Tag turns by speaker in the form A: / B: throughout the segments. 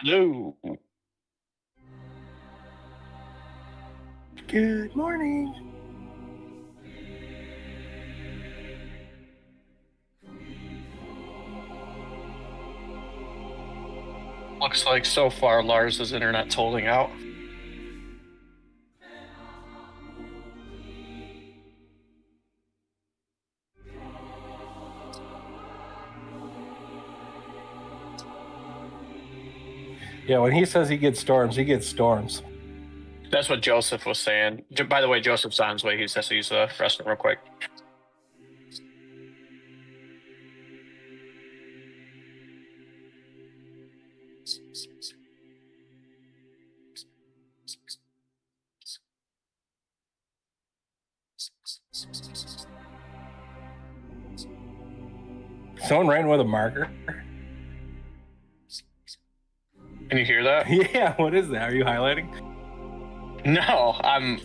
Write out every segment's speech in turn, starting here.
A: Hello.
B: Good morning.
A: Looks like so far Lars's internet's holding out.
B: Yeah, when he says he gets storms, he gets storms.
A: That's what Joseph was saying. By the way, Joseph's on his way. He has to use the restroom real quick.
B: Someone writing with a marker?
A: Can you hear that?
B: Yeah, what is that? Are you highlighting?
A: No, I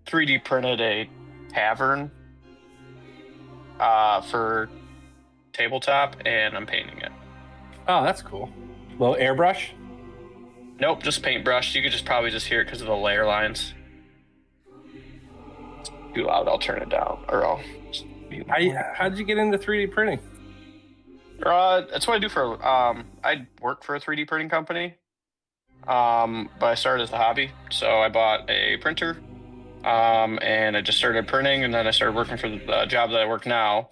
A: 3D printed a tavern for tabletop and I'm painting it.
B: Oh, that's cool. Little airbrush?
A: Nope, just paintbrush. You could just probably just hear it because of the layer lines. Too loud, I'll turn it down. Or I'll
B: How'd you get into 3D printing?
A: That's what I do for I work for a 3D printing company. But I started as a hobby. So I bought a printer, and I just started printing, and then I started working for the job that I work now.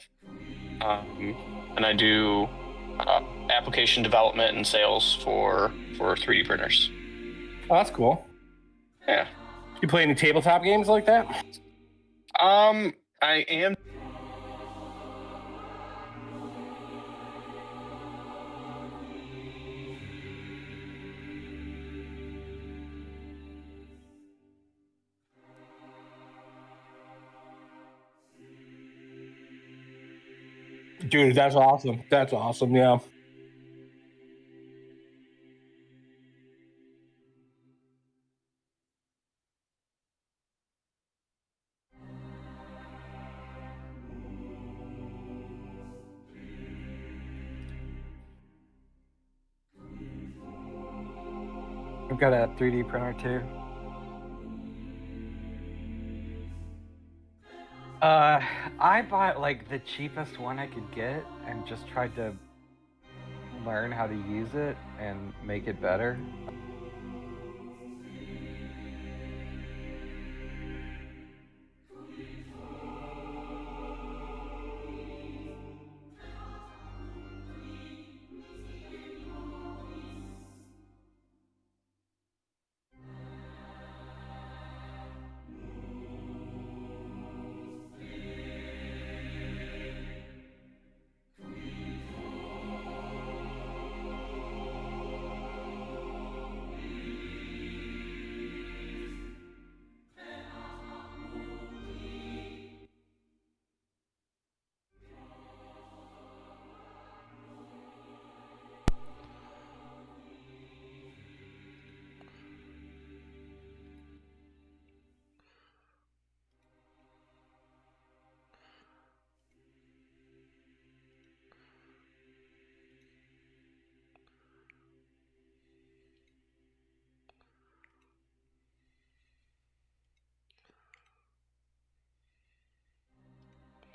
A: And I do application development and sales for 3D printers.
B: Oh, that's cool.
A: Yeah.
B: You play any tabletop games like that?
A: I am.
B: Dude, that's awesome. That's awesome, yeah.
C: I've got a 3D printer too. I bought like the cheapest one I could get and just tried to learn how to use it and make it better.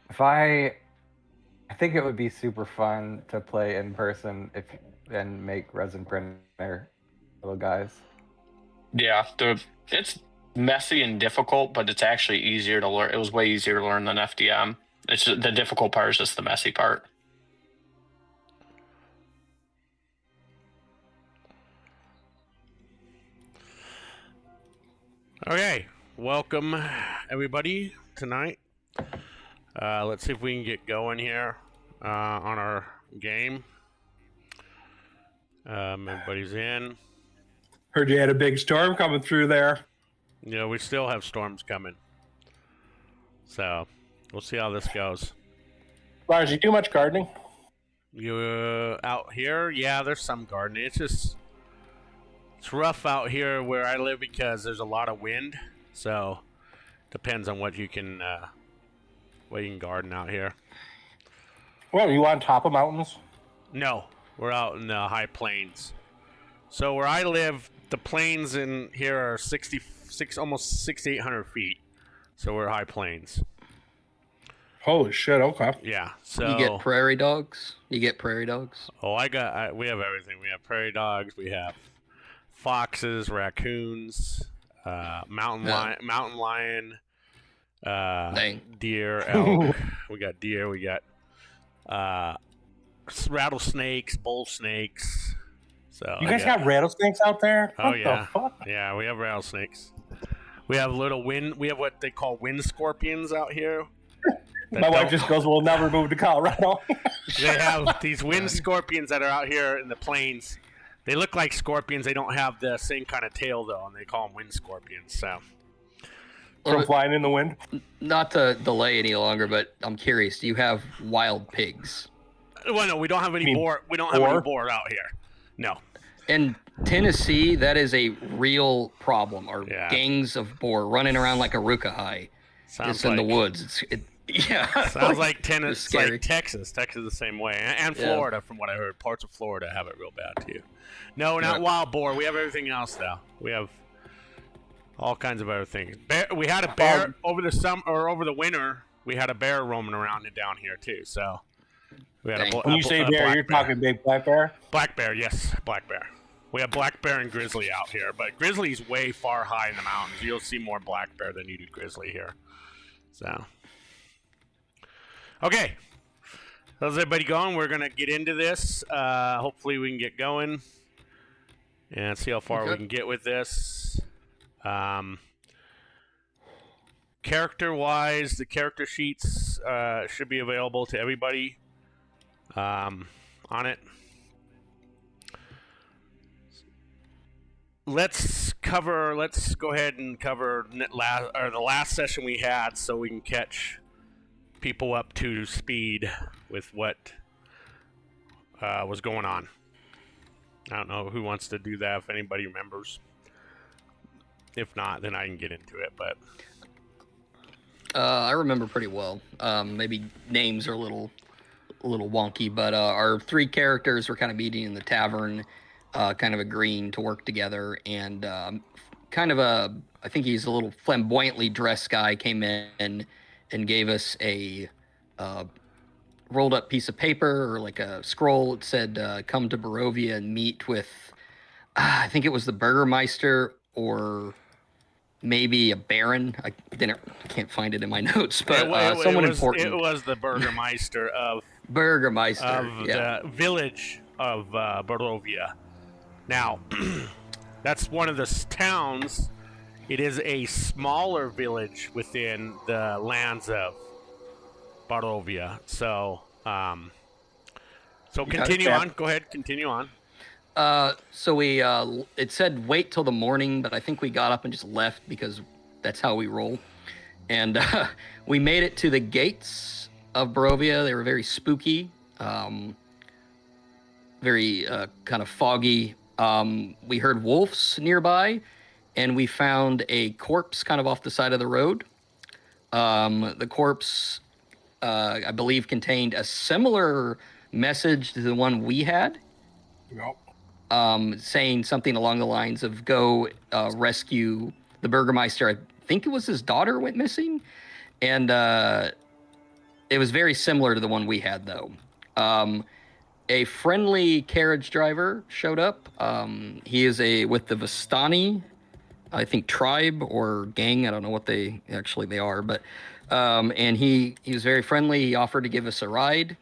C: If I think it would be super fun to play in person if and make resin printer little guys.
A: Yeah, it's messy and difficult, but it's actually easier to learn. It was way easier to learn than FDM. It's the difficult part is just the messy part.
D: Okay, welcome everybody tonight. Let's see if we can get going here on our game. Everybody's in.
B: Heard you had a big storm coming through there.
D: You know, we still have storms coming. So, we'll see how this goes.
B: Lars, you do much gardening?
D: You out here? Yeah, there's some gardening. It's rough out here where I live because there's a lot of wind. So, depends on what you can garden out here.
B: Well, you on top of mountains?
D: No, We're out in the high plains. So where I live, the plains in here are 66, almost 6,800 feet. So we're high plains.
B: Holy shit! Okay.
D: Yeah. So
E: You get prairie dogs. You get prairie dogs.
D: Oh, we have everything. We have prairie dogs. We have foxes, raccoons, mountain lion,
E: Dang.
D: deer, elk. We got deer. We got rattlesnakes, bull snakes. So
B: You guys got rattlesnakes out there?
D: Oh
B: What
D: yeah,
B: the fuck?
D: yeah. We have rattlesnakes. We have We have what they call wind scorpions out here.
B: My wife just goes, "We'll never move to Colorado."
D: They have these wind scorpions that are out here in the plains. They look like scorpions. They don't have the same kind of tail though, and they call them wind scorpions. So
B: From flying in the wind.
E: Not to delay any longer, but I'm curious. Do you have wild pigs?
D: Well, no, we don't have any
B: mean
D: boar. We don't have any boar out here. No.
E: In Tennessee, that is a real problem. Or
D: Yeah.
E: gangs of boar running around like a ruka
D: Sounds
E: It's in the
D: like-
E: woods. Yeah.
D: Sounds like Tennessee,
E: scary.
D: like Texas. Texas is the same way, and
E: Yeah.
D: Florida, from what I heard. Parts of Florida have it real bad too. No, not wild boar. We have everything else though. We have all kinds of other things. We had a bear over the summer or over the winter. We had a bear roaming around down here too. So we had
E: Dang.
B: When you say bear,
D: black
B: you're talking big black bear.
D: black bear. Yes, black bear. We have black bear and grizzly out here, but grizzly's way far high in the mountains. You'll see more black bear than you do grizzly here. So. Okay, how's everybody going? We're gonna get into this. Hopefully, we can get going and see how far we can get with this. Character-wise, the character sheets should be available to everybody on it. Let's go ahead and cover the last session we had, so we can catch people up to speed with what was going on. I don't know who wants to do that, if anybody remembers. If not, then I can get into it. But
E: I remember pretty well. Maybe names are a little wonky, but our three characters were kind of meeting in the tavern, kind of agreeing to work together, and I think he's a little flamboyantly dressed guy came in and gave us a rolled up piece of paper or like a scroll. It said, come to Barovia and meet with, I think it was the Burgermeister or maybe a Baron. I can't find it in my notes, but someone important.
D: It was the Burgermeister of
E: yeah.
D: the village of Barovia. Now, that's one of the towns. It is a smaller village within the lands of Barovia. So continue on. Go ahead, continue on.
E: So we it said wait till the morning, but I think we got up and just left because that's how we roll. And we made it to the gates of Barovia. They were very spooky, very kind of foggy. We heard wolves nearby, and we found a corpse kind of off the side of the road. The corpse, I believe, contained a similar message to the one we had.
B: Yep.
E: Saying something along the lines of go rescue the Burgermeister. I think it was his daughter went missing. And it was very similar to the one we had, though. A friendly carriage driver showed up. He is with the Vistani, I think, tribe or gang. I don't know what they are, but and he was very friendly. He offered to give us a ride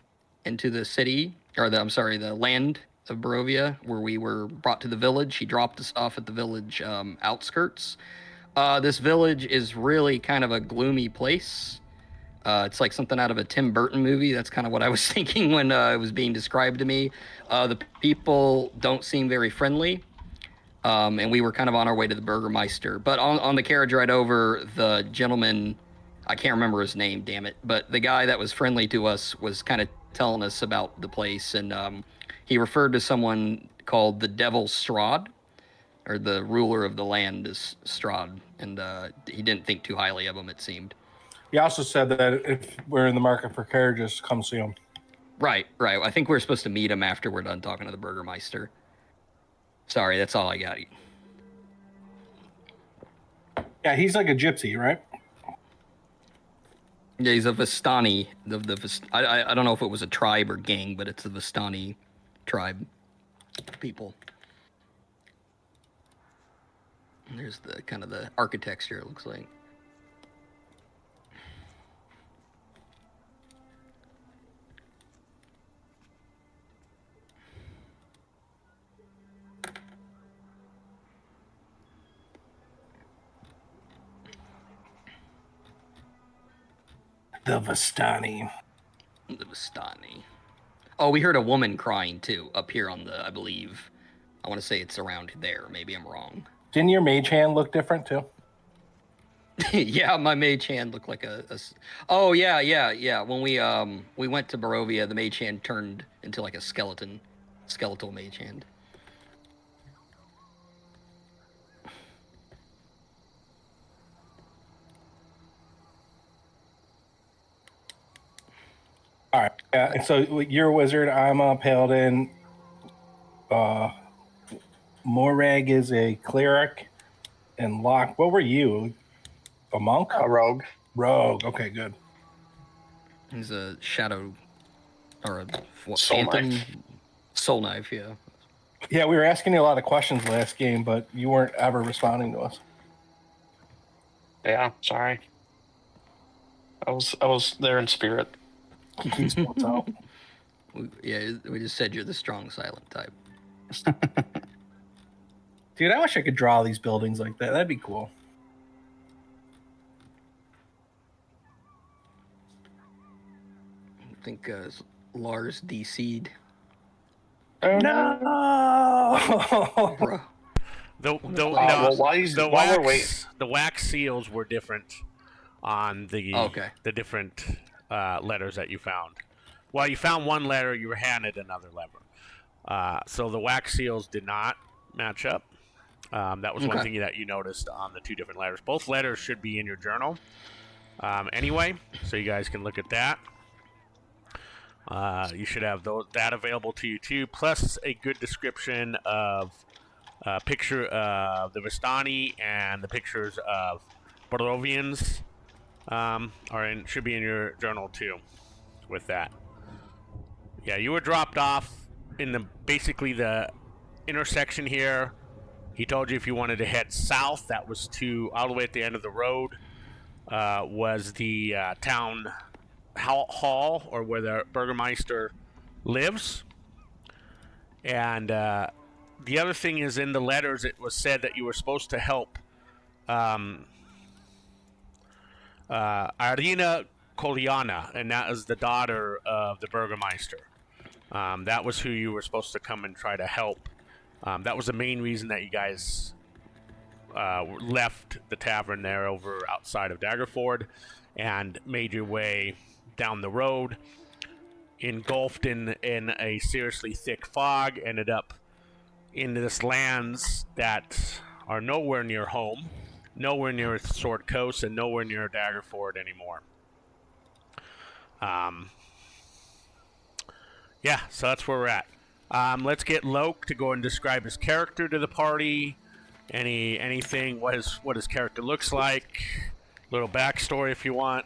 E: into the city, or the land of Barovia, where we were brought to the village. He dropped us off at the village outskirts. This village is really kind of a gloomy place. It's like something out of a Tim Burton movie. That's kind of what I was thinking when it was being described to me. The people don't seem very friendly. And we were kind of on our way to the Burgermeister. But on the carriage ride over, the gentleman, I can't remember his name, damn it, but the guy that was friendly to us was kind of telling us about the place. And he referred to someone called the Devil Strahd, or the ruler of the land is Strahd. And he didn't think too highly of him, it seemed.
B: He also said that if we're in the market for carriages, come see him.
E: Right. I think we're supposed to meet him after we're done talking to the Burgermeister. Sorry, that's all I got.
B: Yeah, he's like a gypsy, right?
E: Yeah, he's a Vistani. I don't know if it was a tribe or gang, but it's a Vistani tribe people. And there's the kind of the architecture, it looks like.
B: The Vistani.
E: The Vistani. Oh, we heard a woman crying too up here on the. I believe. I want to say it's around there. Maybe I'm wrong.
B: Didn't your mage hand look different too?
E: Yeah, my mage hand looked like Oh yeah. When we went to Barovia, the mage hand turned into like a skeletal mage hand.
B: All right. Yeah. And so you're a wizard. I'm a paladin. Morag is a cleric, and Locke. What were you? A monk?
A: A rogue.
B: Rogue. Okay, good.
E: He's a shadow or a
A: Soul
E: phantom
A: knife.
E: soul knife. Yeah.
B: Yeah, we were asking you a lot of questions last game, but you weren't ever responding to us.
A: Yeah, sorry. I was there in spirit.
B: What's up?
E: We just said you're the strong silent type.
B: Dude, I wish I could draw these buildings like that. That'd be cool.
E: I think Lars DC'd.
A: Oh
B: No.
E: Bro.
A: well,
D: The wax seals were different on the different letters that you found. Well, you found one letter, you were handed another letter. So the wax seals did not match up. That was one thing that you noticed on the two different letters. Both letters should be in your journal anyway, so you guys can look at that. You should have that available to you too, plus a good description of picture of the Vistani and the pictures of Barovians should be in your journal too. With that, yeah, you were dropped off in basically the intersection here. He told you if you wanted to head south, that was all the way at the end of the road was the town hall, or where the Burgermeister lives. And the other thing is, in the letters, it was said that you were supposed to help Arina Koliana, and that is the daughter of the Burgermeister. That was who you were supposed to come and try to help. That was the main reason that you guys left the tavern there over outside of Daggerford and made your way down the road, engulfed in a seriously thick fog, ended up in this lands that are nowhere near home, nowhere near Sword Coast, and nowhere near Daggerford anymore. Yeah, so that's where we're at. Let's get Loke to go and describe his character to the party. Anything, what his character looks like. Little backstory if you want.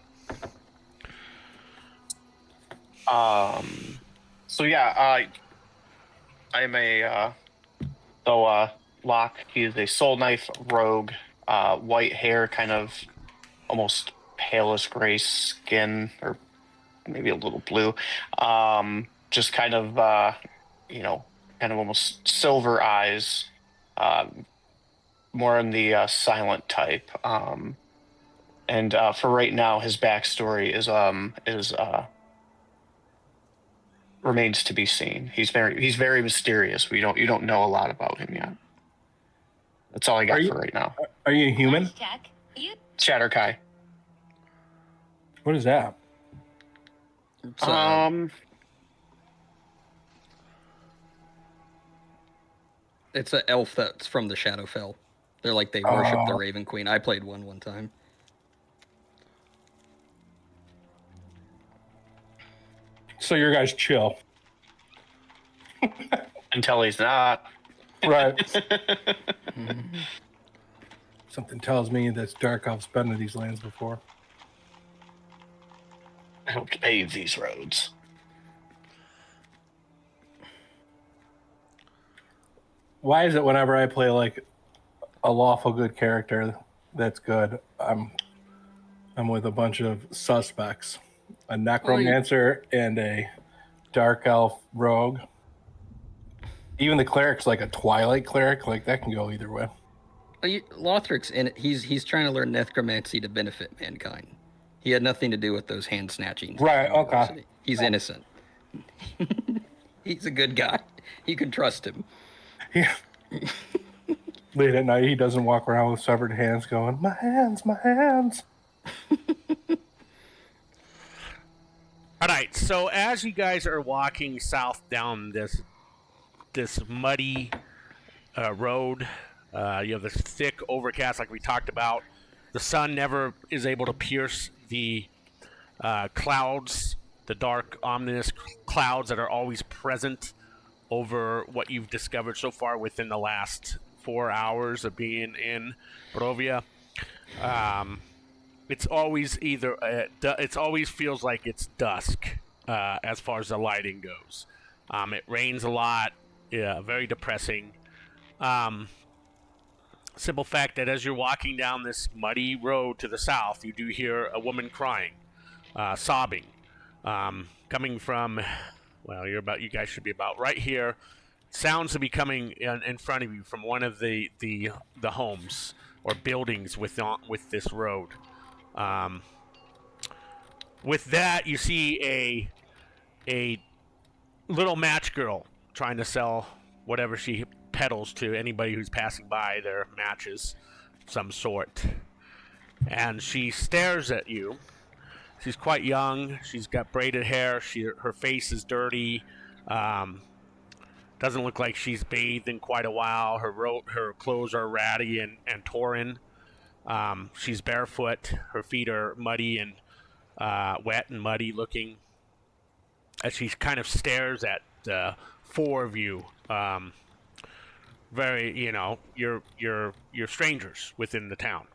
A: So yeah, I'm a Locke. He is a soul knife rogue, white hair, kind of almost palish gray skin, or maybe a little blue. Just kind of kind of almost silver eyes. More in the silent type. And for right now, his backstory is remains to be seen. He's very mysterious. You don't know a lot about him yet. That's all I got for right now.
B: Are you a human?
A: Shatterkai.
B: What is that?
E: It's an elf that's from the Shadowfell. They're like, they worship the Raven Queen. I played one time.
B: So your guys chill.
A: Until he's not.
B: Right. Something tells me that Dark Elf's been to these lands before.
A: I hope to pave these roads.
B: Why is it whenever I play like a lawful good character that's good, I'm with a bunch of suspects, a necromancer and a dark elf rogue. Even the cleric's like a twilight cleric, like that can go either way.
E: Lothric's in it. He's trying to learn necromancy to benefit mankind. He had nothing to do with those hand snatchings.
B: Right, okay.
E: He's innocent. He's a good guy. You can trust him.
B: Yeah. Late at night, he doesn't walk around with severed hands going, my hands, my hands.
D: All right, so as you guys are walking south down this muddy road, you have this thick overcast like we talked about. The sun never is able to pierce the clouds, the dark, ominous clouds that are always present over what you've discovered so far within the last 4 hours of being in Barovia. It's always it always feels like it's dusk as far as the lighting goes. It rains a lot. Yeah, very depressing. Simple fact that as you're walking down this muddy road to the south, you do hear a woman crying, sobbing, coming from. Well, you guys should be about right here. Sounds to be coming in front of you from one of the homes or buildings with this road. With that, you see a little match girl trying to sell whatever she peddles to anybody who's passing by, their matches of some sort. And she stares at you. She's quite young. She's got braided hair. Her face is dirty. Doesn't look like she's bathed in quite a while. Her clothes are ratty and torn. She's barefoot. Her feet are muddy and wet and muddy looking. As she kind of stares at four of you. Very, you're strangers within the town.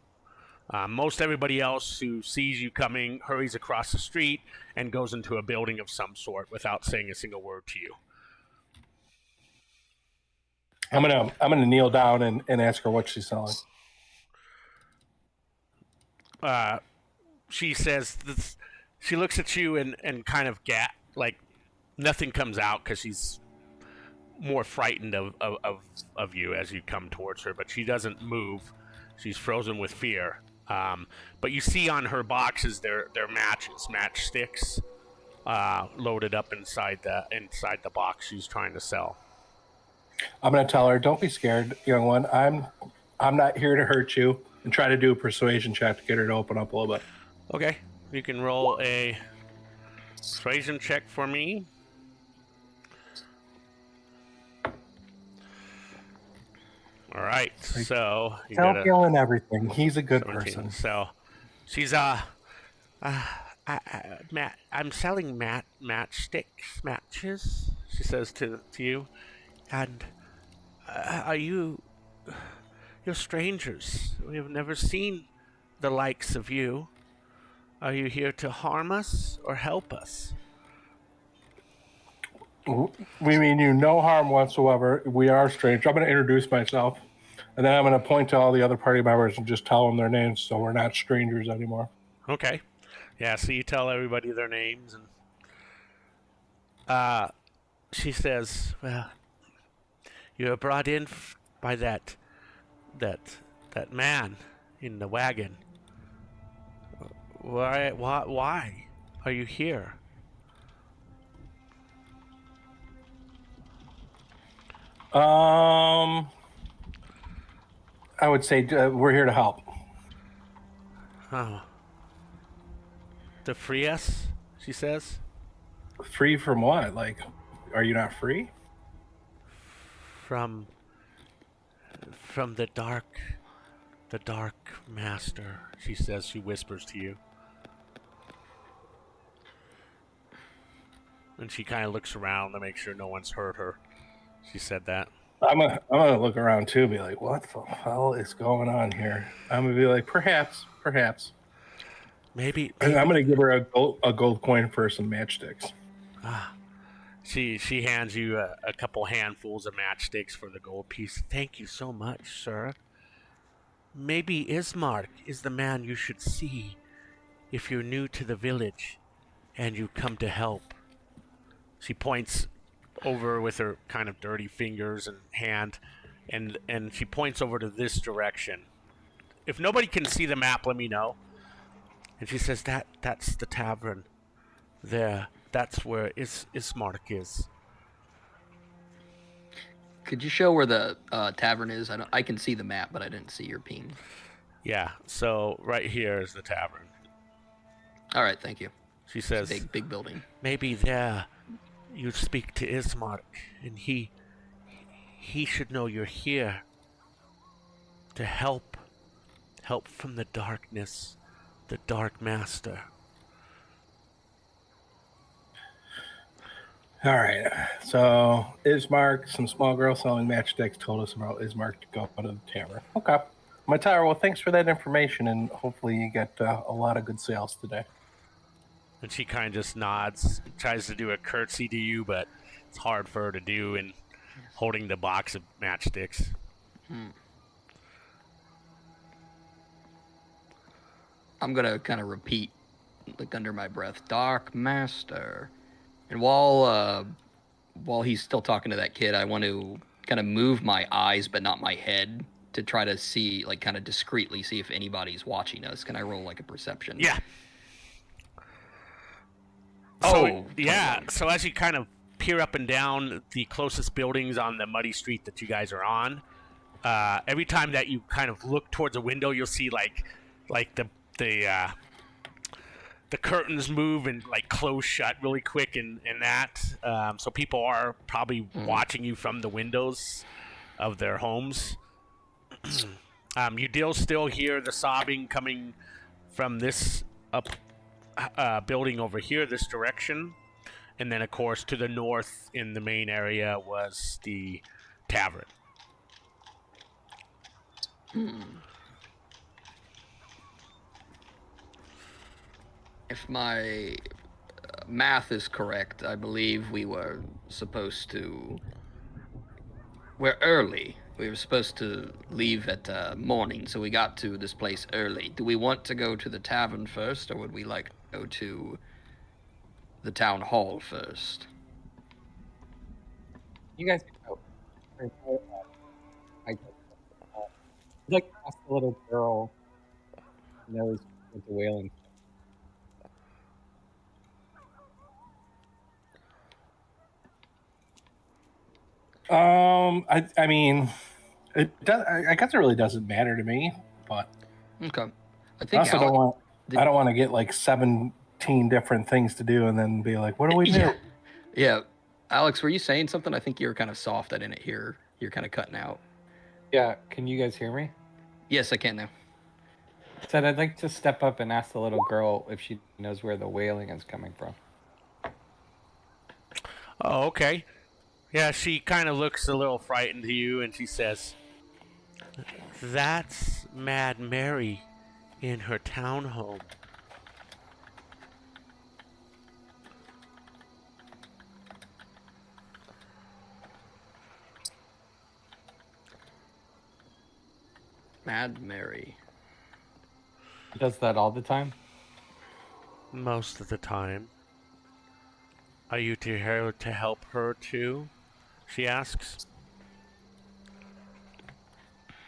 D: Most everybody else who sees you coming hurries across the street and goes into a building of some sort without saying a single word to you.
B: I'm gonna kneel down and ask her what she's selling.
D: She says this, she looks at you and kind of like nothing comes out because she's more frightened of you as you come towards her, but she doesn't move. She's frozen with fear. But you see on her boxes they're matchsticks, loaded up inside the box she's trying to sell.
B: I'm gonna tell her, don't be scared, young one. I'm not here to hurt you, and try to do a persuasion check to get her to open up a little bit.
D: Okay, you can roll a persuasion check for me. All right, so you
B: Don't
D: got
B: yell in everything. He's a good
D: 17.
B: person.
D: So she's I'm selling matchsticks, matches. She says to you, and are you're strangers. We have never seen the likes of you. Are you here to harm us or help us?
B: We mean you no harm whatsoever. We are strangers. I'm going to introduce myself, and then I'm going to point to all the other party members and just tell them their names, so we're not strangers anymore.
D: Okay. Yeah, so you tell everybody their names, and she says, well, you were brought in by that man in the wagon. Why are you here?
B: I would say we're here to help.
D: Oh. To free us, she says.
B: Free from what? Like, are you not free?
D: From the dark master, she says. She whispers to you. And she kind of looks around to make sure no one's hurt her. She said that.
B: I'm gonna look around too, and be like, "What the hell is going on here?" I'm gonna be like, "Perhaps."
D: Maybe.
B: And I'm gonna give her a gold coin for some matchsticks.
D: She hands you a couple handfuls of matchsticks for the gold piece. Thank you so much, sir. Maybe Ismark is the man you should see if you're new to the village and you come to help. She points over with her kind of dirty fingers and hand, and she points over to this direction. If nobody can see the map, let me know. And she says that's the tavern there. That's where Ismark is.
E: Could you show where the tavern is? I can see the map, but I didn't see your ping.
D: Yeah, so right here is the tavern.
E: All right, thank you.
D: She says,
E: Big building.
D: maybe there you speak to Ismark, and he should know you're here to help from the darkness, the Dark Master.
B: All right. So Ismark, some small girl selling matchsticks told us about Ismark to go to the tavern. Okay. My tower. Well, thanks for that information, and hopefully you get a lot of good sales today.
D: And she kind of just nods, tries to do a curtsy to you, but it's hard for her to do in holding the box of matchsticks.
E: I'm gonna kind of repeat, like under my breath, Dark Master. And while he's still talking to that kid, I want to kind of move my eyes, but not my head, to try to see, like, kind of discreetly see if anybody's watching us. Can I roll like a perception?
D: Yeah.
E: Oh,
D: So, yeah.
E: 21.
D: So as you kind of peer up and down the closest buildings on the muddy street that you guys are on, every time that you kind of look towards a window, you'll see like the curtains move and like close shut really quick and that. So people are probably watching you from the windows of their homes. You do still hear the sobbing coming from this building over here, this direction. And then, of course, to the north in the main area was the tavern.
E: If my math is correct, I believe we were supposed to. We're early. We were supposed to leave at morning, so we got to this place early. Do we want to go to the tavern first, or would we like to go to the town hall first?
C: You guys can go. I like ask the little girl who knows what the wailing.
B: I mean, it does. I guess it really doesn't matter to me, but
E: Okay. I
B: I
E: think
B: also don't want. I don't want to get like 17 different things to do and then be like, "What do we do?"
E: Yeah. Yeah. Alex, were you saying something? I think you were kind of soft. I didn't hear. You're kind of cutting out.
C: Yeah, can you guys hear me?
E: Yes, I can now.
C: Said I'd like to step up and ask the little girl if she knows where the wailing is coming from.
D: Oh, okay. Yeah, she kind of looks a little frightened to you, and she says, "That's Mad Mary in her townhome."
E: Mad Mary.
C: Does that all the time?
D: Most of the time. Are you here to help her too? She asks.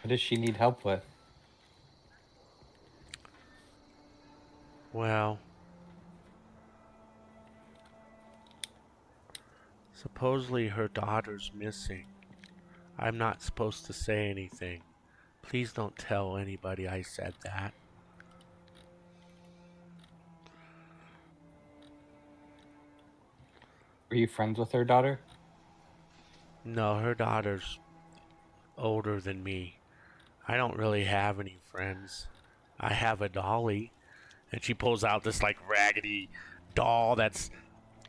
C: What does she need help with?
D: Well, supposedly her daughter's missing. I'm not supposed to say anything. Please don't tell anybody I said that.
C: Are you friends with her daughter?
D: No, her daughter's older than me. I don't really have any friends. I have a dolly. And she pulls out this like raggedy doll that's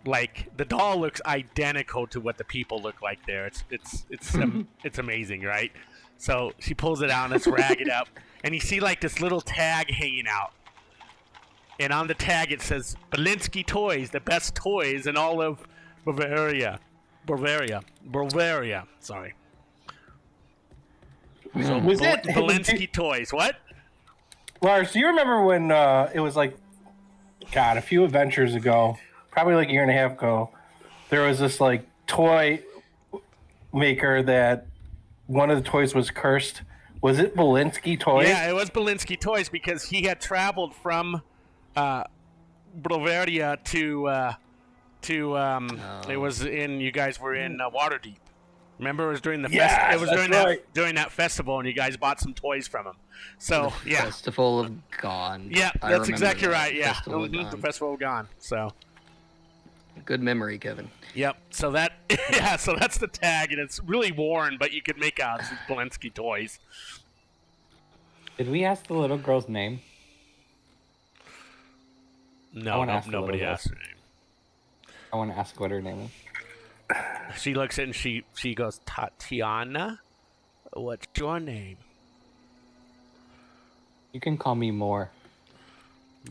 D: like the doll looks identical to what the people look like there. It's amazing, right? So she pulls it out and it's ragged up, and you see like this little tag hanging out, and on the tag it says Belinsky Toys, the best toys in all of Bavaria. Sorry. So
B: Was it
D: Belinsky Toys? What?
B: Lars? Do you remember when it was like, God, a few adventures ago, probably like a year and a half ago, there was this like toy maker that one of the toys was cursed. Was it Belinsky Toys?
D: Yeah, it was Belinsky Toys because he had traveled from Bavaria to it was in, you guys were in Waterdeep. Remember, it was during the during that festival, and you guys bought some toys from him. So yeah,
E: Festival of Gone.
D: yeah,
E: I
D: that's
E: remember
D: exactly
E: that.
D: right. Yeah,
E: Festival of
D: the
E: Gone.
D: festival of Gone. So
E: Good memory, Kevin.
D: yep. So that so that's the tag, and it's really worn, but you could make out it's Belinsky Toys.
C: Did we ask the little girl's name?
D: No,
C: wanna ask the
D: nobody
C: little
D: asked her name.
C: I want to ask what her name is.
D: She looks at it and she goes, Tatiana, what's your name?
C: You can call me More.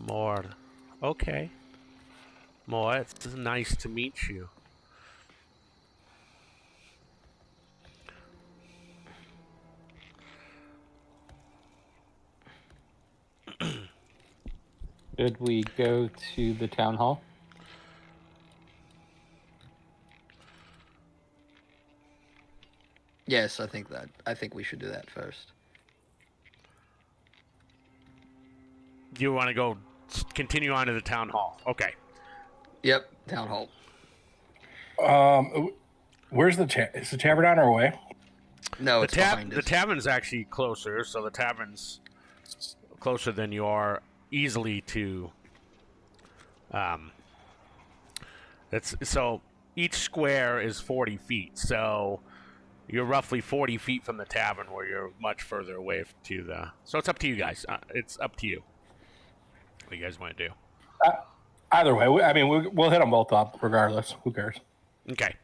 D: More. Okay. More, it's nice to meet you.
C: Should we go to the town hall?
E: Yes, I think we should do that first.
D: You want to go continue on to the town hall? Okay.
E: Yep, town hall.
B: Where's is the tavern on our way?
E: No, it's behind
D: The
E: us.
D: tavern's actually closer, so the tavern's closer than you are easily to. So each square is 40 feet, so you're roughly 40 feet from the tavern, where you're much further away to the. So it's up to you guys. It's up to you. What do you guys want to do?
B: Either way, I mean, we'll hit them both up regardless. Who cares?
D: Okay.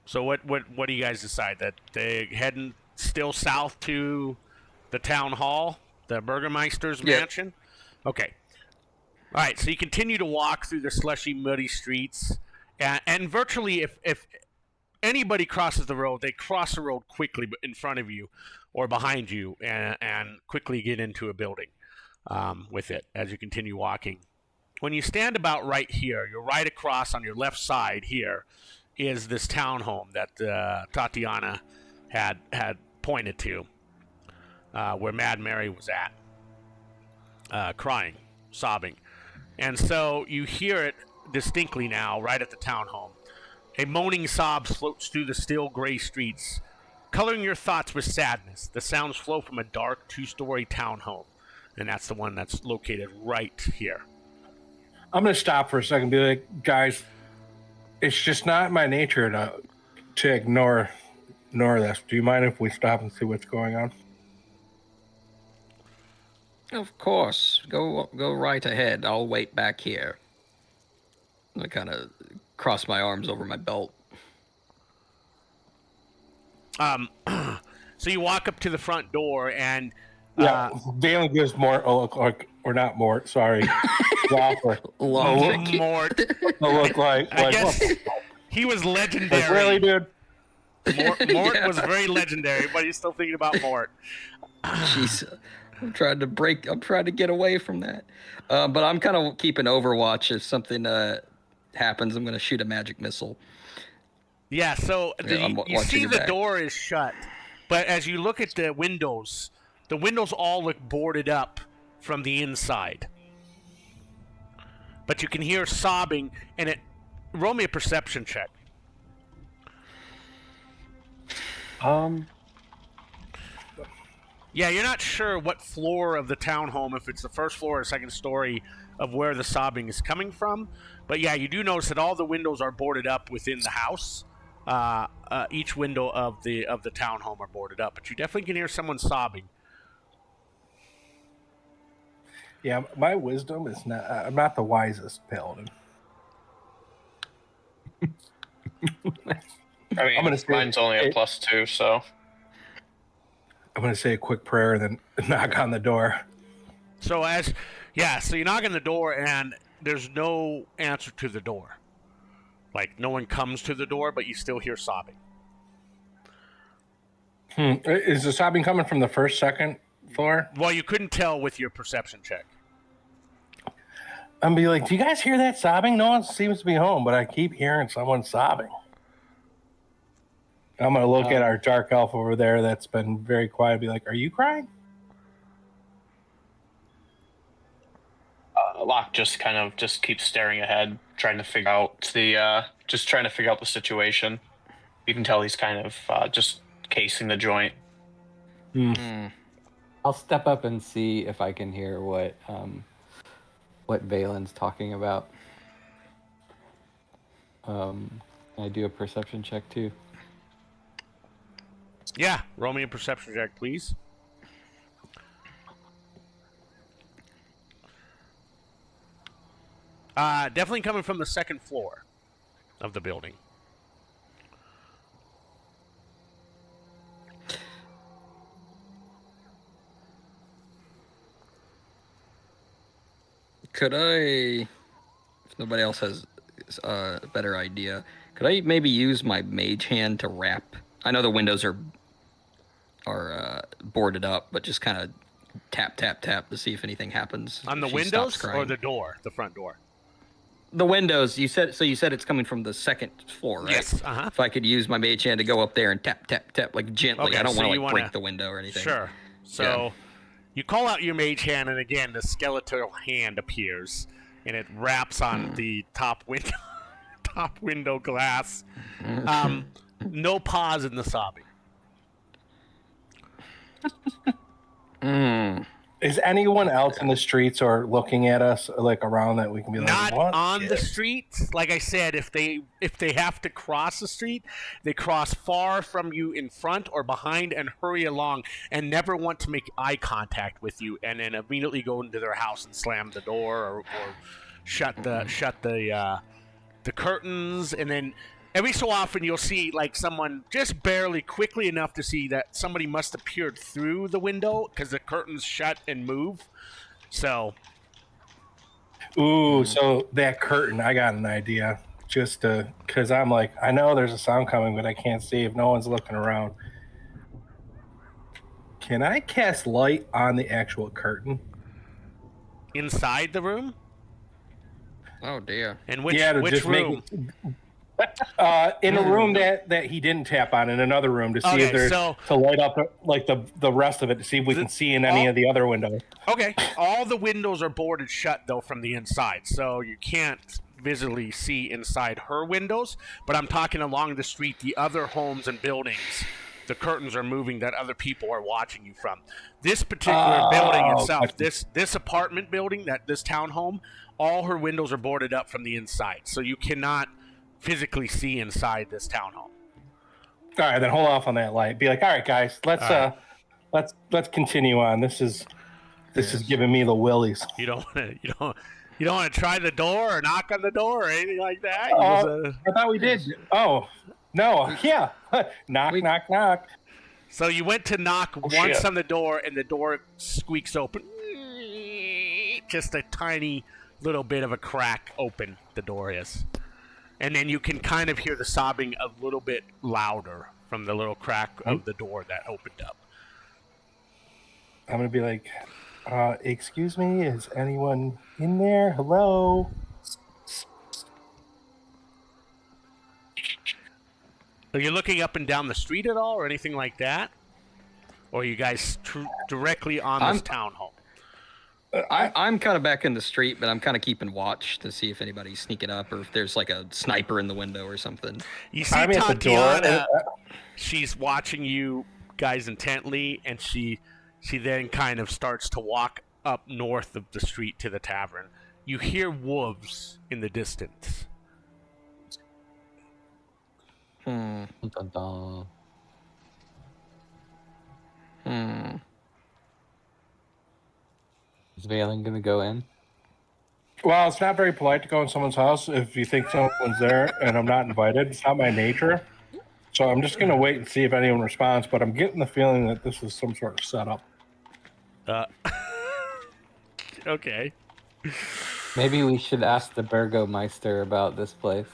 D: So what do you guys decide? That they heading still south to the town hall, the Burgermeister's mansion? Okay. All right. So you continue to walk through the slushy, muddy streets, and virtually, if anybody crosses the road, they cross the road quickly in front of you or behind you, and quickly get into a building with it as you continue walking. When you stand about right here, you're right across on your left side here is this townhome that Tatiana had pointed to, where Mad Mary was at, crying, sobbing. And so you hear it distinctly now, right at the townhome. A moaning sob floats through the still gray streets, coloring your thoughts with sadness. The sounds flow from a dark two-story townhome, and that's the one that's located right here.
B: I'm gonna stop for a second and be like, guys, it's just not my nature to ignore this. Do you mind if we stop and see what's going on?
E: Of course. Go right ahead. I'll wait back here. I kind of cross my arms over my belt.
D: So you walk up to the front door, and
B: Yeah, Dalen gives Mort a look like, or not Mort, sorry. Walker.
D: Mort.
B: A look like
D: I guess
B: what?
D: he was legendary.
B: Like, really, dude?
D: Mort was very legendary, but he's still thinking about Mort.
E: Jeez, I'm trying to get away from that. But I'm kind of keeping Overwatch. If something happens, I'm going to shoot a magic missile.
D: Yeah, so you see
E: your
D: the
E: back.
D: door is shut, but as you look at the windows all look boarded up from the inside. But you can hear sobbing, and roll me a perception check. Yeah, you're not sure what floor of the townhome, if it's the first floor or second story of where the sobbing is coming from. But yeah, you do notice that all the windows are boarded up within the house. Each window of the townhome are boarded up, but you definitely can hear someone sobbing.
B: Yeah, my wisdom is not. I'm not the wisest paladin.
A: I mean,
B: I'm gonna say-
A: mine's only a +2, so
B: I'm going to say a quick prayer and then knock on the door.
D: So so you knock on the door and there's no answer to the door. Like no one comes to the door, but you still hear sobbing.
B: Is the sobbing coming from the first, second floor?
D: Well, you couldn't tell with your perception check.
B: I'm be like, do you guys hear that sobbing? No one seems to be home, but I keep hearing someone sobbing. I'm gonna look at our dark elf over there that's been very quiet. And be like, are you crying?
A: Locke just kind of just keeps staring ahead, trying to figure out the situation. You can tell he's kind of just casing the joint.
C: I'll step up and see if I can hear what Valen's talking about. Can I do a perception check too?
D: Yeah, roll me a perception check, please. Definitely coming from the second floor of the building.
E: Could I, if nobody else has a better idea, could I maybe use my mage hand to wrap? I know the windows are boarded up, but just kind of tap, tap, tap to see if anything happens.
D: On the
E: She
D: windows
E: stops
D: or
E: crying.
D: the door, the front door?
E: The windows. You said it's coming from the second floor, right?
D: Yes. Uh-huh.
E: If I could use my mage hand to go up there and tap, tap, tap, like gently.
D: Okay,
E: I don't
D: so
E: want
D: you
E: to
D: wanna-
E: break the window or anything.
D: Sure. So you call out your mage hand, and again, the skeletal hand appears, and it wraps on the top window glass. No pause in the sobbing.
B: Is anyone else in the streets or looking at us like around that we can be like,
D: Not
B: what?
D: on the street. Like I said, if they have to cross the street, they cross far from you in front or behind and hurry along and never want to make eye contact with you, and then immediately go into their house and slam the door or shut the curtains, and then every so often you'll see like someone just barely quickly enough to see that somebody must have peered through the window because the curtains shut and move. So
B: Ooh, so that curtain, I got an idea. Just because I'm like, I know there's a sound coming, but I can't see if no one's looking around. Can I cast light on the actual curtain?
D: inside the room,
E: Oh dear.
D: and which
B: to
D: which
B: just
D: room?
B: In a room that he didn't tap on, in another room to see
D: Okay,
B: if there's
D: so-
B: to light up like the rest of it to see if we can see in any of the other windows.
D: Okay, all the windows are boarded shut though from the inside, so you can't visually see inside her windows. But I'm talking along the street, the other homes and buildings. The curtains are moving that other people are watching you from. This particular building itself,
B: gotcha.
D: this apartment building, this townhome, all her windows are boarded up from the inside, so you cannot physically see inside this townhome.
B: All right, then hold off on that light. Be like, all right, guys, let's continue on. This is giving me the willies.
D: You don't want to try the door or knock on the door or anything like that. You
B: I thought we did. Oh no, yeah, knock, knock, knock.
D: So you went to knock once
B: shit.
D: on the door, and the door squeaks open. Just a tiny little bit of a crack open, the door is. And then you can kind of hear the sobbing a little bit louder from the little crack of the door that opened up.
B: I'm gonna be like, excuse me, is anyone in there? Hello?
D: Are you looking up and down the street at all or anything like that? Or are you guys directly on this townhome?
E: I'm kind of back in the street, but I'm kind of keeping watch to see if anybody's sneaking up or if there's like a sniper in the window or something.
D: You see
B: I'm at the door.
D: Tatiana, she's watching you guys intently, and she then kind of starts to walk up north of the street to the tavern. You hear wolves in the distance.
C: Dun, dun, dun.
E: Hmm.
C: Is Valen gonna go in?
B: Well, it's not very polite to go in someone's house if you think someone's there and I'm not invited. It's not my nature. So I'm just going to wait and see if anyone responds, but I'm getting the feeling that this is some sort of setup.
D: Okay.
C: Maybe we should ask the Burgomeister about this place.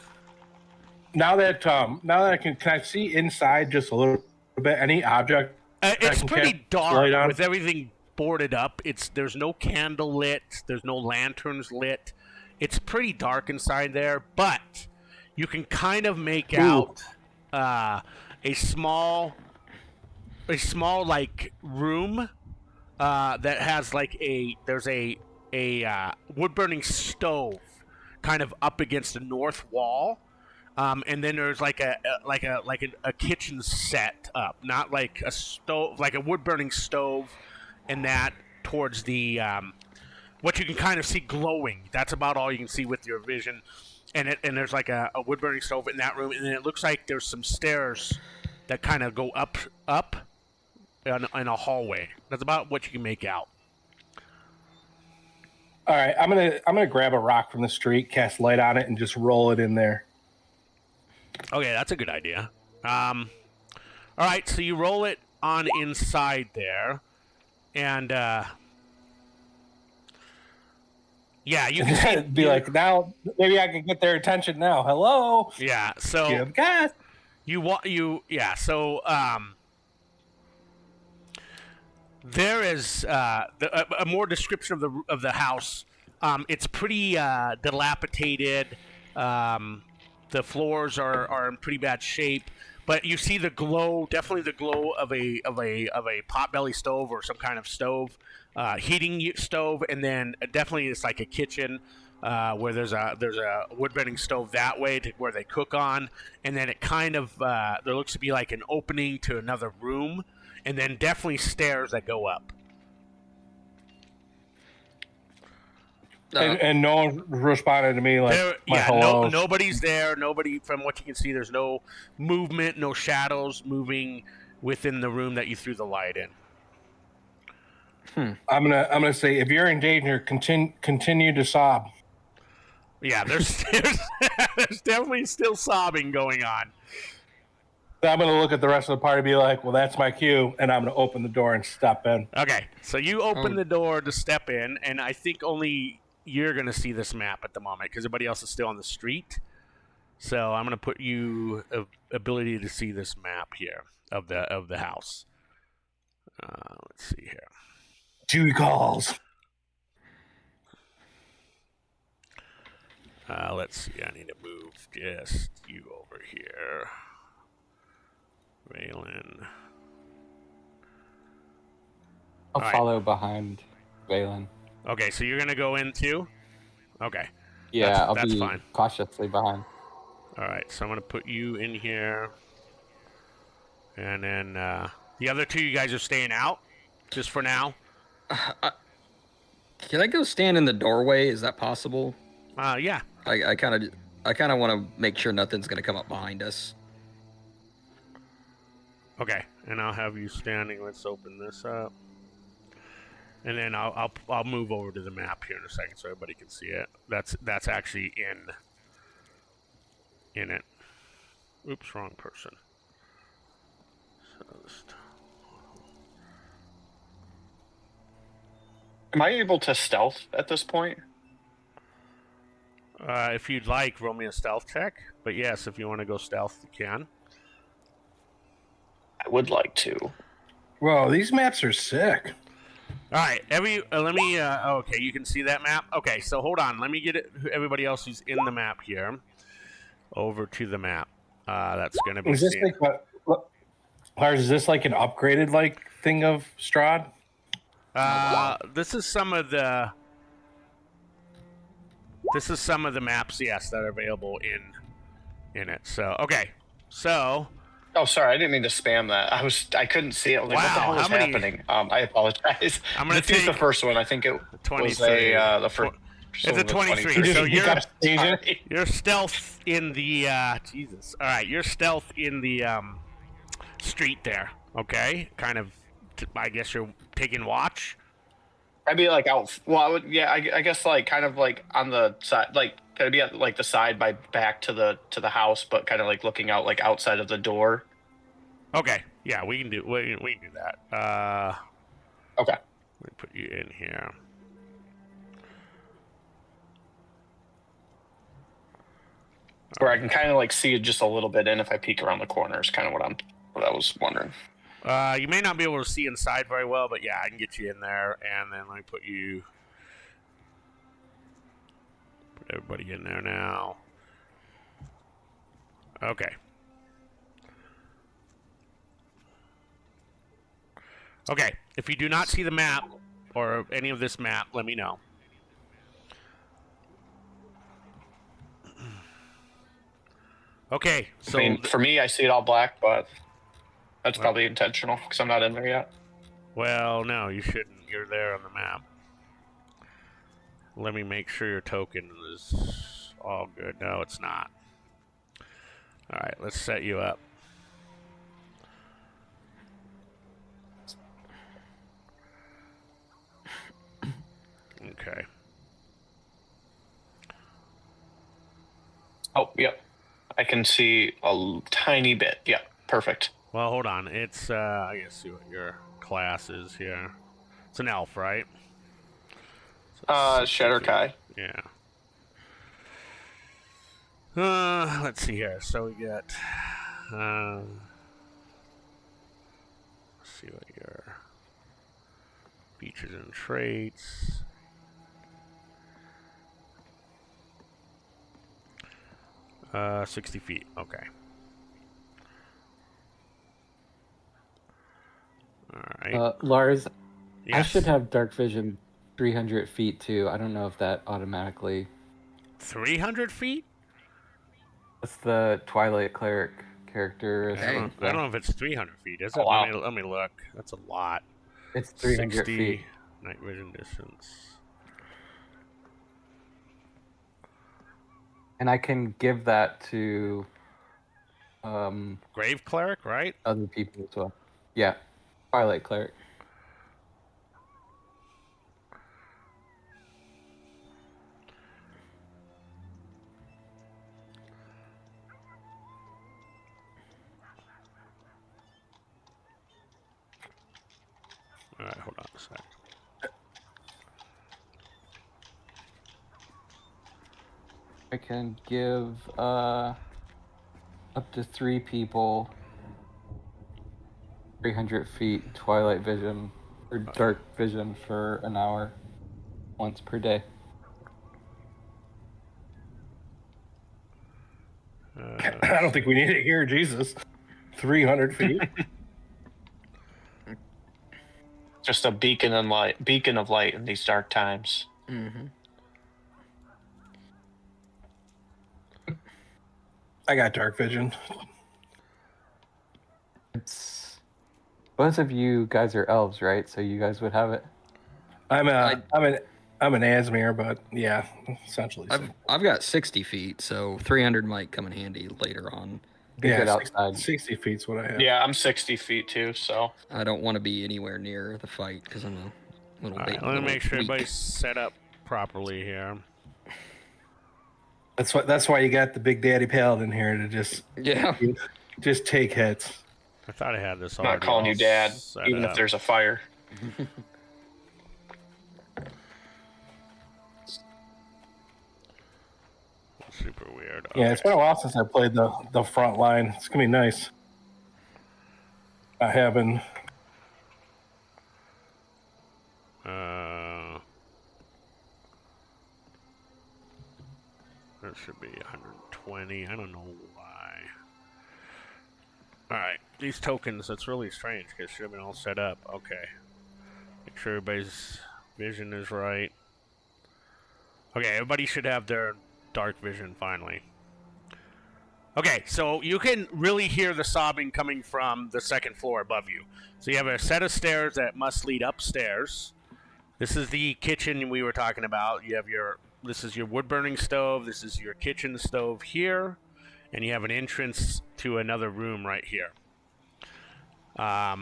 B: Now that I can I see inside just a little bit? Any object?
D: It's
B: can
D: pretty
B: cast
D: dark
B: light on?
D: with everything boarded up. There's no candle lit. There's no lanterns lit. It's pretty dark inside there, but you can kind of make out a small like room that has like there's a wood burning stove kind of up against the north wall. And then there's like a kitchen set up, not like a stove, like a wood burning stove, and that towards the what you can kind of see glowing. That's about all you can see with your vision. And there's like a wood burning stove in that room, and then it looks like there's some stairs that kind of go up in a hallway. That's about what you can make out.
B: All right, I'm gonna grab a rock from the street, cast light on it, and just roll it in there.
D: Okay, that's a good idea. All right, so you roll it on inside there, and yeah, you can see,
B: Be like, now maybe I can get their attention now. Hello.
D: yeah. So
B: Give gas.
D: So there is a more description of the house. It's pretty dilapidated. The floors are in pretty bad shape, but you see the glow, definitely the glow of a potbelly stove or some kind of stove, heating stove, and then definitely it's like a kitchen where there's a wood burning stove that way where they cook on, and then it kind of there looks to be like an opening to another room, and then definitely stairs that go up.
B: And no one responded to me like hellos.
D: Nobody's there. Nobody, from what you can see, there's no movement, no shadows moving within the room that you threw the light in.
B: I'm gonna say, if you're in danger, continue to sob.
D: Yeah, there's definitely still sobbing going on.
B: I'm gonna look at the rest of the party and be like, well, that's my cue, and I'm gonna open the door and step in.
D: Okay, so you open the door to step in, and I think only you're going to see this map at the moment because everybody else is still on the street. So I'm going to put you ability to see this map here of the house. Let's see here.
B: 2 calls.
D: Let's see. I need to move just you over here, Valen.
C: I'll follow behind Valen.
D: Okay, so you're gonna go in too? Okay.
C: Yeah, I'll
D: that's
C: be
D: fine.
C: cautiously behind.
D: All right, so I'm gonna put you in here, and then the other two, you guys are staying out, just for now.
E: Can I go stand in the doorway? Is that possible?
D: Yeah.
E: I kind of want to make sure nothing's gonna come up behind us.
D: Okay, and I'll have you standing. Let's open this up. And then I'll move over to the map here in a second so everybody can see it. That's actually in it. Oops, wrong person.
A: Am I able to stealth at this point?
D: If you'd like, roll me a stealth check. But yes, if you want to go stealth, you can.
A: I would like to.
B: Whoa, these maps are sick.
D: All right, let me. Okay, you can see that map. Okay, so hold on. Let me get everybody else who's in the map here over to the map. That's gonna be.
B: Is this Lars? Is this like an upgraded like thing of Strahd?
D: This is some of the. This is some of the maps, yes, that are available in it. So okay, so.
A: Oh, sorry, I didn't mean to spam that. I couldn't see it. I was like, what the hell is happening? I apologize.
D: I'm gonna
A: take the first one. I think it 23. Was the first.
D: It's a 23. So
A: you're
D: stealth in the Jesus. All right, you're stealth in the street there. Okay, kind of. I guess you're taking watch.
A: I'd be like out. Well, yeah. I guess like kind of like on the side, like could I be at like the side by back to the house, but kind of like looking out like outside of the door.
D: Okay, yeah, we can do that.
A: Okay.
D: Let me put you in here.
A: Where I can kind of like see it just a little bit in if I peek around the corner is kind of what I was wondering.
D: You may not be able to see inside very well, but yeah, I can get you in there, and then let me put everybody in there now. Okay. Okay, if you do not see the map or any of this map, let me know. Okay, so
A: I mean, for me, I see it all black, but that's probably intentional because I'm not in there yet.
D: well, no, you shouldn't. You're there on the map. Let me make sure your token is all good. No, it's not. All right, let's set you up. Okay.
A: Oh, yep. I can see a tiny bit. Yeah, perfect.
D: Well, hold on. It's I gotta see what your class is here. It's an elf, right? So 60 feet.
A: Shatterkai.
D: Yeah. Let's see here. So we got. Let's see what your features and traits. Uh, 60 feet. Okay. All right.
C: Lars, I
D: Yes.
C: should have dark vision 300 feet too. I don't know if that automatically.
D: 300 feet?
C: That's the Twilight Cleric character.
E: Hey.
D: I don't know if it's 300 feet. Is it?
A: Oh, wow.
D: Let me look. That's a lot.
C: It's 300
D: 60
C: feet.
D: night vision distance.
C: And I can give that to
D: Grave cleric, right?
C: other people as well. Yeah, Twilight Cleric.
D: All right, hold on a sec.
C: I can give up to 3 people 300 feet Twilight Vision or Dark Vision for an hour once per day.
B: I don't think we need it here. Jesus, 300 feet.
A: Just a beacon of light in these dark times.
E: Mm-hmm.
B: I got dark vision.
C: It's both of you guys are elves, right? So you guys would have it.
B: I'm an Asmere, but yeah, essentially.
E: I've got 60 feet, so 300 might come in handy later on.
C: Get
B: Yeah,
C: outside.
B: 60 feet's what I have.
A: Yeah, I'm 60 feet too, so.
E: I don't want to be anywhere near the fight because I'm a little
D: All
E: bit.
D: right, let me make sure
E: weak.
D: everybody's set up properly here.
B: That's why you got the Big Daddy Paladin here to just take hits.
D: I thought I had this
A: I'm
D: already.
A: not calling
D: all
A: you dad,
D: set
A: even
D: up.
A: if there's a fire.
D: Super weird.
B: Yeah, it's been a while since I played the front line. It's gonna be nice. Not having.
D: That should be 120. I don't know why. Alright, these tokens, that's really strange because it should have been all set up. Okay. Make sure everybody's vision is right. Okay, everybody should have their dark vision finally. Okay, so you can really hear the sobbing coming from the second floor above you. So you have a set of stairs that must lead upstairs. This is the kitchen we were talking about. You have this is your wood-burning stove. This is your kitchen stove here. And you have an entrance to another room right here. I'll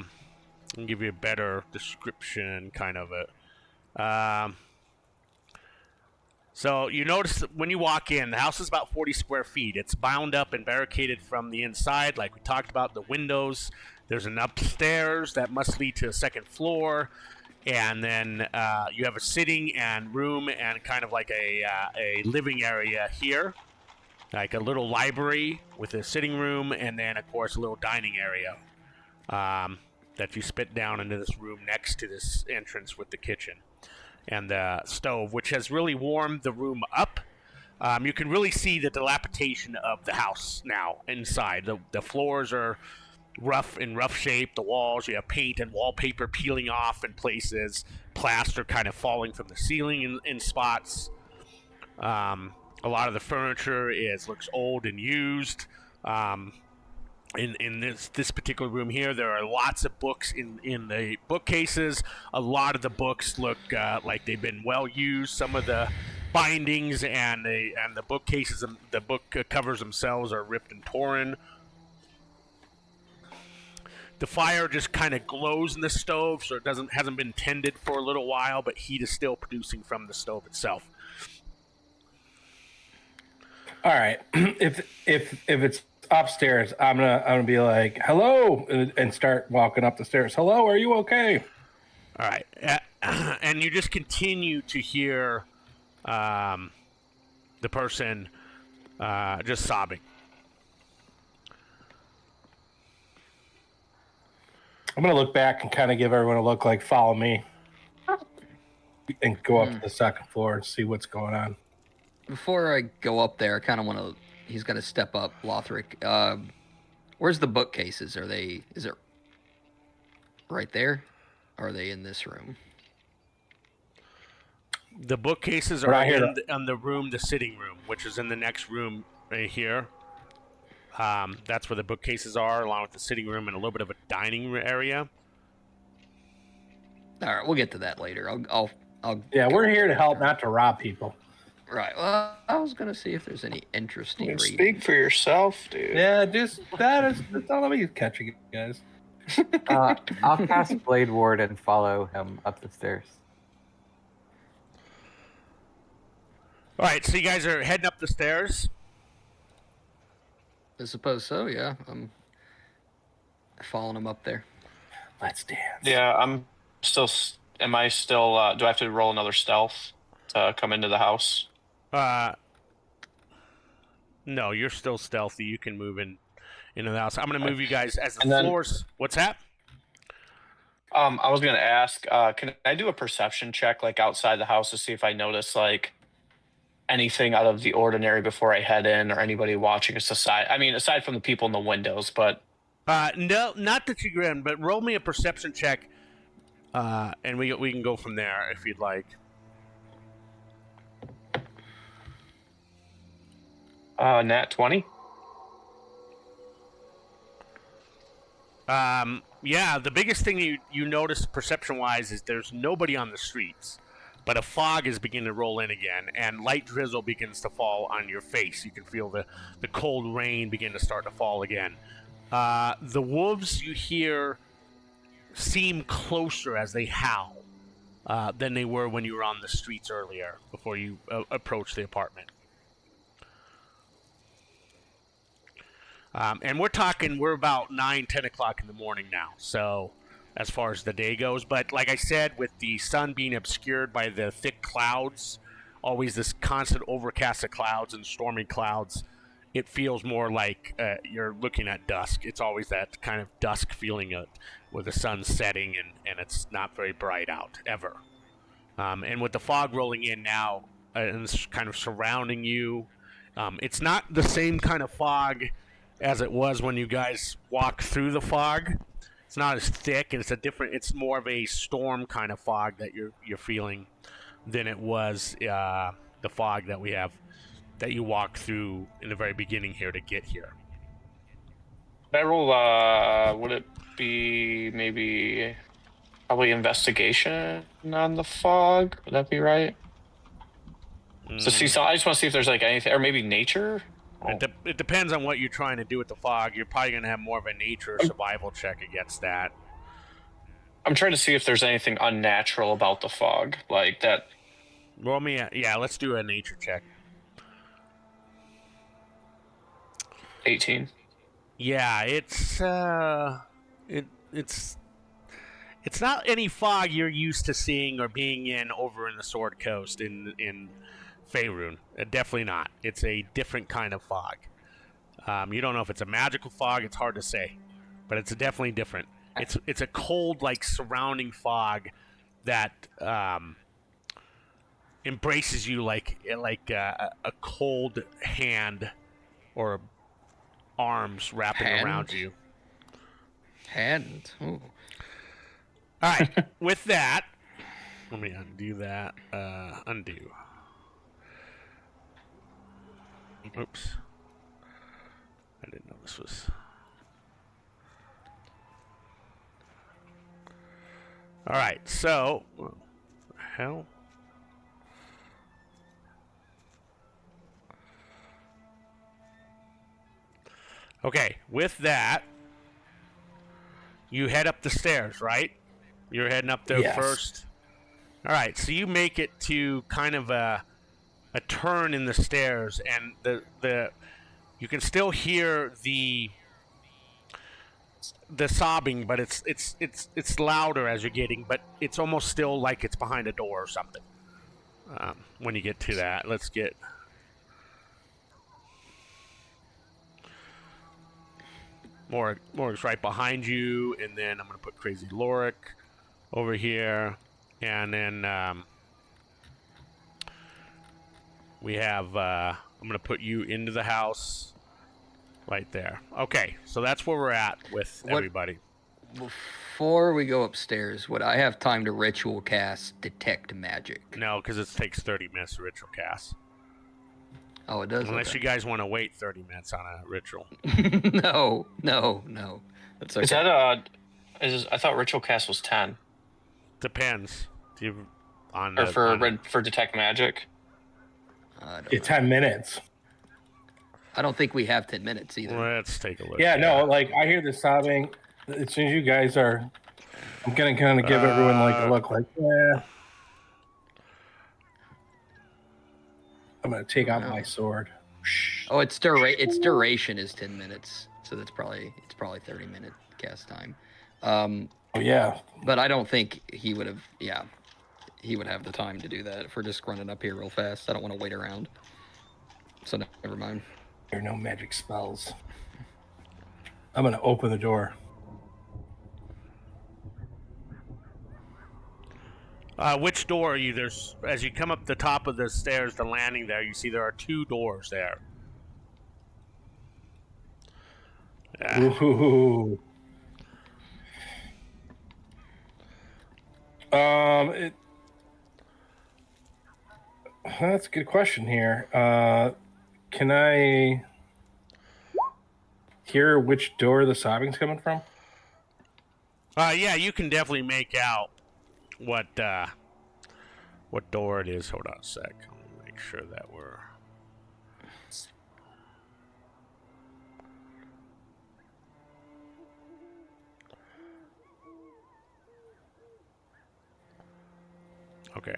D: give you a better description, kind of it. So you notice that when you walk in, the house is about 40 square feet. It's bound up and barricaded from the inside, like we talked about, the windows. There's an upstairs that must lead to a second floor. And then you have a sitting and room and kind of like a living area here, like a little library with a sitting room, and then, of course, a little dining area that you spit down into this room next to this entrance with the kitchen and the stove, which has really warmed the room up. You can really see the dilapidation of the house now inside. The floors are rough shape. The walls, you have paint and wallpaper peeling off in places, plaster kind of falling from the ceiling in spots. A lot of the furniture looks old and used. In this particular room here, there are lots of books in the bookcases. A lot of the books look like they've been well used. Some of the bindings and the bookcases, the book covers themselves are ripped and torn. The fire just kind of glows in the stove, so it hasn't been tended for a little while, but heat is still producing from the stove itself.
B: All right. If it's upstairs, I'm gonna be like, hello, and start walking up the stairs. Hello, are you okay?
D: All right, and you just continue to hear the person just sobbing.
B: I'm gonna look back and kind of give everyone a look like, follow me, and go up to the second floor and see what's going on.
E: Before I go up there, I kind of want to. He's got to step up, Lothric. Where's the bookcases? Is it right there? Or are they in this room?
D: The bookcases are in the sitting room, which is in the next room right here. That's where the bookcases are, along with the sitting room and a little bit of a dining area.
E: All right, we'll get to that later. I'll
B: Yeah, we're here to help, not to rob people.
E: Right. Well, I was gonna see if there's any interesting reading.
A: Speak for yourself, dude.
B: Yeah, don't let me catch you guys.
C: I'll cast Blade Ward and follow him up the stairs.
D: All right, so you guys are heading up the stairs.
E: I suppose so. Yeah, I'm following him up there.
B: Let's dance.
A: Yeah, I'm still. Am I still? Do I have to roll another stealth to come into the house?
D: No, you're still stealthy. You can move into the house. I'm going to move you guys as the
A: And then-
D: floors. What's that?
A: I was gonna ask. Can I do a perception check, like outside the house, to see if I notice like anything out of the ordinary before I head in, or anybody watching us aside? I mean, aside from the people in the windows, but.
D: No, not that you grin, but roll me a perception check, and we can go from there if you'd like.
A: Nat 20.
D: Yeah, the biggest thing you notice perception-wise is there's nobody on the streets, but a fog is beginning to roll in again, and light drizzle begins to fall on your face. You can feel the cold rain begin to start to fall again. The wolves you hear seem closer as they howl than they were when you were on the streets earlier, before you approached the apartment. And we're about 9-10 o'clock in the morning now, so as far as the day goes. But like I said, with the sun being obscured by the thick clouds, always this constant overcast of clouds and stormy clouds, it feels more like you're looking at dusk. It's always that kind of dusk feeling where the sun's setting and it's not very bright out, ever. And with the fog rolling in now and it's kind of surrounding you, it's not the same kind of fog as it was when you guys walked through the fog. It's not as thick, and it's more of a storm kind of fog that you're feeling than it was the fog that you walked through in the very beginning here to get here.
A: Can I roll, would it be probably investigation on the fog? Would that be right? So I just want to see if there's like anything, or maybe nature?
D: It depends on what you're trying to do with the fog. You're probably going to have more of a nature survival check against that.
A: I'm trying to see if there's anything unnatural about the fog, like that.
D: Roll me let's do a nature check.
A: 18.
D: Yeah, it's not any fog you're used to seeing or being in over in the Sword Coast in Faerun. Definitely not. It's a different kind of fog. You don't know if it's a magical fog. It's hard to say, but it's definitely different. It's a cold, like, surrounding fog that embraces you like a cold hand or arms wrapping around you.
E: Hand. Ooh.
D: All right. With that, let me undo that. Undo. Oops. I didn't know this was. All right. So, what the hell. Okay. With that, you head up the stairs, right? You're heading up there
B: Yes.
D: first. All right. So you make it to kind of a turn in the stairs, and the you can still hear the sobbing, but it's louder as you're getting, but it's almost still like it's behind a door or something. When you get to that, let's get. Morg's right behind you, and then I'm gonna put Crazy Lorik over here, and then we have. I'm gonna put you into the house, right there. Okay, so that's where we're at with everybody.
E: Before we go upstairs, would I have time to ritual cast Detect Magic?
D: No, because it takes 30 minutes to ritual cast.
E: Oh, it does?
D: Unless
E: Okay.
D: you guys want to wait 30 minutes on a ritual.
E: No. That's okay.
A: Is that I thought ritual cast was 10.
D: Depends. Do you on
A: Or
D: the,
A: for detect magic.
E: I don't
B: Yeah,
E: know.
B: 10 minutes.
E: I don't think we have 10 minutes either.
D: Let's take a look.
B: Yeah, no, like I hear the sobbing. As soon as you guys are, I'm gonna kind of give everyone like a look, like, yeah. I'm gonna take out my sword.
E: Oh, its duration is 10 minutes, so it's probably 30-minute cast time.
B: Oh yeah,
E: But I don't think he would have. Yeah, he would have the time to do that if we're just running up here real fast. I don't want to wait around. So never mind.
B: there are no magic spells. I'm gonna open the door.
D: Which door are you? There's as you come up the top of the stairs, the landing there. You see there are 2 doors there. Yeah.
B: Ooh. That's a good question here. Can I hear which door the sobbing's coming from?
D: Yeah, you can definitely make out what door it is. Hold on a sec. Let me make sure that we're. Okay.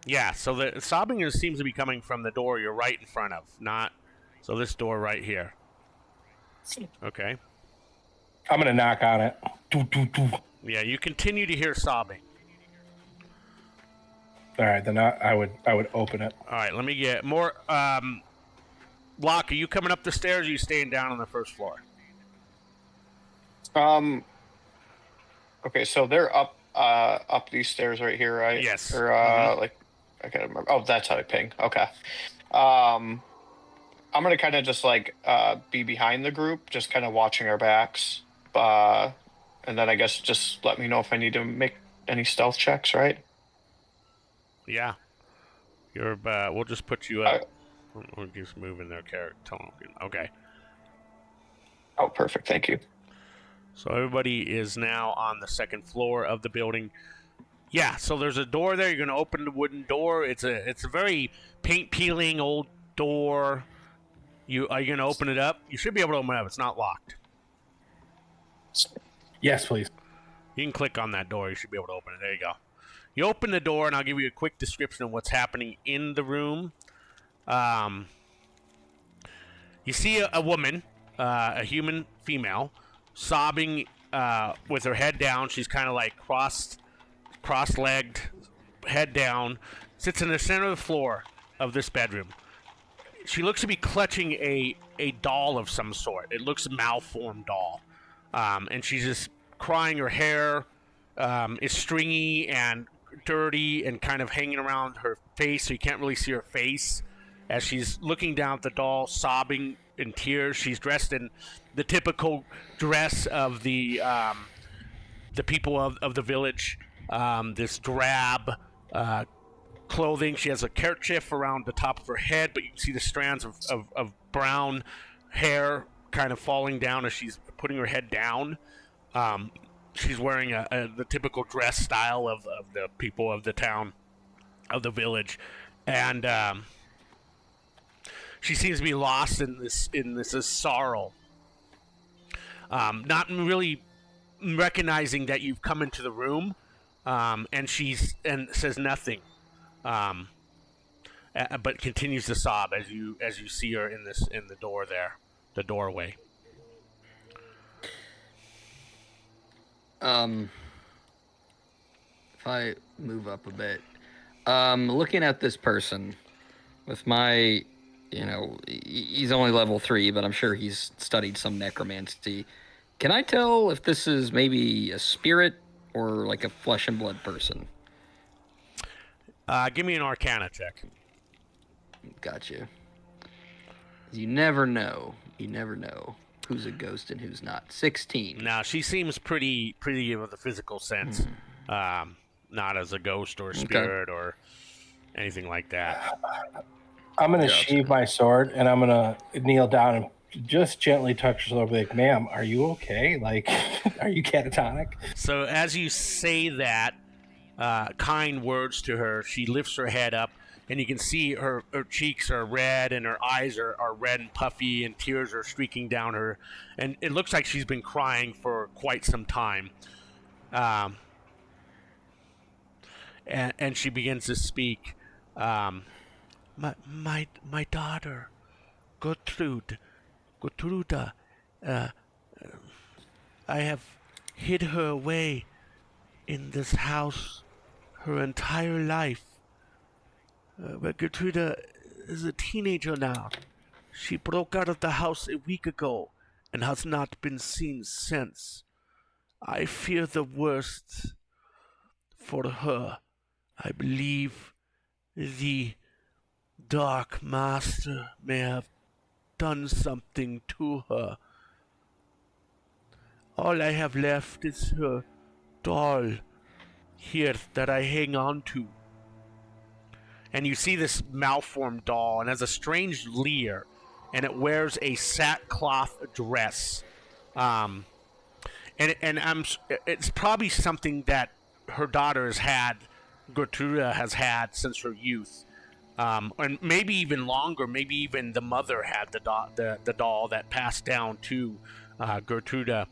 D: Yeah, so the sobbing seems to be coming from the door you're right in front of, not. So this door right here. Okay.
B: I'm gonna knock on it.
D: Yeah, you continue to hear sobbing.
B: All right, then I would open it.
D: All right, let me get more. Locke, are you coming up the stairs or are you staying down on the first floor?
A: Okay, so they're up these stairs right here, right?
D: Yes.
A: Or like I can't remember. Oh, that's how I ping. Okay. I'm gonna kind of just like be behind the group, just kind of watching our backs, and then I guess just let me know if I need to make any stealth checks, right?
D: Yeah. You're. We'll just put you up. We'll just move in their character. Okay.
A: Oh, perfect. Thank you.
D: So everybody is now on the second floor of the building. Yeah. So there's a door there. You're gonna open the wooden door. It's a very paint peeling old door. Are you gonna open it up? You should be able to open it up. It's not locked.
B: Yes, please.
D: You can click on that door. You should be able to open it. There you go. You open the door, and I'll give you a quick description of what's happening in the room. You see a woman, a human female, sobbing with her head down. She's kind of like cross-legged, head down, sits in the center of the floor of this bedroom. She looks to be clutching a doll of some sort. It looks a malformed doll. And she's just crying. Her hair is stringy and dirty and kind of hanging around her face, so you can't really see her face. As she's looking down at the doll, sobbing in tears, she's dressed in the typical dress of the people of the village. This drab clothing. She has a kerchief around the top of her head, but you can see the strands of brown hair kind of falling down as she's putting her head down. She's wearing the typical dress style of the people of the town, of the village, and she seems to be lost in this sorrow, not really recognizing that you've come into the room, and says nothing, but continues to sob as you see her in the door there, the doorway.
E: If I move up a bit, looking at this person with my, he's only level 3, but I'm sure he's studied some necromancy. Can I tell if this is maybe a spirit or like a flesh and blood person?
D: Give me an Arcana check.
E: Gotcha. You never know. You never know who's a ghost and who's not. 16.
D: Now, she seems pretty with a physical sense. Not as a ghost or a spirit or anything like that.
B: I'm going to sheathe my sword, and I'm going to kneel down and just gently touch her shoulder, like, ma'am, are you okay? Like, are you catatonic?
D: So as you say that kind words to her, she lifts her head up, and you can see her cheeks are red and her eyes are red and puffy, and tears are streaking down her. And it looks like she's been crying for quite some time. And she begins to speak. My daughter, Gertruda, I have hid her away in this house her entire life. But Gertruda is a teenager now. She broke out of the house a week ago and has not been seen since. I fear the worst for her. I believe the Dark Master may have done something to her. All I have left is her doll here that I hang on to. And you see this malformed doll, and has a strange leer, and it wears a sackcloth dress. It's probably something that her daughter has had, Gertruda has had since her youth. And maybe even longer, maybe even the mother had the doll that passed down to Gertruda.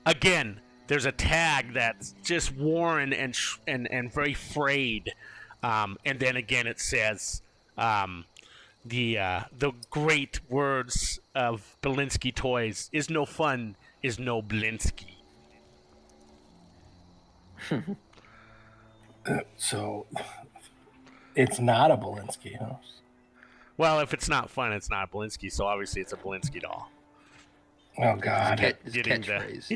D: Again, there's a tag that's just worn and very frayed. And then again it says the great words of Belinsky Toys: is no fun, is no Belinsky.
B: So it's not a Belinsky house.
D: Well, if it's not fun, it's not Belinsky, so obviously it's a Belinsky doll.
B: Oh God!
E: His catchphrase.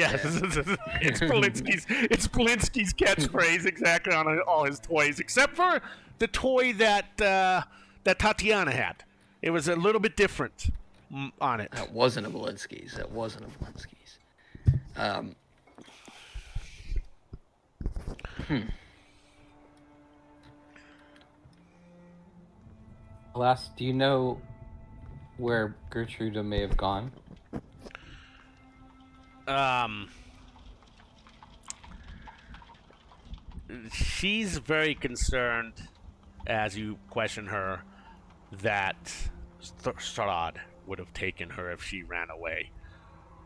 D: It's Belinsky's catchphrase exactly on all his toys, except for the toy that Tatiana had. It was a little bit different on it.
E: That wasn't a Belinsky's.
C: Alas, do you know where Gertruda may have gone?
D: She's very concerned, as you question her, that Strahd would have taken her if she ran away,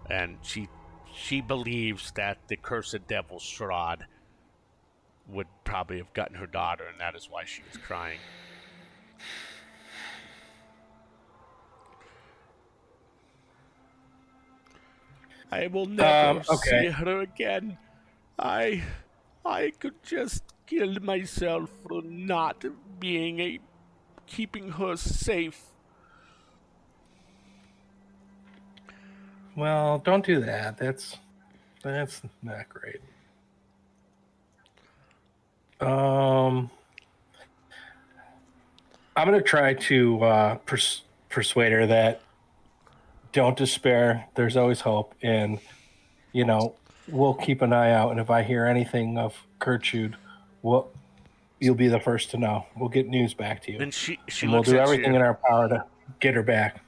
D: and she she believes that the cursed devil Strahd would probably have gotten her daughter, and that is why she was crying. I will never see
B: Okay.
D: her again. I could just kill myself for not keeping her safe.
B: Well, don't do that. That's not great. I'm gonna try to persuade her that don't despair. There's always hope, and we'll keep an eye out. And if I hear anything of Gertrude, you'll be the first to know. We'll get news back to you,
D: And she
B: and we'll
D: looks
B: do
D: at
B: everything
D: you.
B: in our power to get her back.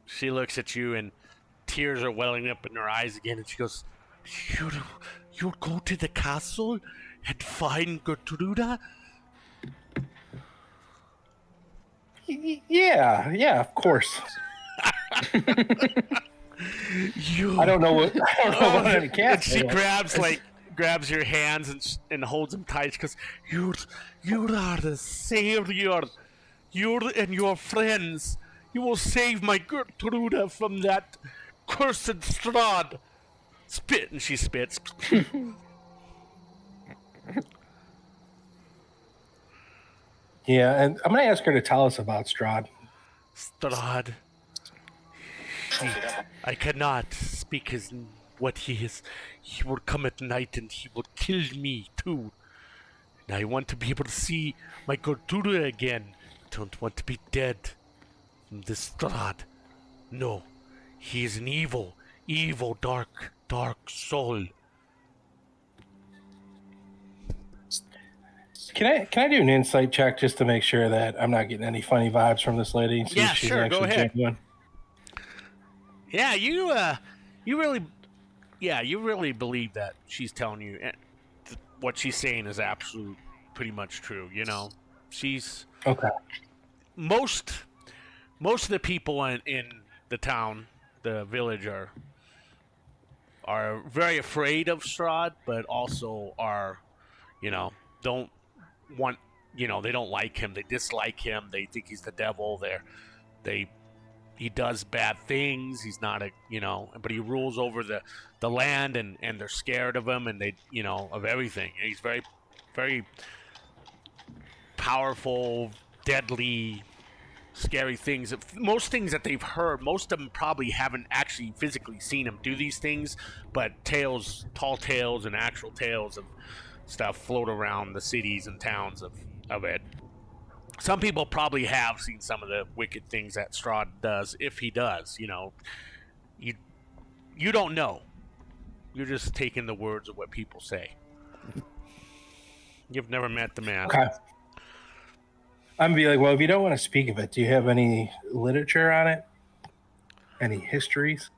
D: She looks at you, and tears are welling up in her eyes again. And she goes, "You'll go to the castle and find Gertruda?"
B: Yeah, of course. I don't know about any
D: And
B: cats.
D: she grabs your hands and holds them tight. She goes, "You are the savior. You and your friends. You will save my Gertruda from that cursed Strahd." Spit, and she spits.
B: Yeah, and I'm going to ask her to tell us about Strahd.
D: Strahd. I cannot speak what he is. He will come at night and he will kill me too. And I want to be able to see my Gertruda again. I don't want to be dead from this Strahd. No, he is an evil, dark soul.
B: Can I do an insight check just to make sure that I'm not getting any funny vibes from this lady? And see
D: Yeah,
B: if she's
D: sure, go
B: actually
D: ahead.
B: genuine?
D: Yeah, you really believe that she's telling you what she's saying is absolute, pretty much true. She's
B: Okay.
D: most of the people in the town, the village, are very afraid of Strahd, but also are, don't want, they don't like him. They dislike him. They think he's the devil. He does bad things. He's not but he rules over the land, and they're scared of him, and of everything. And he's very, very powerful, deadly, scary things. Most things that they've heard, most of them probably haven't actually physically seen him do these things, but tall tales and actual tales of stuff float around the cities and towns of it. Some people probably have seen some of the wicked things that Strahd does, if he does. You don't know. You're just taking the words of what people say. You've never met the man.
B: Okay. I'm gonna be like, well, if you don't want to speak of it, do you have any literature on it? Any histories?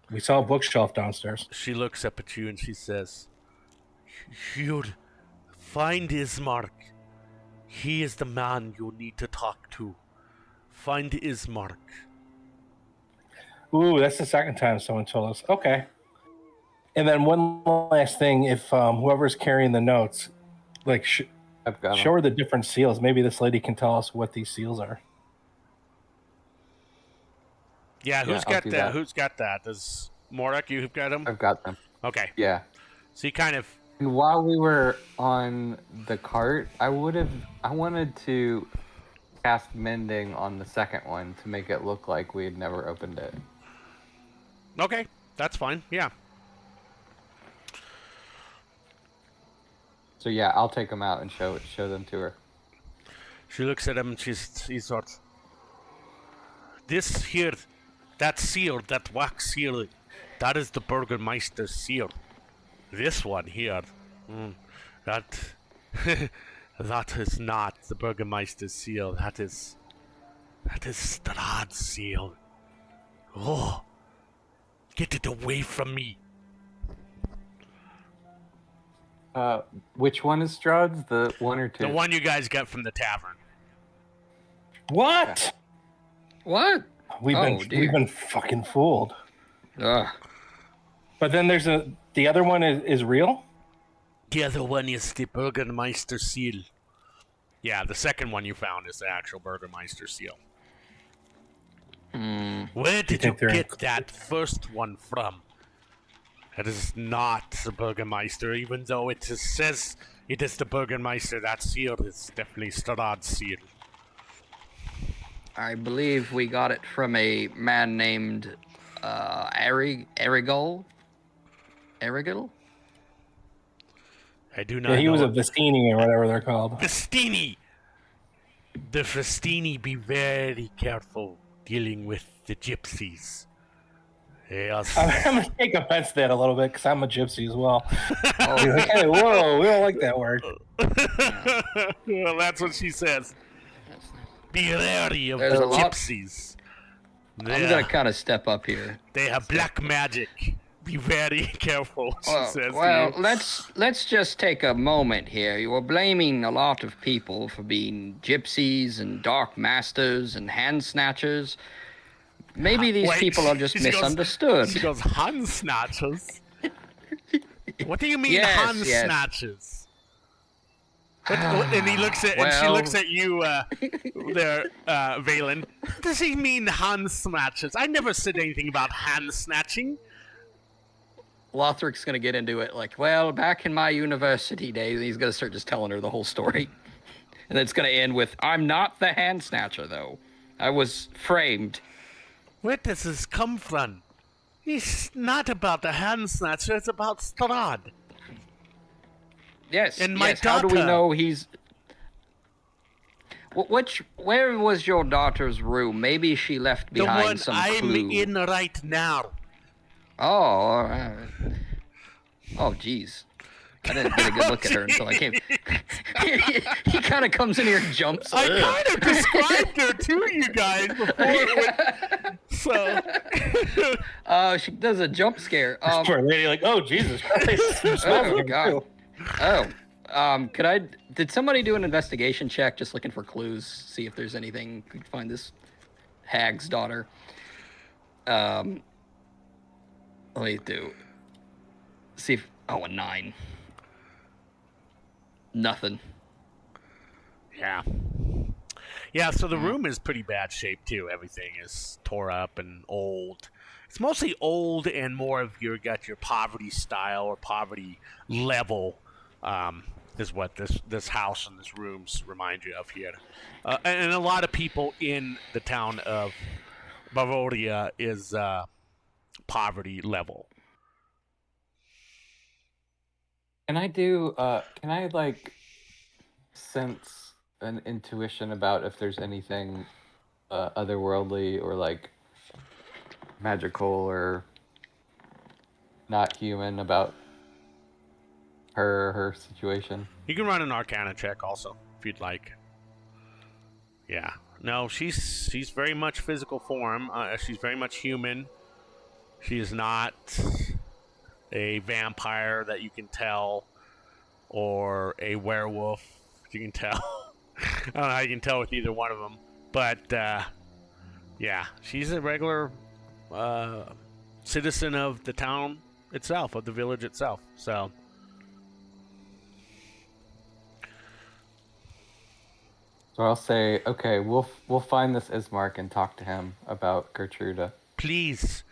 B: We saw a bookshelf downstairs.
D: She looks up at you and she says, "You'll find Ismark. He is the man you need to talk to. Find Ismark."
B: Ooh, that's the second time someone told us. Okay. And then one last thing, if whoever's carrying the notes, like
C: I've got 'em.
B: show her the different seals. Maybe this lady can tell us what these seals are.
D: Yeah, who's
C: I'll
D: got
C: do
D: that?
C: that.
D: Who's got that? Does Morak, you've got them?
C: I've got them.
D: Okay.
C: Yeah.
D: So you kind of...
C: And while we were on the cart, I wanted to cast mending on the second one to make it look like we had never opened it.
D: Okay, that's fine. Yeah.
C: So yeah, I'll take them out and show them to her.
D: She looks at him and she sorts. This here, that seal, that wax seal, that is the Burgermeister's seal. This one here, that that is not the Burgermeister's seal. That is Strahd's seal. Oh, get it away from me.
C: Which one is Strahd's? The one or two?
D: The one you guys got from the tavern.
B: What?
E: What?
B: We've
E: Oh, dear.
B: been fucking fooled.
E: Ugh.
B: But then there's the other one is real?
D: The other one is the Burgermeister seal. Yeah, the second one you found is the actual Burgermeister seal. Where did you get that first one from? It is not the Burgermeister, even though it says it is the Burgermeister. That seal is definitely Strahd's seal.
E: I believe we got it from a man named Arigol. Arigol?
D: I do not
B: Yeah, he
D: know.
B: was a Vestini or whatever they're called.
D: Vestini! The Vestini, be very careful dealing with the gypsies. Yes.
B: I'm going to take offense to that a little bit because I'm a gypsy as well. Like, hey, whoa, we don't like that word.
D: Well, that's what she says. Be wary of
E: There's
D: the
E: a lot-
D: gypsies.
E: I'm going to kind of step up here.
D: They have black magic. Be very careful, she says.
E: Well,
D: to you.
E: let's just take a moment here. You are blaming a lot of people for being gypsies and dark masters and hand snatchers. Maybe these
D: Wait,
E: people are just
D: she goes-
E: misunderstood.
D: She goes, hand snatchers? What do you mean,
E: Yes,
D: hand
E: yes.
D: snatchers? And he looks at, and she
E: Well-
D: looks at you, there, Valen. What does he mean, hand snatchers? I never said anything about hand snatching.
E: Lothric's going to get into it like, well, back in my university days, and he's going to start just telling her the whole story. And it's going to end with, I'm not the hand snatcher, though. I was framed.
D: Where does this come from? It's not about the hand snatcher, it's about Strahd.
E: Yes,
D: And my
E: yes. How do we
D: daughter.
E: know he's... Where was your daughter's room? Maybe she left
D: The
E: behind
D: one
E: some
D: I'm
E: clue.
D: in right now.
E: Oh, all right. Oh, jeez. I didn't get a good look at her until I came. He kind of comes in here and jumps.
D: I kind of described her to you guys before it went... So...
E: She does a jump scare.
B: Poor lady, like, oh, Jesus Christ.
E: Oh, God. Oh. Did somebody do an investigation check just looking for clues, see if there's anything we could find this hag's daughter? Let me do. See if. Oh, a 9. Nothing.
D: Yeah. Yeah, so the room is pretty bad shape, too. Everything is tore up and old. It's mostly old and more of your poverty style or poverty level is what this house and this rooms remind you of here. And a lot of people in the town of Bavaria is poverty level.
C: Can I like sense an intuition about if there's anything otherworldly or like magical or not human about her situation?
D: You can run an Arcana check also, if you'd like. Yeah. No, she's very much physical form. She's very much human. She is not a vampire that you can tell, or a werewolf you can tell. I don't know how you can tell with either one of them. But, yeah, she's a regular citizen of the town itself, of the village itself. So...
C: So I'll say, okay, we'll find this Ismark and talk to him about Gertruda.
D: Please,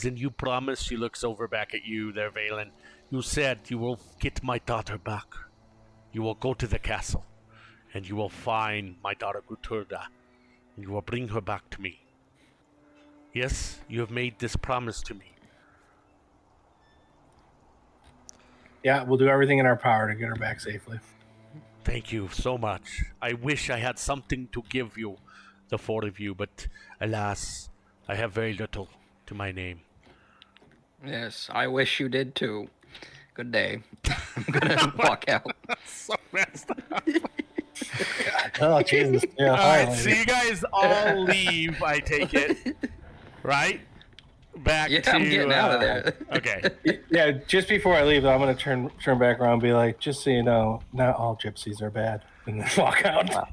D: and you promise, she looks over back at you there, Valen. You said you will get my daughter back. You will go to the castle, and you will find my daughter Gertruda, and you will bring her back to me. Yes, you have made this promise to me.
B: Yeah, we'll do everything in our power to get her back safely.
D: Thank you so much. I wish I had something to give you, the four of you, but alas, I have very little to my name.
E: Yes, I wish you did too. Good day. I'm gonna walk out.
D: So messed up.
B: Oh, Jesus. Yeah,
D: All
B: hi,
D: right, so
B: lady.
D: you guys all leave, I take it, right? Back
E: Yeah,
D: to...
E: I'm getting out of there.
D: Okay.
B: Yeah, just before I leave, though, I'm going to turn back around and be like, just so you know, not all gypsies are bad. And then walk out.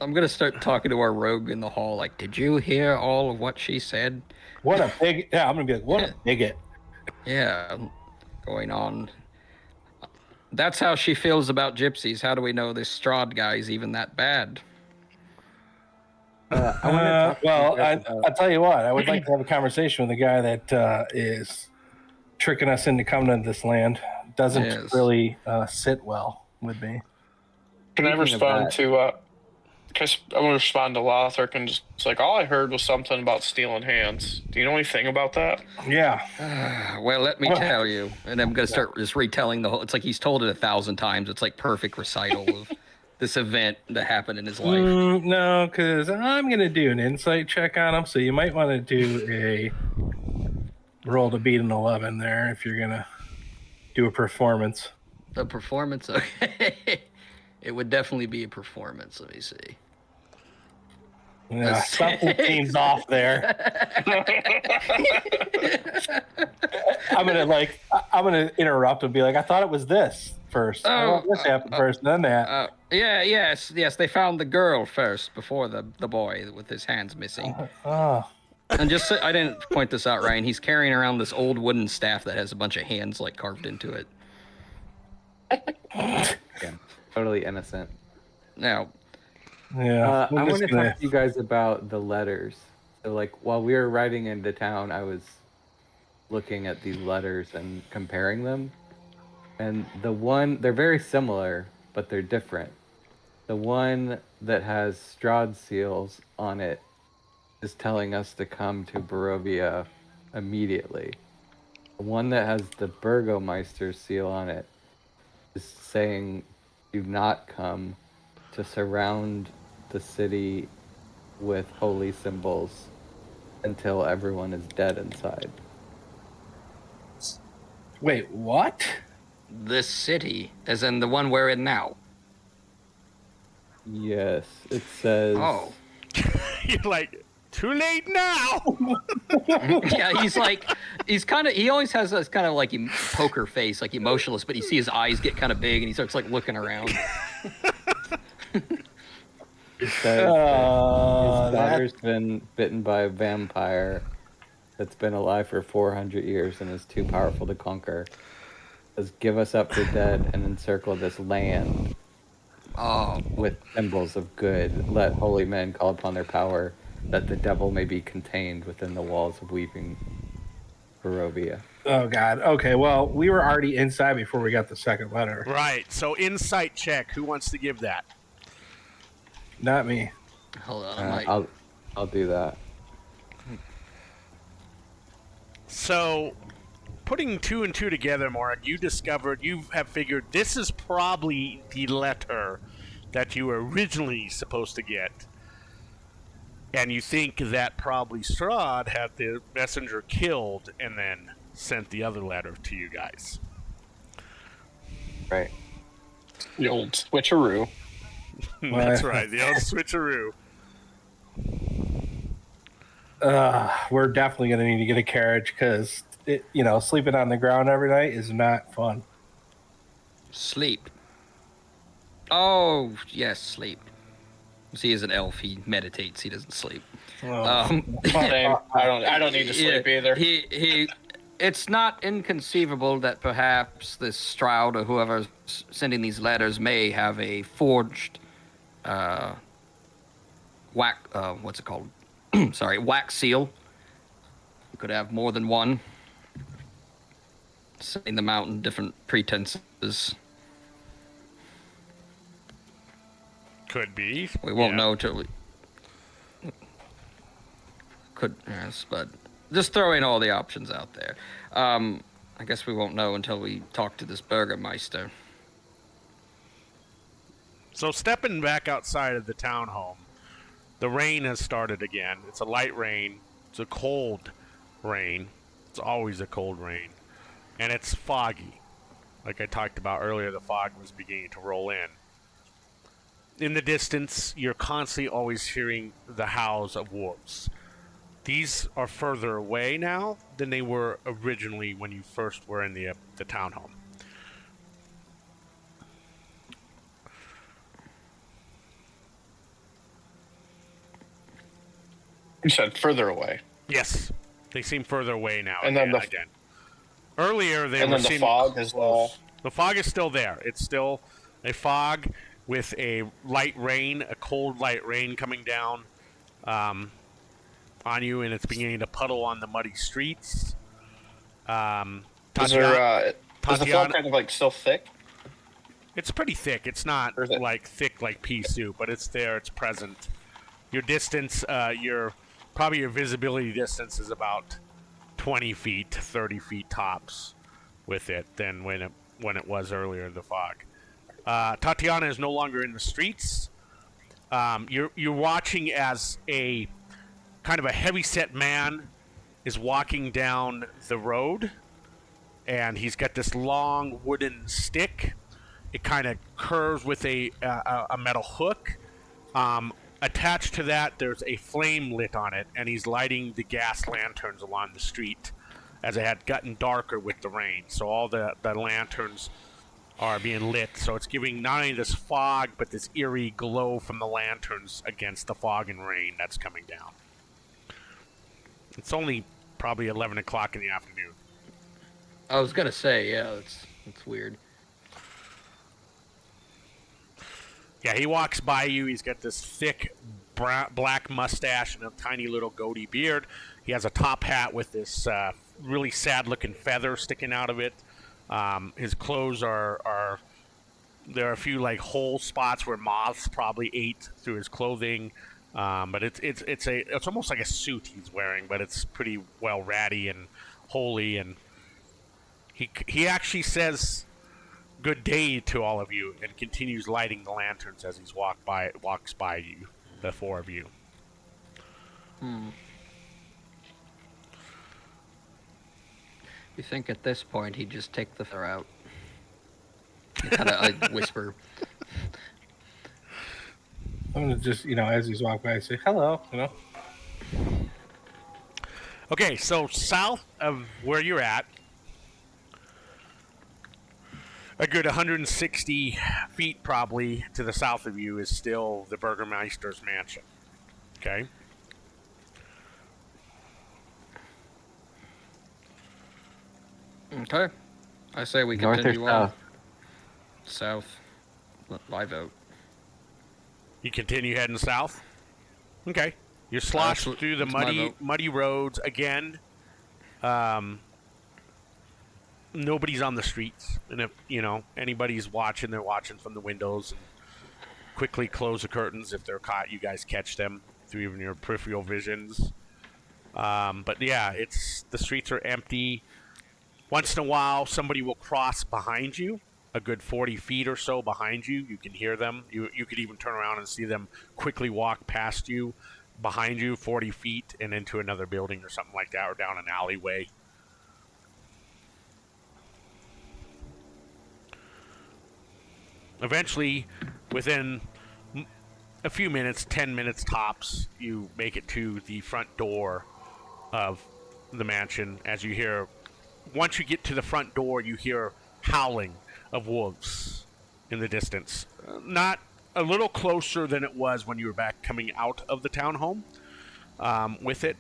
E: I'm gonna start talking to our rogue in the hall. Like, did you hear all of what she said?
B: What a big... Yeah, I'm going to be like, what a bigot.
E: Yeah, going on. That's how she feels about gypsies. How do we know this Strahd guy is even that bad?
C: I want to talk to you
B: Well,
C: guys about.
B: I'll tell you what. I would like to have a conversation with the guy that is tricking us into coming to this land. Doesn't
E: Yes.
B: really sit well with me.
A: Can I
C: Speaking of
A: respond
C: that-
A: to? I'm gonna respond to Lothric and just it's like all I heard was something about stealing hands. Do you know anything about that?
B: Yeah.
E: Well, let me tell you. And I'm going to start just retelling the whole. It's like he's told it 1,000 times. It's like perfect recital of this event that happened in his life.
B: No, because I'm going to do an insight check on him. So you might want to do a roll to beat an 11 there if you're going to do a performance.
E: The performance, okay. It would definitely be a performance. Let me see.
B: Yeah, something seems off there. I'm gonna interrupt and be like, I thought it was this first. I thought this happened first, then that.
E: Yes. They found the girl first before the boy with his hands missing.
B: Oh,
E: And just so, I didn't point this out, Ryan. He's carrying around this old wooden staff that has a bunch of hands like carved into it.
C: Yeah, totally innocent.
E: Now,
B: yeah.
C: I want to talk to you guys about the letters. So, like, while we were riding into town, I was looking at these letters and comparing them. And they're very similar, but they're different. The one that has Strahd seals on it is telling us to come to Barovia immediately. The one that has the Burgomeister seal on it is saying, do not come, to surround the city with holy symbols until everyone is dead inside.
B: Wait, what?
E: this city, as in the one we're in now.
C: Yes, it says.
E: Oh.
D: You're like, too late now.
E: Yeah, he always has this kind of like poker face, like emotionless, but you see his eyes get kind of big and he starts like looking around.
C: It says that his daughter's been bitten by a vampire that's been alive for 400 years and is too powerful to conquer. It says, give us up for dead and encircle this land with symbols of good. Let holy men call upon their power, that the devil may be contained within the walls of weeping Barovia.
B: Oh, God. Okay, well, we were already inside before we got the second letter.
D: Right. So insight check. Who wants to give that?
B: Not me.
E: Hold on,
C: I'll do that.
D: So, putting two and two together, Morag, you have figured this is probably the letter that you were originally supposed to get. And you think that probably Strahd had the messenger killed and then sent the other letter to you guys.
C: Right.
A: The old switcheroo.
D: That's right, the old switcheroo.
B: We're definitely going to need to get a carriage because, sleeping on the ground every night is not fun.
E: Sleep. Oh, yes, sleep. See, as an elf, he meditates. He doesn't sleep.
A: Same. I don't need to sleep either.
E: It's not inconceivable that perhaps this Strahd or whoever's sending these letters may have a forged what's it called? Sorry, wax seal. You could have more than one. Sending them out in different pretenses.
D: Could be.
E: We won't know till we... Could, yes, but just throwing all the options out there. I guess we won't know until we talk to this Burgermeister.
D: So stepping back outside of the townhome, the rain has started again. It's a light rain. It's a cold rain. It's always a cold rain. And it's foggy. Like I talked about earlier, the fog was beginning to roll in. In the distance, you're constantly always hearing the howls of wolves. These are further away now than they were originally when you first were in the townhome.
A: You said further away.
D: Yes, they seem further away now.
A: And then
D: again. Earlier, they
A: And
D: were
A: then the
D: seeming
A: fog is
D: close. The fog is still there. It's still a fog with a light rain, a cold light rain coming down on you, and it's beginning to puddle on the muddy streets.
A: Is there
D: Tatiana,
A: is the fog
D: Tatiana,
A: kind of like still thick?
D: it's pretty thick. It's not
A: Or is it?
D: like thick like pea soup, but it's there. It's present. Your distance, your visibility distance is about 20 feet, 30 feet tops with it than when it was earlier in the fog. Tatiana is no longer in the streets. You're watching as a kind of a heavy-set man is walking down the road, and he's got this long wooden stick. It kind of curves with a metal hook. Attached to that, there's a flame lit on it, and he's lighting the gas lanterns along the street as it had gotten darker with the rain. So all the lanterns are being lit. So it's giving not only this fog, but this eerie glow from the lanterns against the fog and rain that's coming down. It's only probably 11 o'clock in the afternoon.
E: I was gonna say, yeah, that's weird.
D: Yeah, he walks by you. He's got this thick black mustache and a tiny little goatee beard. He has a top hat with this really sad-looking feather sticking out of it. His clothes are there are a few like hole spots where moths probably ate through his clothing. But it's almost like a suit he's wearing, but it's pretty well ratty and holey. And he actually says good day to all of you and continues lighting the lanterns as he's walks by you, the four of you.
E: You think at this point he'd just take the feather out? Kind of I whisper.
B: I'm gonna just, as he's walking by, say hello.
D: Okay, so south of where you're at, a good 160 feet probably to the south of you is still the Burgermeister's mansion. Okay?
E: Okay. I say we
C: North or
E: continue on.
C: south?
E: South. I vote.
D: You continue heading south? Okay. You're sloshed through the
E: that's my vote.
D: muddy roads again. Nobody's on the streets, and if anybody's watching, they're watching from the windows and quickly close the curtains if they're caught. You guys catch them through even your peripheral visions. But yeah, the streets are empty. Once in a while, somebody will cross behind you, a good 40 feet or so behind you. You can hear them. You could even turn around and see them quickly walk past you, behind you, 40 feet, and into another building or something like that, or down an alleyway. Eventually, within a few minutes, 10 minutes tops, you make it to the front door of the mansion. Once you get to the front door, you hear howling of wolves in the distance. Not a little closer than it was when you were back coming out of the townhome with it.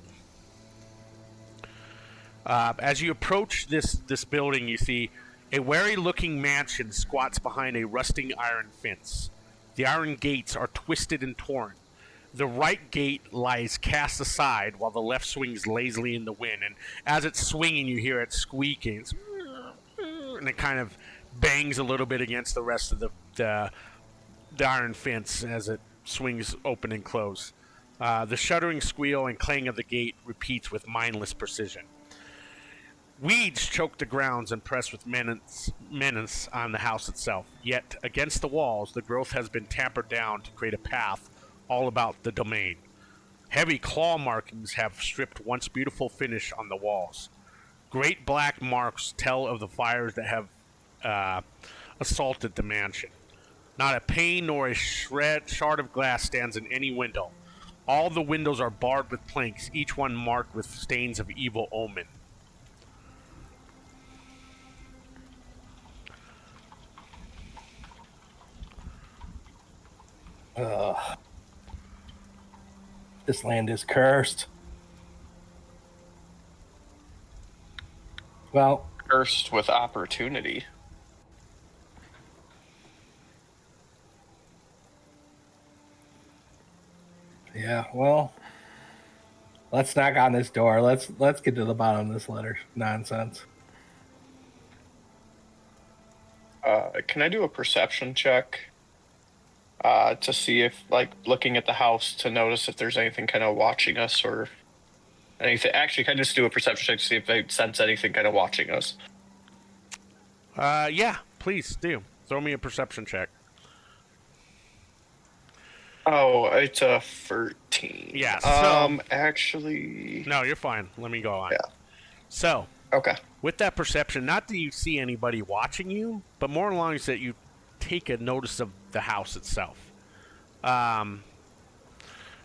D: As you approach this building, you see a wary-looking mansion squats behind a rusting iron fence. The iron gates are twisted and torn. The right gate lies cast aside while the left swings lazily in the wind. And as it's swinging, you hear it squeaking. And it kind of bangs a little bit against the rest of the iron fence as it swings open and close. The shuddering squeal and clang of the gate repeats with mindless precision. Weeds choke the grounds and press with menace on the house itself. Yet, against the walls, the growth has been tampered down to create a path all about the domain. Heavy claw markings have stripped once beautiful finish on the walls. Great black marks tell of the fires that have assaulted the mansion. Not a pane nor a shard of glass stands in any window. All the windows are barred with planks, each one marked with stains of evil omen.
B: This land is cursed. Well,
A: Cursed with opportunity.
B: Yeah, well, let's knock on this door. Let's get to the bottom of this letter nonsense.
A: Can I do a perception check to see if, like, looking at the house to notice if there's anything kind of watching us or anything? Actually, can I just do a perception check to see if I sense anything kind of watching us?
D: Yeah, please do. Throw me a perception check.
A: Oh, it's a 13.
D: Yeah, so...
A: Actually...
D: No, you're fine. Let me go on.
A: Yeah.
D: So,
A: Okay.
D: with that perception, not that you see anybody watching you, but more along is that you take a notice of the house itself.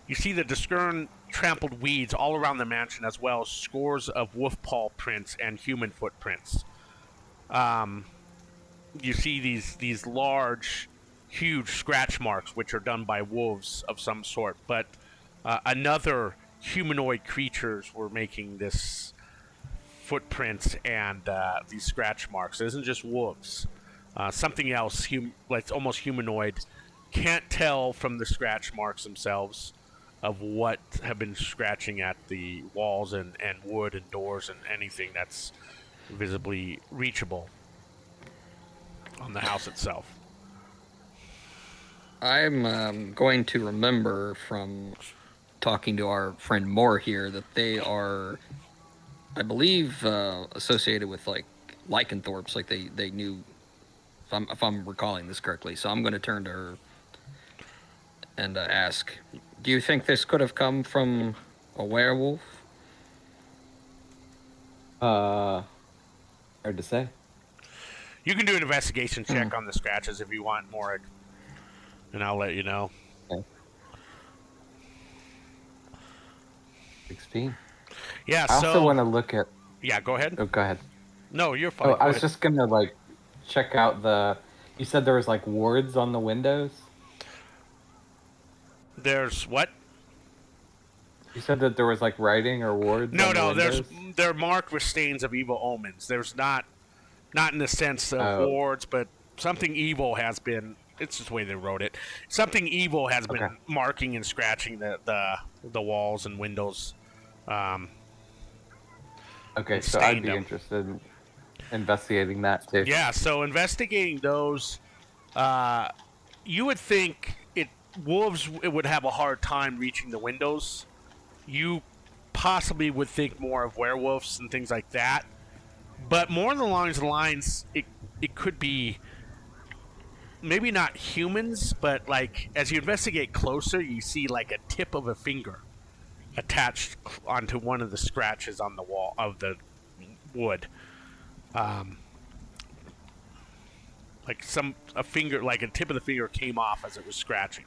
D: You see the discern trampled weeds all around the mansion, as well as scores of wolf paw prints and human footprints. You see these large, huge scratch marks, which are done by wolves of some sort. But another humanoid creatures were making this footprints and these scratch marks. It isn't just wolves. Something else, like almost humanoid. Can't tell from the scratch marks themselves of what have been scratching at the walls and wood and doors and anything that's visibly reachable on the house itself.
E: I'm going to remember from talking to our friend Moore here that they are, I believe, associated with like lycanthropes. Like they knew, if I'm recalling this correctly. So I'm going to turn to her and ask, do you think this could have come from a werewolf?
C: Hard to say.
D: You can do an investigation check on the scratches if you want, Morik, and I'll let you know.
C: Okay. 16.
D: Yeah,
C: I also want to look at...
D: Yeah, go ahead.
C: Oh, go ahead.
D: No, you're fine.
C: Oh, I was just going to, like, check out the... You said there was, like, wards on the windows?
D: There's what?
C: You said that there was, like, writing or wards on the windows?
D: They're marked with stains of evil omens. There's not in the sense of wards, but something evil has been... It's just the way they wrote it. Something evil has been marking and scratching the walls and windows.
C: Okay, so I'd be interested in investigating that too.
D: Yeah, so investigating those, you would think wolves would have a hard time reaching the windows. You possibly would think more of werewolves and things like that. But more along the lines, it could be maybe not humans, but like as you investigate closer, you see like a tip of a finger attached onto one of the scratches on the wall of the wood. Like a finger, like a tip of the finger came off as it was scratching.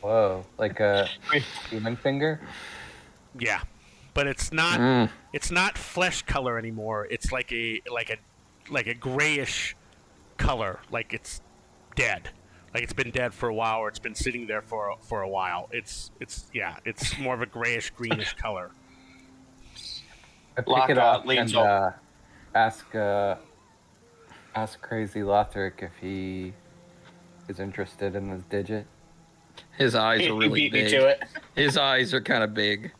C: Whoa, like a human finger?
D: Yeah, but it's not. It's not flesh color anymore. It's like a grayish color, like it's dead, like it's been dead for a while, or it's been sitting there for a while. It's more of a grayish greenish color.
C: I pick it up and ask Crazy Lothric if he is interested in this digit.
E: His eyes are really
A: beat
E: big.
A: Me to it.
E: His eyes are kind of big.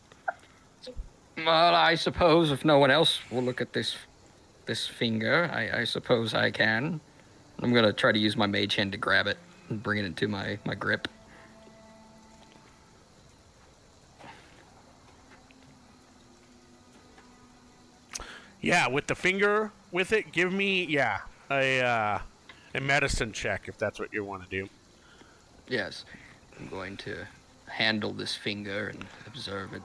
E: Well, I suppose if no one else will look at this finger, I suppose I can. I'm gonna try to use my mage hand to grab it and bring it into my grip.
D: Yeah, with the finger with it, give me a medicine check if that's what you want to do.
E: Yes, I'm going to handle this finger and observe it.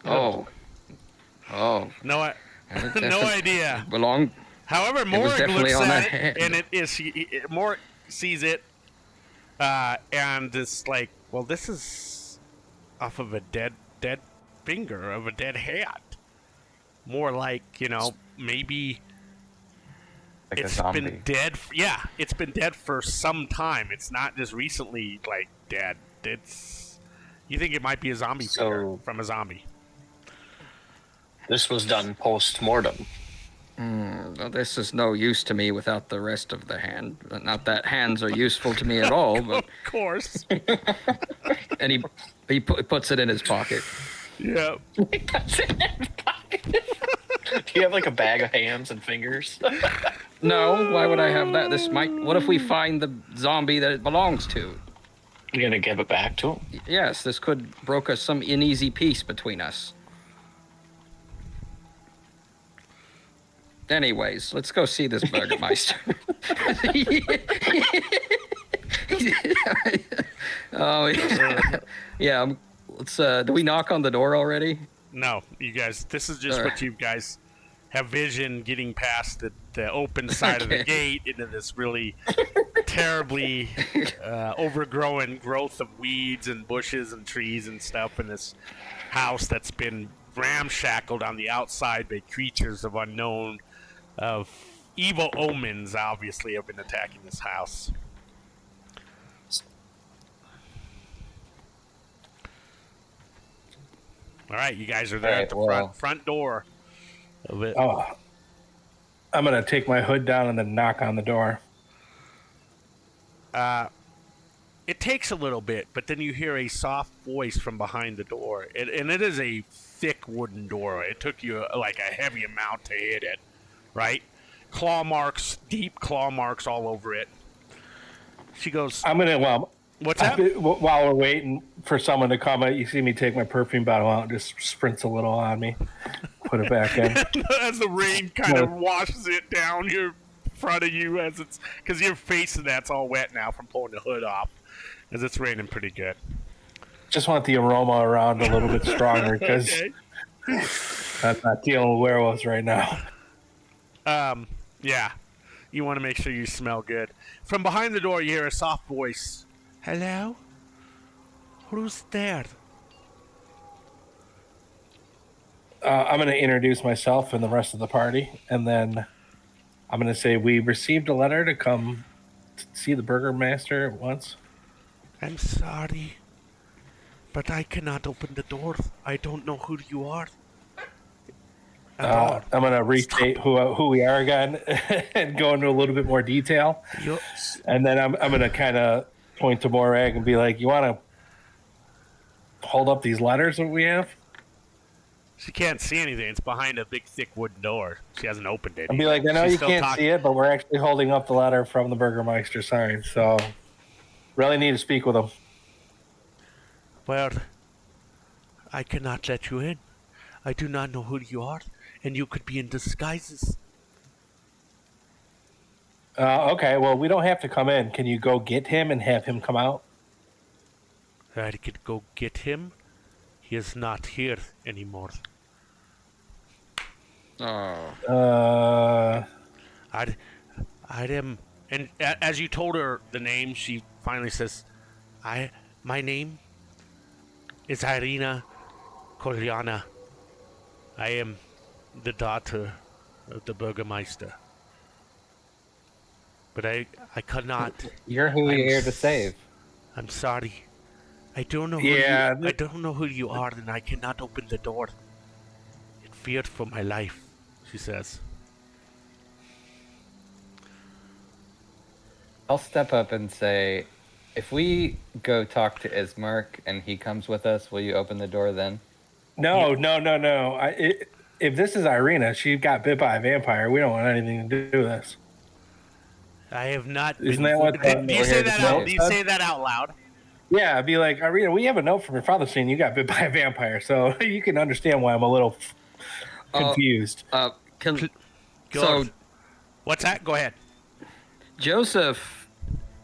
E: Oh.
D: No, no idea.
E: Belong.
D: However, Morik looks at it, and Morik sees it, and it's like, well, this is off of a dead finger of a dead hand. More like, maybe
C: like
D: it's been dead. Yeah, it's been dead for some time. It's not just recently, like, dead. You think it might be a zombie finger from a zombie.
A: This was done post-mortem.
E: Well, this is no use to me without the rest of the hand. Not that hands are useful to me at all, but...
D: Of course.
E: And he puts it in his pocket.
D: Yeah.
A: Do you have like a bag of hands and fingers?
E: No, why would I have that? What if we find the zombie that it belongs to?
A: You're gonna give it back to him?
E: Yes, this could broker some uneasy peace between us. Anyways, let's go see this Burgermeister. Oh, yeah. Let's. Do we knock on the door already?
D: No, you guys. This is just
E: All
D: what
E: right.
D: you guys have vision getting past the open side of the
E: Okay.
D: gate into this really terribly overgrown growth of weeds and bushes and trees and stuff in this house that's been ramshackled on the outside by creatures of unknown, of evil omens. Obviously, have been attacking this house. All right, you guys are there
C: All
D: at the
C: right,
D: front door of it.
B: Oh, I'm gonna take my hood down and then knock on the door.
D: It takes a little bit, but then you hear a soft voice from behind the door, and it is a thick wooden door. It took you like a heavy amount to hit it, right? Claw marks, deep claw marks all over it. She goes,
B: I'm gonna
D: "What's that?"
B: while we're waiting for someone to come, you see me take my perfume bottle out and just sprints a little on me, put it back in.
D: As the rain kind of washes it down your front of you, as it's because your face and that's all wet now from pulling the hood off, as it's raining pretty good.
B: Just want the aroma around a little bit stronger because
D: Okay.
B: I'm not dealing with werewolves right now.
D: Yeah. You want to make sure you smell good. From behind the door, you hear a soft voice. Hello? Who's there?
B: I'm going to introduce myself and the rest of the party, and then I'm going to say we received a letter to come see the Burgermaster at once.
D: I'm sorry, but I cannot open the door. I don't know who you are. At all.
B: I'm going to restate who we are again and go into a little bit more detail.
D: You-
B: And then I'm going to kind of point to Morag and be like, you want to hold up these letters that we have?
D: She can't see anything. It's behind a big, thick wooden door. She hasn't opened it.
B: And be like, I know
D: She's
B: you
D: still
B: can't
D: talking.
B: see it, but we're actually holding up the letter from the Burgermeister sign. So really need to speak with him.
D: Well, I cannot let you in. I do not know who you are, and you could be in disguises.
B: Okay, well, we don't have to come in. Can you go get him and have him come out?
D: I could go get him. He is not here anymore.
E: Oh.
D: I am, and as you told her the name, she finally says, my name is Irina Kolyana. I am the daughter of the Burgermeister. But I cannot.
C: You're who we're here to save.
D: I'm sorry. I don't know.
B: Yeah,
D: I don't know who you are, and I cannot open the door. It feared for my life, she says.
C: I'll step up and say, if we go talk to Ismark and he comes with us, will you open the door then?
B: No. If this is Irina, she got bit by a vampire. We don't want anything to do with this.
D: I have not.
B: Isn't
D: been,
B: that what
D: do you
C: we're
D: say
C: here to
D: that out?
C: say?
D: Do you say that out loud?
B: Yeah, I'd be like, Irina, we have a note from your father saying you got bit by a vampire, so you can understand why I'm a little confused.
E: So
D: Go. What's that? Go ahead.
E: Joseph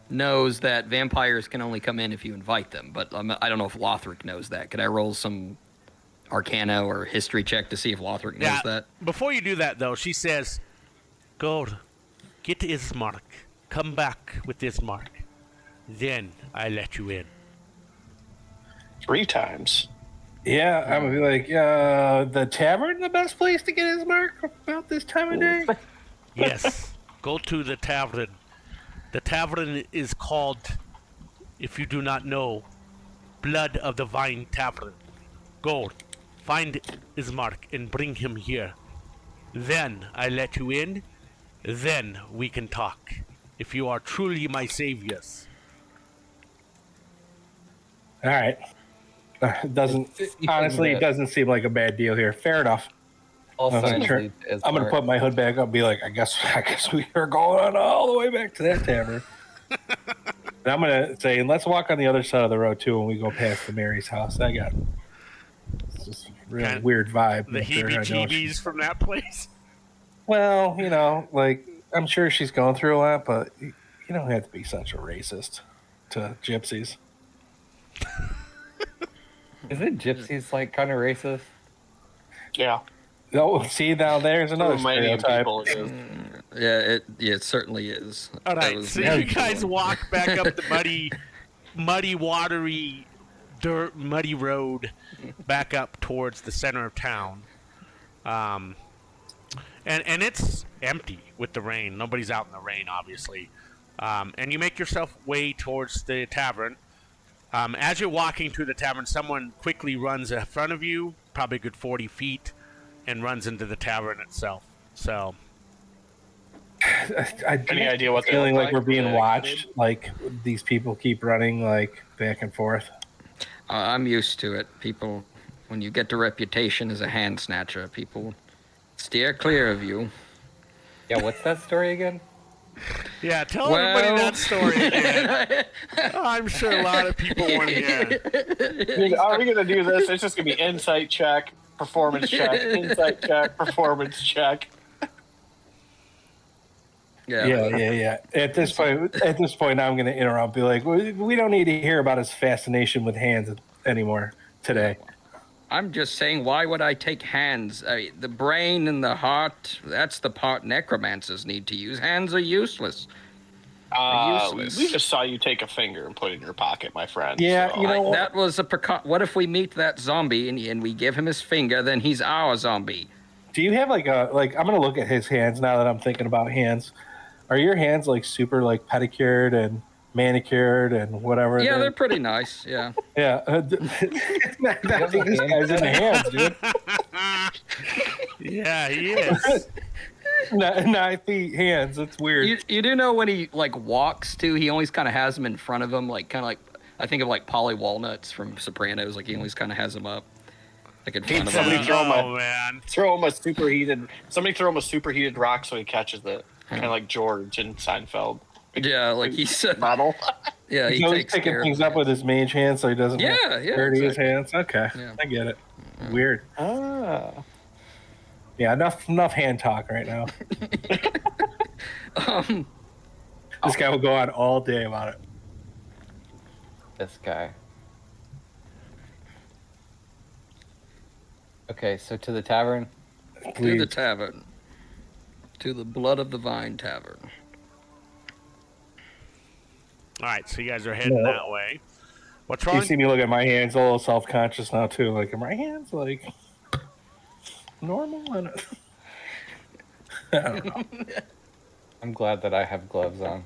E: knows that vampires can only come in if you invite them, but I don't know if Lothric knows that. Could I roll some Arcana or History check to see if Lothric knows that?
D: Before you do that, though, she says, "Go, get Ismark. Come back with Ismark. Then I let you in."
A: 3 times.
B: Yeah, I'm gonna be like, the tavern, the best place to get his mark about this time of day.
D: Yes. Go to the tavern. The tavern is called, if you do not know, Blood of the Vine Tavern. Go. Find Ismark and bring him here. Then I let you in. Then we can talk. If you are truly my saviors.
B: All right. It doesn't seem like a bad deal here. Fair enough.
C: All
B: I'm
C: signs
B: gonna
C: lead to
B: I'm gonna
C: Ismark.
B: put my hood back up and be like, I guess we are going on all the way back to that tavern. And I'm gonna say, let's walk on the other side of the road too when we go past the Mary's house. It's just a really
D: Kinda-
B: weird vibe.
D: The
B: up there. I know
D: heebie-jeebies from that place.
B: well, like I'm sure she's going through a lot, but you don't have to be such a racist to gypsies.
C: Isn't gypsies like kind of racist?
A: Yeah.
B: Oh, see now there's another
A: For many
B: stereotype.
A: people, it is.
E: It certainly is.
D: All
E: That
D: right,
E: was
D: so
E: the
D: you guys
E: one.
D: walk back up the muddy, watery, muddy road back up towards the center of town. And it's empty with the rain. Nobody's out in the rain, obviously. And you make yourself way towards the tavern. As you're walking to the tavern, someone quickly runs in front of you, probably a good 40 feet, and runs into the tavern itself. So,
A: Any idea what they
B: feeling
A: look
B: like we're
A: like?
B: being
A: Yeah,
B: watched? Like these people keep running like back and forth.
E: I'm used to it. People, when you get the reputation as a hand snatcher, people steer clear of you.
C: Yeah, what's that story again?
D: yeah, tell everybody that story again. I'm sure a lot of people want to hear.
A: Are we going to do this? It's just going to be insight check, performance check, insight check, performance check.
B: Yeah. At this point, I'm going to interrupt. Be like, we don't need to hear about his fascination with hands anymore today.
E: I'm just saying, why would I take hands? The brain and the heart, that's the part necromancers need to use. Hands are useless. Useless.
A: We just saw you take a finger and put it in your pocket, my friend.
B: Yeah,
A: so.
B: you know what?
E: That was a what if we meet that zombie and we give him his finger, then he's our zombie.
B: Do you have I'm going to look at his hands now that I'm thinking about hands. Are your hands like super like pedicured and manicured and whatever?
E: Yeah, they're pretty nice. Yeah.
B: Yeah. I think this guy's in the hands, dude.
D: Yeah, he is.
B: 9 feet hands. It's weird.
E: You do know when he like walks too, he always kind of has them in front of him, like kind of like I think of like Polly Walnuts from Sopranos. Like he always kind of has them up, like in front of
A: Somebody
E: him.
A: throw him
D: man.
A: throw him a superheated rock so he catches it. Kind of like George in Seinfeld.
E: Yeah, like he's
A: Model.
E: yeah, he
B: He's always
E: takes
B: picking
E: care
B: things
E: of
B: up with his mage hand so he doesn't
E: Yeah,
B: dirty his
E: exactly.
B: hands. Okay,
E: Yeah.
B: I get it. Weird.
A: Ah.
B: Yeah, enough hand talk right now. This guy will go on all day about it.
C: This guy. Okay, so to the tavern.
E: To the tavern. To the Blood of the Vine Tavern.
D: All right, so you guys are heading
B: No.
D: that way. What's
B: You
D: wrong?
B: see me look at my hands, a little self-conscious now too. Like, are my hands like normal? I don't know.
C: I'm glad that I have gloves on.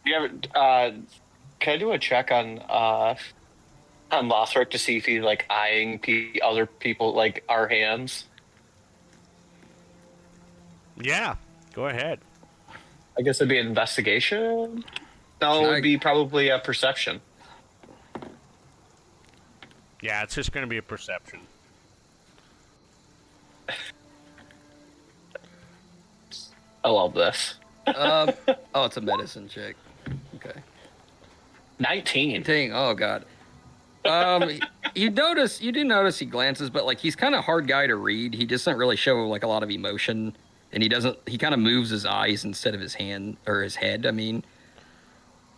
A: You ever? Can I do a check on Lothric to see if he's like eyeing other people like our hands?
D: Yeah, go ahead.
A: I guess it'd be an investigation. No, it would be probably a perception.
D: Yeah, it's just going to be a perception.
A: I love this.
E: Oh, it's a medicine check. Okay.
A: 19.
E: Dang, oh god. You do notice he glances, but like he's kind of a hard guy to read. He doesn't really show like a lot of emotion, and he kind of moves his eyes instead of his hand or his head. I mean,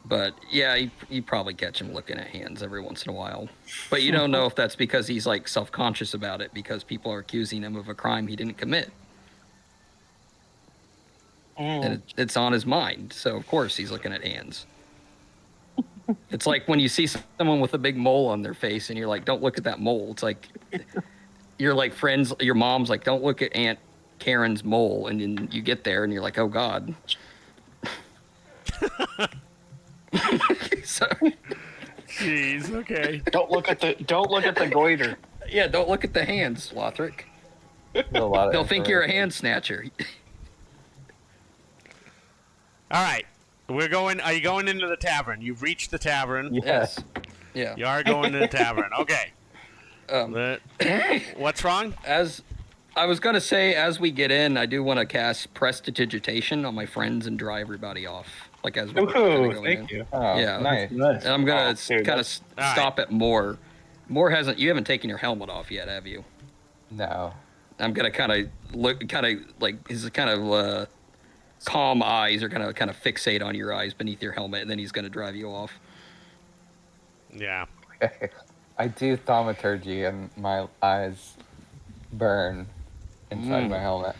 E: but yeah, you probably catch him looking at hands every once in a while. But you don't know if that's because he's like self-conscious about it because people are accusing him of a crime he didn't commit, and it's on his mind. So of course he's looking at hands. It's like when you see someone with a big mole on their face and you're like, don't look at that mole. It's like, you're like friends, your mom's like, don't look at Aunt Karen's mole. And then you get there and you're like, oh God.
B: So
D: Jeez. Okay.
A: Don't look at the goiter.
E: Yeah, don't look at the hands, Lothric.
C: There's a lot of
E: They'll think you're a
C: information.
E: hand snatcher.
D: All right. We're going. Are you going into the tavern? You've reached the tavern.
C: Yes.
E: Yeah.
D: You are going to the tavern. Okay. What's wrong?
E: As I was gonna say, as we get in, I do want to cast Prestidigitation on my friends and draw everybody off. Like as we're kinda
B: Ooh,
E: going
B: thank
E: in.
B: you.
C: Oh,
E: Yeah.
C: nice.
B: Nice.
E: And I'm gonna
A: dude,
E: kind of
D: All right.
E: stop at Moore. Moore hasn't. You haven't taken your helmet off yet, have you?
C: No.
E: I'm gonna kind of look, kind of like his kind of calm eyes are gonna kind of fixate on your eyes beneath your helmet, and then he's gonna drive you off.
D: Yeah.
C: I do thaumaturgy and my eyes burn inside my helmet.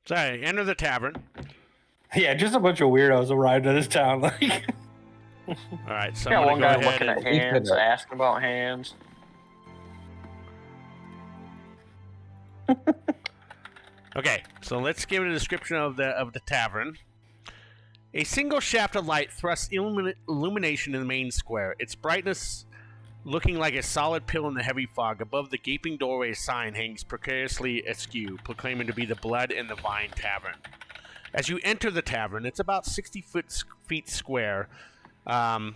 D: Sorry. Enter the tavern.
B: Yeah, just a bunch of weirdos arrived at this town. Like,
D: All right. So
A: Yeah,
D: I'm
A: one
D: gonna
A: guy
D: go ahead
A: looking
D: and
A: at hands, asking about hands.
D: Okay, so let's give it a description of the tavern. A single shaft of light thrusts illumination in the main square, its brightness looking like a solid pill in the heavy fog. Above the gaping doorway, a sign hangs precariously askew, proclaiming to be the Blood and the Vine Tavern. As you enter the tavern, it's about 60 feet square. And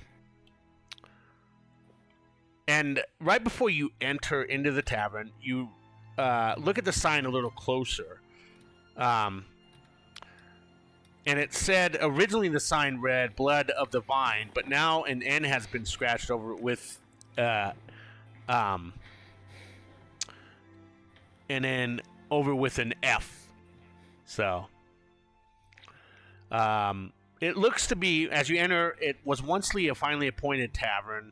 D: right before you enter into the tavern, you look at the sign a little closer. And it said, originally the sign read Blood of the Vine, but now an N has been scratched over it with, and then over with an F. So, it looks to be, as you enter, it was oncely a finely appointed tavern,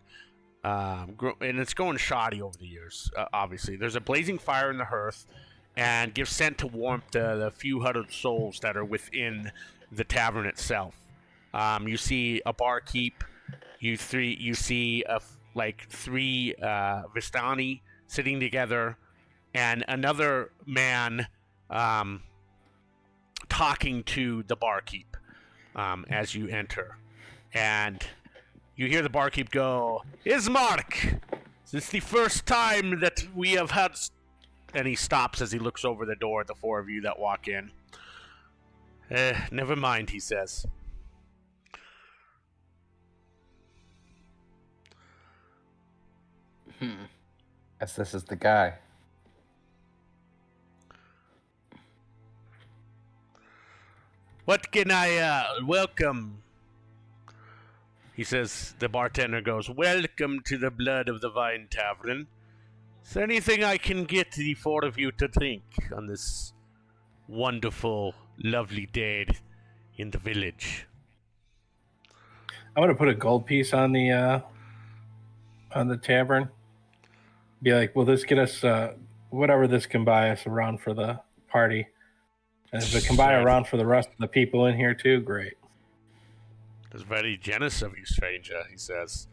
D: and it's going shoddy over the years, obviously. There's a blazing fire in the hearth, and gives scent to warmth the few huddled souls that are within the tavern itself. You see a barkeep. You see three Vistani sitting together, and another man talking to the barkeep as you enter, and you hear the barkeep go, "Ismark, this is the first time that we have had." And he stops as he looks over the door at the four of you that walk in. Never mind, he says.
C: Guess this is the guy.
D: What can I, welcome? He says, the bartender goes, "Welcome to the Blood of the Vine Tavern. Is there anything I can get the four of you to drink on this wonderful, lovely day in the village?"
B: I'm gonna put a gold piece on the tavern. Be like, will this get us whatever this can buy us around for the party? And if it can buy around for the rest of the people in here too, great.
D: That's very generous of you, stranger, he says.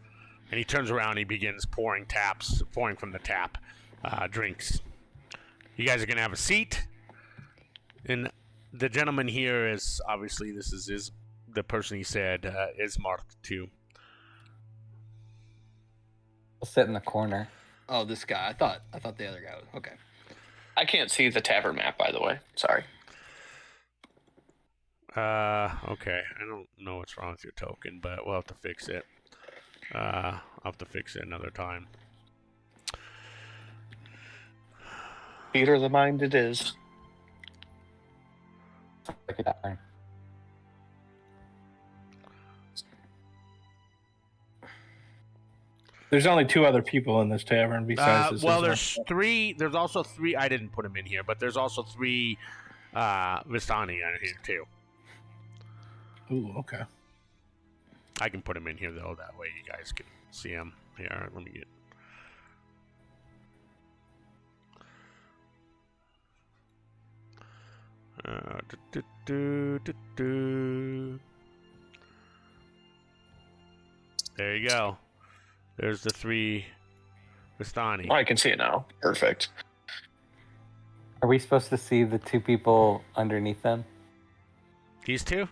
D: And he turns around and he begins pouring from the tap, drinks. You guys are going to have a seat. And the gentleman here is, obviously, this is the person he said is marked too.
C: I'll sit in the corner.
E: Oh, this guy. I thought the other guy was okay.
A: I can't see the tavern map, by the way. Sorry.
D: Okay. I don't know what's wrong with your token, but we'll have to fix it. I'll have to fix it another time.
A: Theater of the mind it is.
C: Like a tavern.
B: There's only two other people in this tavern besides this.
D: Well,
B: Ismark.
D: there's three. There's also three. I didn't put them in here, but there's also three Vistani in here too.
B: Ooh, okay.
D: I can put them in here though. That way you guys can see them. Here, let me get. There you go. There's the three Vistani.
A: Oh, I can see it now. Perfect.
C: Are we supposed to see the two people underneath them?
D: These two?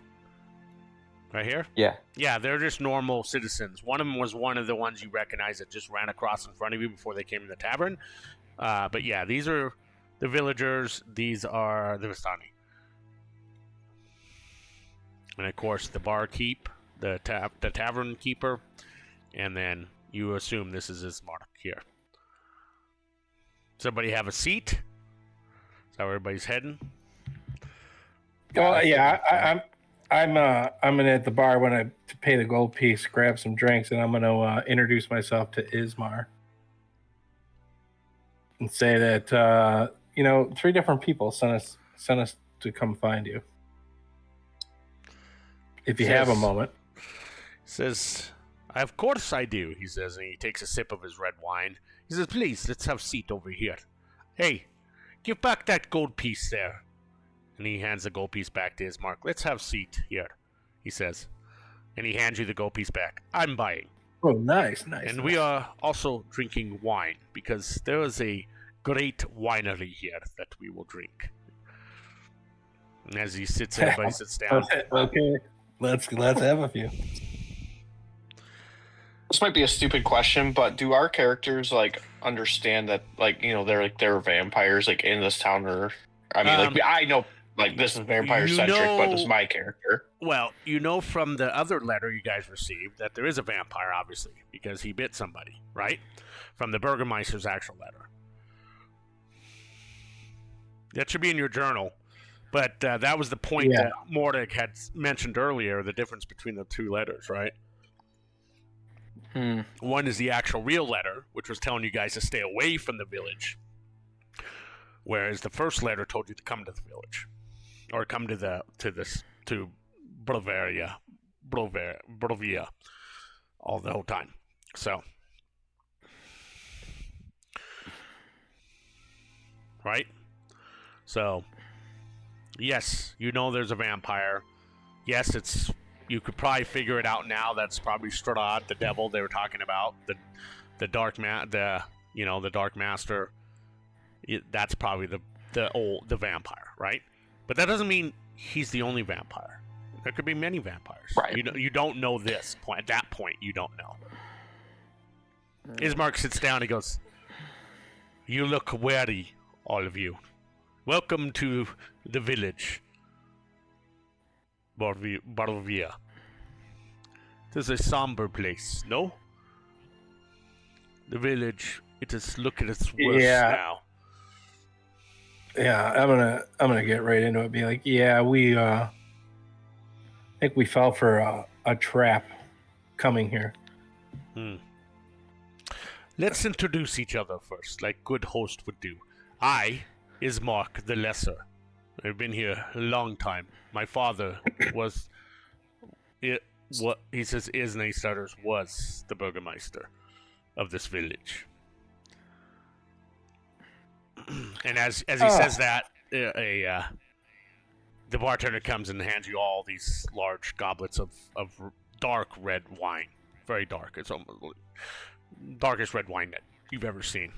D: Right here?
C: Yeah.
D: Yeah, they're just normal citizens. One of them was one of the ones you recognize that just ran across in front of you before they came in the tavern. But yeah, these are the villagers. These are the Vistani. And of course, the barkeep, the tavern keeper, and then you assume this is Ismark here. Does everybody have a seat? Is that where everybody's heading?
B: Well, yeah, I'm gonna at the bar when I pay the gold piece, grab some drinks, and I'm gonna introduce myself to Ismar and say that 3 different people sent us to come find you. If you have a moment.
D: Says, of course I do, he says, and he takes a sip of his red wine. He says, please, let's have a seat over here. Hey, give back that gold piece there. And he hands the gold piece back to Ismark. Let's have a seat here, he says. And he hands you the gold piece back. I'm buying.
B: Oh, nice.
D: And we are also drinking wine, because there is a great winery here that we will drink. And as he sits, everybody sits down.
B: Okay, let's have a few.
A: This might be a stupid question, but do our characters like understand that they're vampires like in this town, or I mean I know this is vampire centric, but this is my character.
D: Well, from the other letter you guys received that there is a vampire, obviously, because he bit somebody, right? From the Burgermeister's actual letter. That should be in your journal. But that was the point that Mordek had mentioned earlier, the difference between the 2 letters, right? One is the actual real letter, which was telling you guys to stay away from the village. Whereas the first letter told you to come to the village. Or come to Brovia all the whole time. So. Right? So, yes, there's a vampire. Yes, you could probably figure it out now. That's probably Strahd, the devil they were talking about, the dark the dark master. That's probably the vampire, right? But that doesn't mean he's the only vampire. There could be many vampires.
E: Right.
D: You don't know this point. At that point, you don't know. Ismark sits down. He goes, "You look wary, all of you. Welcome to the village, Barovia. It is a somber place, no? The village, it is look at its worst now."
B: Yeah, I'm gonna get right into it. Be like, yeah, we I think we fell for a trap coming here.
D: Let's introduce each other first, like good host would do. I is Mark the Lesser. I've been here a long time. My father was what he says is, and he stutters, was the Burgermeister of this village. And as he says that, the bartender comes and hands you all these large goblets of dark red wine. Very dark. It's almost darkest red wine that you've ever seen.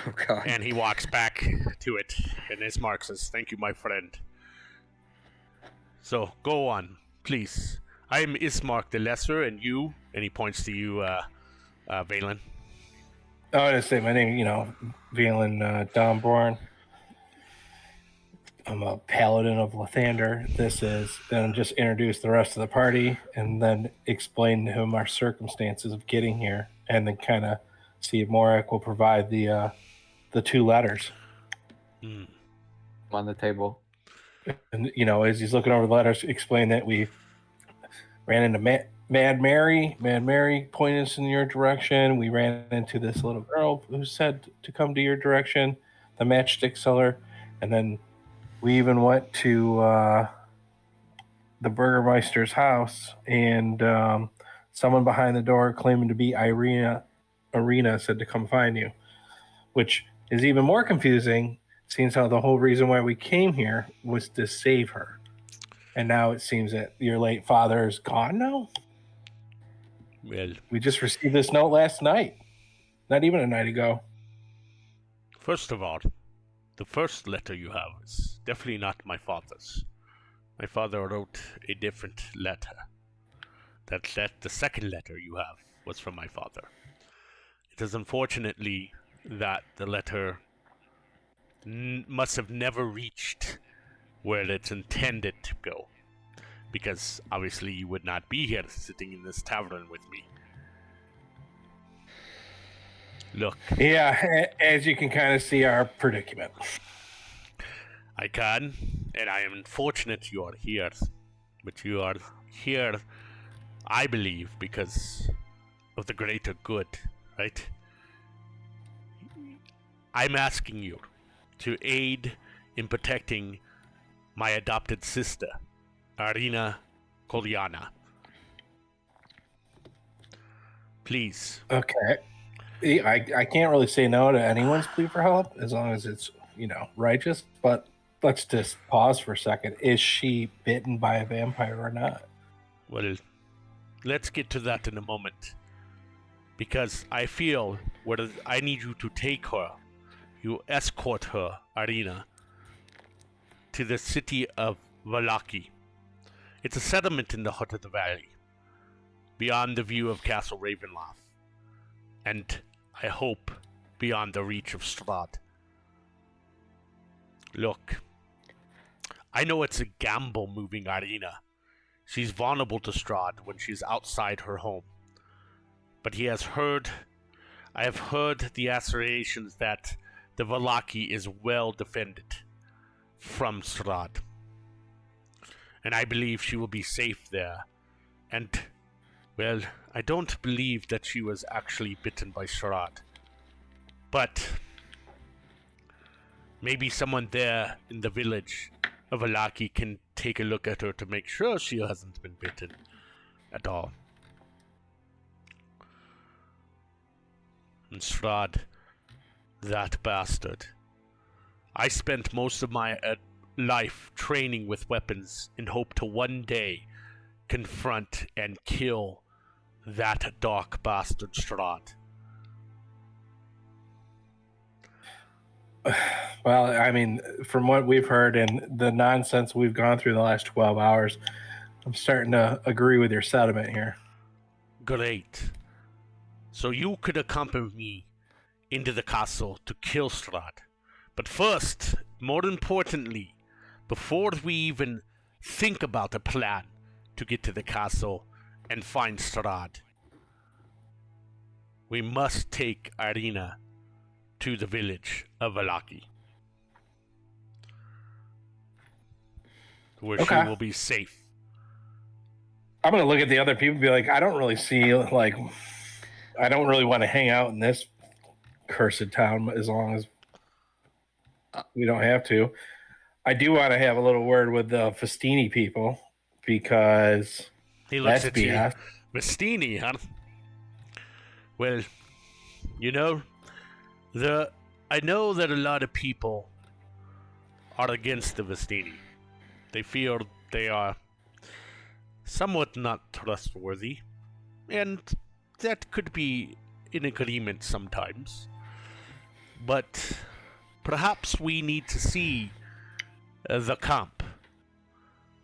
E: Oh, God.
D: And he walks back to it, and Ismark says, "Thank you, my friend." So, go on, please. I am Ismark the Lesser, and you, and he points to you, Valen.
B: I want to say my name, Valen Domborn. I'm a paladin of Lathander. And just introduce the rest of the party, and then explain to him our circumstances of getting here, and then kind of see if Morak will provide the 2 letters.
C: On the table.
B: And as he's looking over the letters, explain that we ran into Mad Mary. Mad Mary pointed us in your direction. We ran into this little girl who said to come to your direction, the matchstick seller, and then we even went to the Burgermeister's house, and someone behind the door claiming to be Arena said to come find you, which is even more confusing, seeing how the whole reason why we came here was to save her. And now it seems that your late father is gone now?
D: Well,
B: we just received this note last night. Not even a night ago.
D: First of all, the first letter you have is definitely not my father's. My father wrote a different letter. The second letter you have was from my father. It is unfortunately that the letter must have never reached where it's intended to go, because obviously you would not be here sitting in this tavern with me. Look,
B: Yeah, as you can kind of see our predicament.
D: I can, and I am fortunate you are here. But you are here, I believe, because of the greater good, right? I'm asking you to aid in protecting my adopted sister, Arina Kolyana. Please.
B: Okay. I can't really say no to anyone's plea for help as long as it's, righteous. But let's just pause for a second. Is she bitten by a vampire or not?
D: Well, let's get to that in a moment. Because I feel I need you to take her, you escort her, Arina, to the city of Valaki. It's a settlement in the heart of the valley, beyond the view of Castle Ravenloft, and I hope beyond the reach of Strahd. Look, I know it's a gamble moving Arina. She's vulnerable to Strahd when she's outside her home. But I have heard the assertions that the Valaki is well defended from Strahd. And I believe she will be safe there. And, well, I don't believe that she was actually bitten by Strahd. But maybe someone there in the village of Valaki can take a look at her to make sure she hasn't been bitten at all. And Strahd, that bastard. I spent most of my life training with weapons in hope to one day confront and kill that dark bastard Strahd.
B: Well, I mean, from what we've heard and the nonsense we've gone through the last 12 hours, I'm starting to agree with your sentiment here.
D: Great. So you could accompany me into the castle to kill Strahd. But first, more importantly, before we even think about a plan to get to the castle and find Strahd, we must take Arina to the village of Valaki, where she will be safe.
B: I'm going to look at the other people and be like, I don't really want to hang out in this cursed town as long as we don't have to. I do want to have a little word with the Festini people because
D: he looks
B: that's
D: at
B: BS.
D: You. Festini, huh? Well, I know that a lot of people are against the Vestini. They feel they are somewhat not trustworthy, and that could be in agreement sometimes. But perhaps we need to see the camp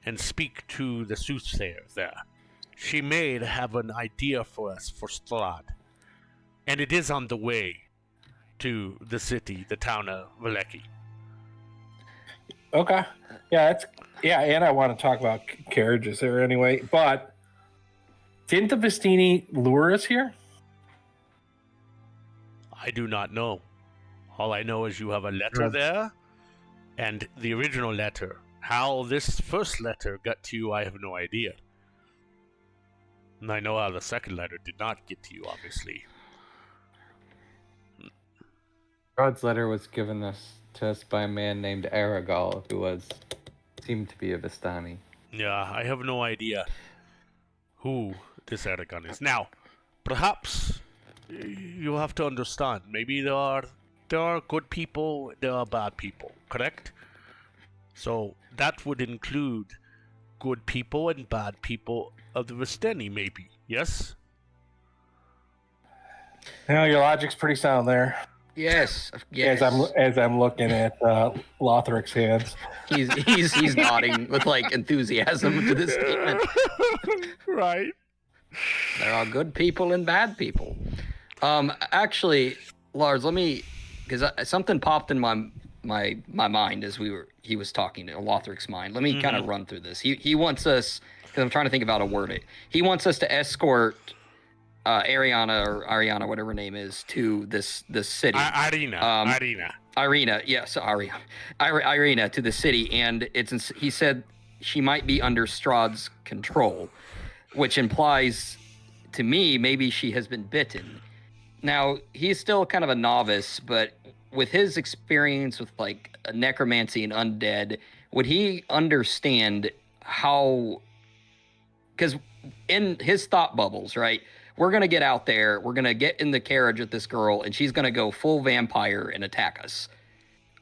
D: and speak to the soothsayer there. She may have an idea for us for Strahd, and it is on the way to the city, the town of Valaki.
B: Okay. Yeah, and I want to talk about carriages there anyway, but didn't the Vestini lure us here?
D: I do not know. All I know is you have a letter there, and the original letter. How this first letter got to you, I have no idea. And I know how the second letter did not get to you, obviously.
C: Rod's letter was given to us by a man named Aragal, who seemed to be a Vistani.
D: Yeah, I have no idea who this Aragon is. Now, perhaps you have to understand, maybe there are good people, there are bad people, correct? So that would include good people and bad people of the Vistani, maybe, yes?
B: Your logic's pretty sound there.
E: Yes. Yes.
B: As I'm looking at Lothric's hands.
E: He's nodding with like enthusiasm to this statement.
D: Right.
E: There are good people and bad people. Actually, Lars, let me, because something popped in my mind as he was talking to Lothric's mind. Let me kind of run through this. He wants us, because I'm trying to think of how to word it. He wants us to escort Ariana, whatever her name is, to this city. Irina, yes, Irina to the city, and he said she might be under Strahd's control, which implies to me maybe she has been bitten. Now, he's still kind of a novice, but with his experience with like necromancy and undead, would he understand how? Because in his thought bubbles, right? We're going to get out there, we're going to get in the carriage with this girl, and she's going to go full vampire and attack us.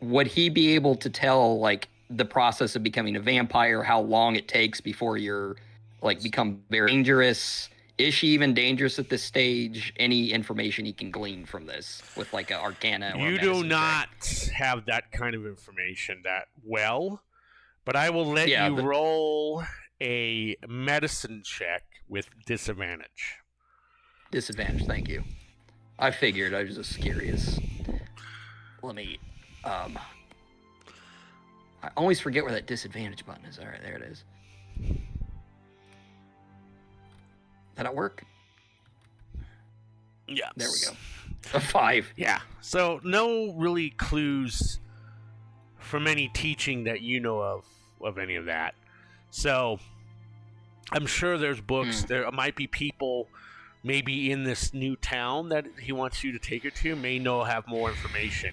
E: Would he be able to tell, like, the process of becoming a vampire, how long it takes before you're, like, become very dangerous? Is she even dangerous at this stage? Any information he can glean from this with, like, an arcana or
D: You do not have that kind of information that well, but I will let you roll a medicine check with disadvantage.
E: Disadvantage, thank you. I figured, I was just curious. Let me, I always forget where that disadvantage button is. All right, there it is. Did it work?
D: Yeah.
E: There we go. A 5.
D: Yeah. So no really clues from any teaching that you know of any of that. So I'm sure there's books. There might be people maybe in this new town that he wants you to take her to may have more information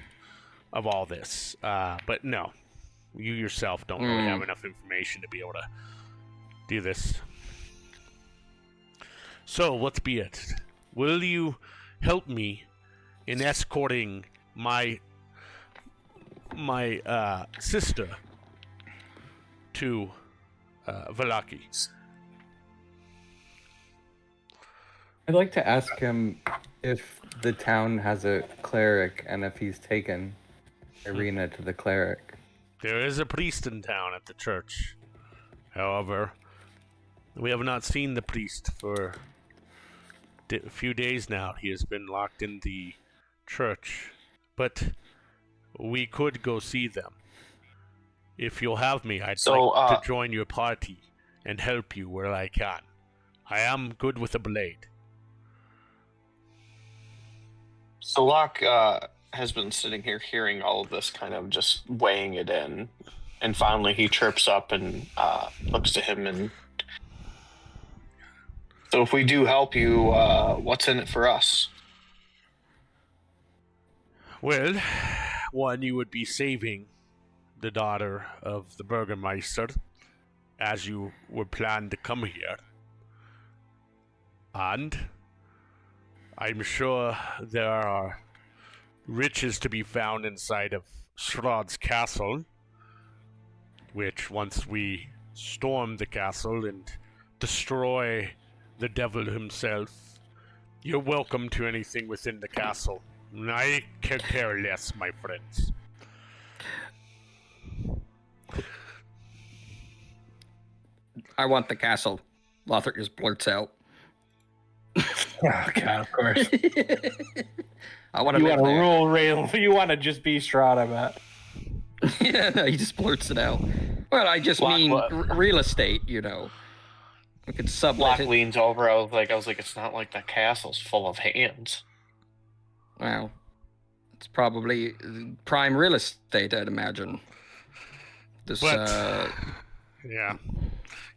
D: of all this. But no, you yourself don't really have enough information to be able to do this. So, what's be it? Will you help me in escorting my sister to Vallaki?
C: I'd like to ask him if the town has a cleric and if he's taken Irina to the cleric.
D: There is a priest in town at the church. However, we have not seen the priest for a few days now. He has been locked in the church. But we could go see them. If you'll have me, I'd like to join your party and help you where I can. I am good with a blade.
A: So Locke has been sitting here hearing all of this, kind of just weighing it in. And finally he chirps up and looks to him and... So if we do help you, what's in it for us?
D: Well, one, you would be saving the daughter of the Burgermeister, as you were planned to come here. And I'm sure there are riches to be found inside of Strahd's castle, which once we storm the castle and destroy the devil himself, you're welcome to anything within the castle. I can care less, my friends.
E: I want the castle. Lothric just blurts out.
B: Oh God, of course.
E: I want to.
B: You want to rule real? You want to just be Strahd, I bet.
E: Yeah, no, he just blurts it out. Well, I just mean real estate, you know. We could sublet it.
A: Leans over. I was like, it's not like the castle's full of hands.
E: Well, it's probably prime real estate, I'd imagine. This,
D: yeah,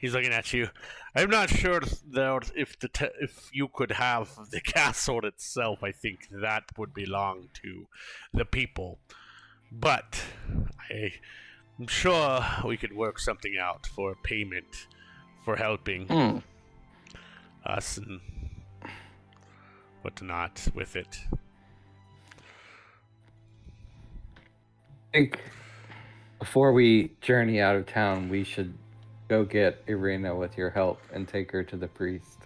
D: he's looking at you. I'm not sure that if you could have the castle itself. I think that would belong to the people. But I'm sure we could work something out for payment for helping us and whatnot with it.
C: I think before we journey out of town, we should go get Irina with your help and take her to the priest.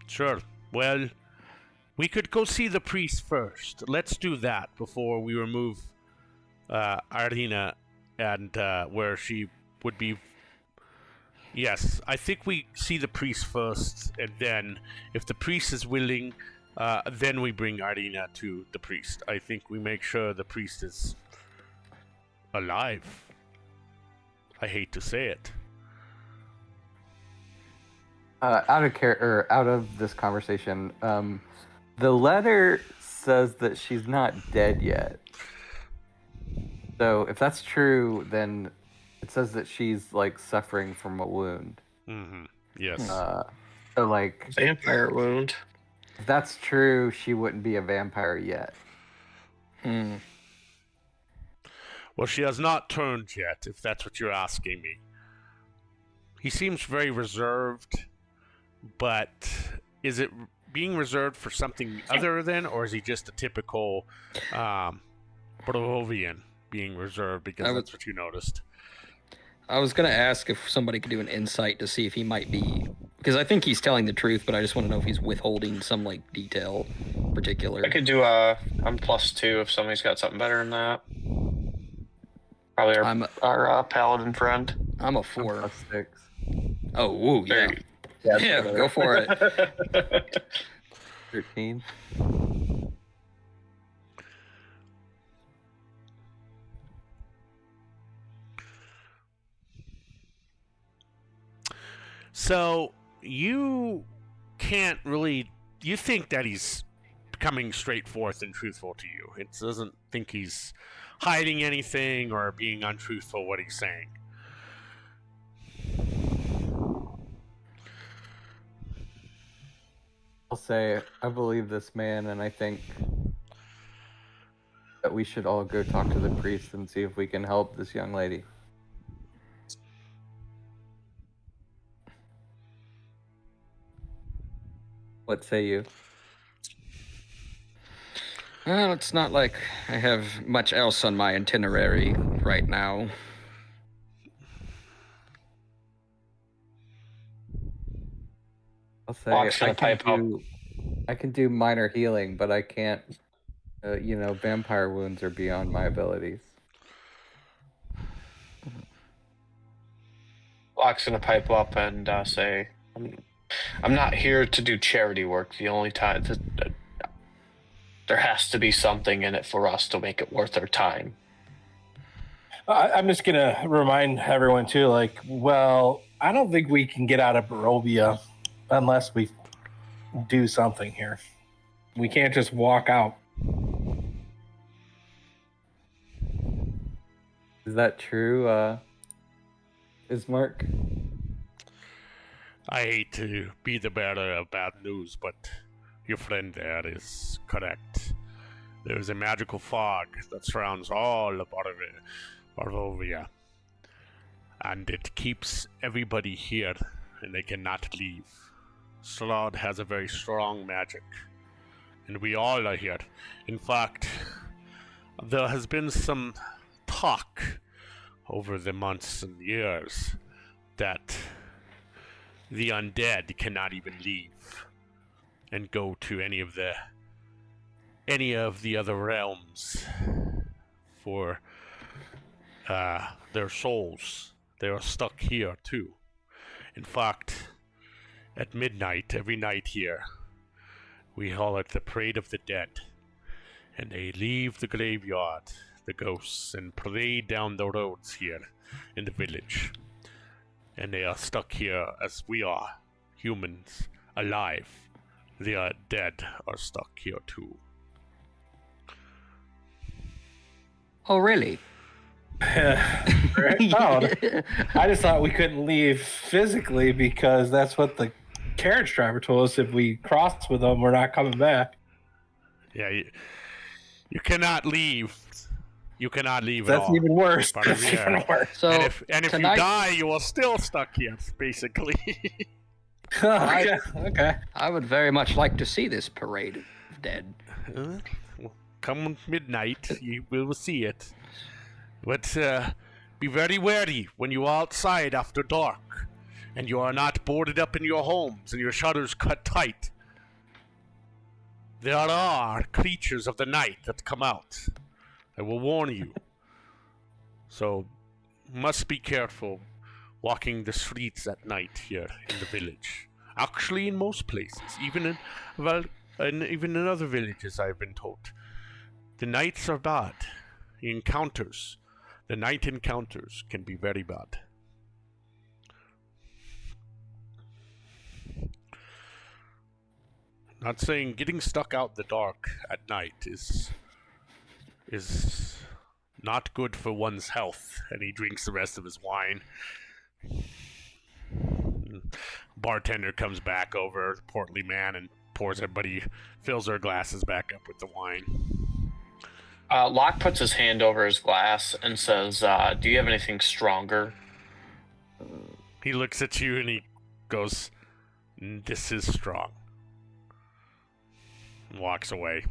D: Sure. Well, We could go see the priest first. Let's do that before we remove Ardina and where she would be. Yes, I think we see the priest first, and then if the priest is willing, then we bring Ardina to the priest. I think we make sure the priest is alive. I hate to say it.
C: Out of this conversation, the letter says that she's not dead yet. So if that's true, then it says that she's like suffering from a wound.
D: Mm-hmm. Yes.
C: So like,
A: Vampire wound.
C: if that's true, she wouldn't be a vampire yet.
D: Well, she has not turned yet, if that's what you're asking me. He seems very reserved, but is it being reserved for something other than, or is he just a typical Barovian being reserved because that's what you noticed?
E: I was going to ask if somebody could do an insight to see if he might be, because I think he's telling the truth, but I just want to know if he's withholding some like detail particular.
A: I could do I'm +2 if somebody's got something better than that. Probably our paladin friend.
E: I'm a 4.
C: I'm +6.
E: Oh, woo, yeah. Yeah, go for it.
C: 13.
D: So you can't really. You think that he's coming straight forth and truthful to you. It doesn't think he's hiding anything or being untruthful what he's saying.
C: I'll say I believe this man, and I think that we should all go talk to the priest and see if we can help this young lady. What say you?
E: Well, it's not like I have much else on my itinerary right now.
C: I'll say
A: Walks in a pipe up.
C: I can do minor healing, but I can't. Vampire wounds are beyond my abilities.
A: Locke's gonna pipe up and say, I'm not here to do charity work. The only time there has to be something in it for us to make it worth our time.
B: I'm just gonna remind everyone too, like, well, I don't think we can get out of Barovia unless we do something here. We can't just walk out.
C: Is that true, Ismark?
D: I hate to be the bearer of bad news, but your friend there is correct. There is a magical fog that surrounds all of Barovia, and it keeps everybody here, and they cannot leave. Strahd has a very strong magic, and we all are here. In fact, there has been some talk over the months and years that the undead cannot even leave and go to any of the other realms for their souls. They are stuck here too. In fact, at midnight, every night here, we call it the Parade of the Dead, and they leave the graveyard, the ghosts, and parade down the roads here in the village. And they are stuck here as we are, humans, alive. The dead are stuck here too.
E: Oh, really?
B: Oh, I just thought we couldn't leave physically because that's what the carriage driver told us. If we cross with them, we're not coming back.
D: Yeah, you cannot leave. You cannot leave
B: That's
D: at all.
B: even worse.
D: But,
B: That's
D: yeah.
B: even worse.
E: So
D: and if
E: tonight,
D: you die, you are still stuck here, basically.
B: Okay. Okay.
E: I would very much like to see this parade of dead.
D: Well, come midnight, you will see it. But be very wary when you are outside after dark, and you are not boarded up in your homes and your shutters cut tight. There are creatures of the night that come out. I will warn you. So, must be careful walking the streets at night here in the village. Actually, in most places, even in other villages, I've been told. The nights are bad. The night encounters can be very bad. Not saying getting stuck out in the dark at night is not good for one's health, and he drinks the rest of his wine. Bartender comes back over, the portly man, and fills their glasses back up with the wine.
A: Locke puts his hand over his glass and says, do you have anything stronger?
D: He looks at you and he goes, "This is strong." And walks away.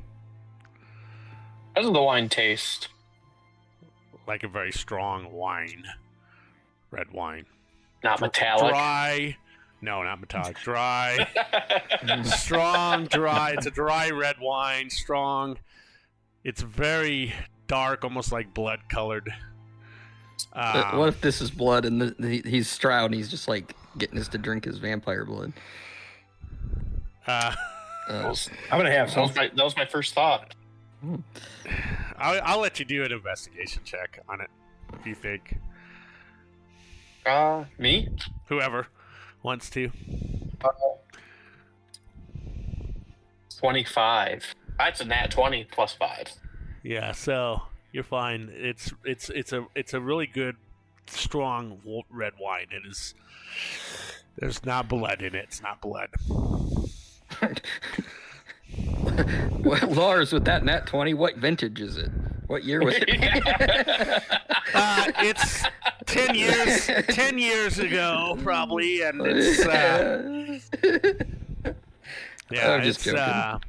A: How does the wine taste?
D: Like a very strong wine. Red wine.
A: Not metallic.
D: Dry. No, not metallic. Dry. Strong, dry. It's a dry red wine. Strong. It's very dark, almost like blood colored.
E: What if this is blood and he's Strahd and he's just like getting us to drink his vampire blood?
B: I'm gonna have some.
A: That was my first thought.
D: I'll let you do an investigation check on it, if you think.
A: Me?
D: Whoever wants to.
A: 25. That's a nat 20 plus 5.
D: Yeah, so you're fine. It's a really good, strong red wine. It is. There's not blood in it. It's not blood.
E: Well, Lars, with that nat 20, what vintage is it? What year was it?
D: It's 10 years ago, probably, and it's yeah,
E: I'm just joking.
D: I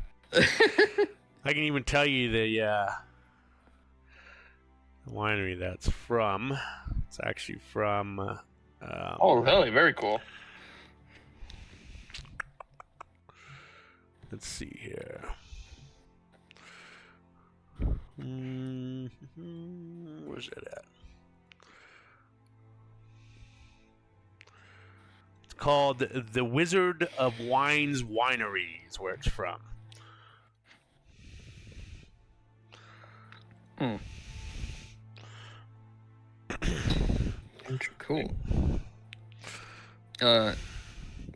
D: can even tell you the winery that's from. It's actually from.
A: Oh, really? Very cool.
D: Let's see here. Where's it at? It's called The Wizard of Wines Winery, is where it's from.
E: Cool.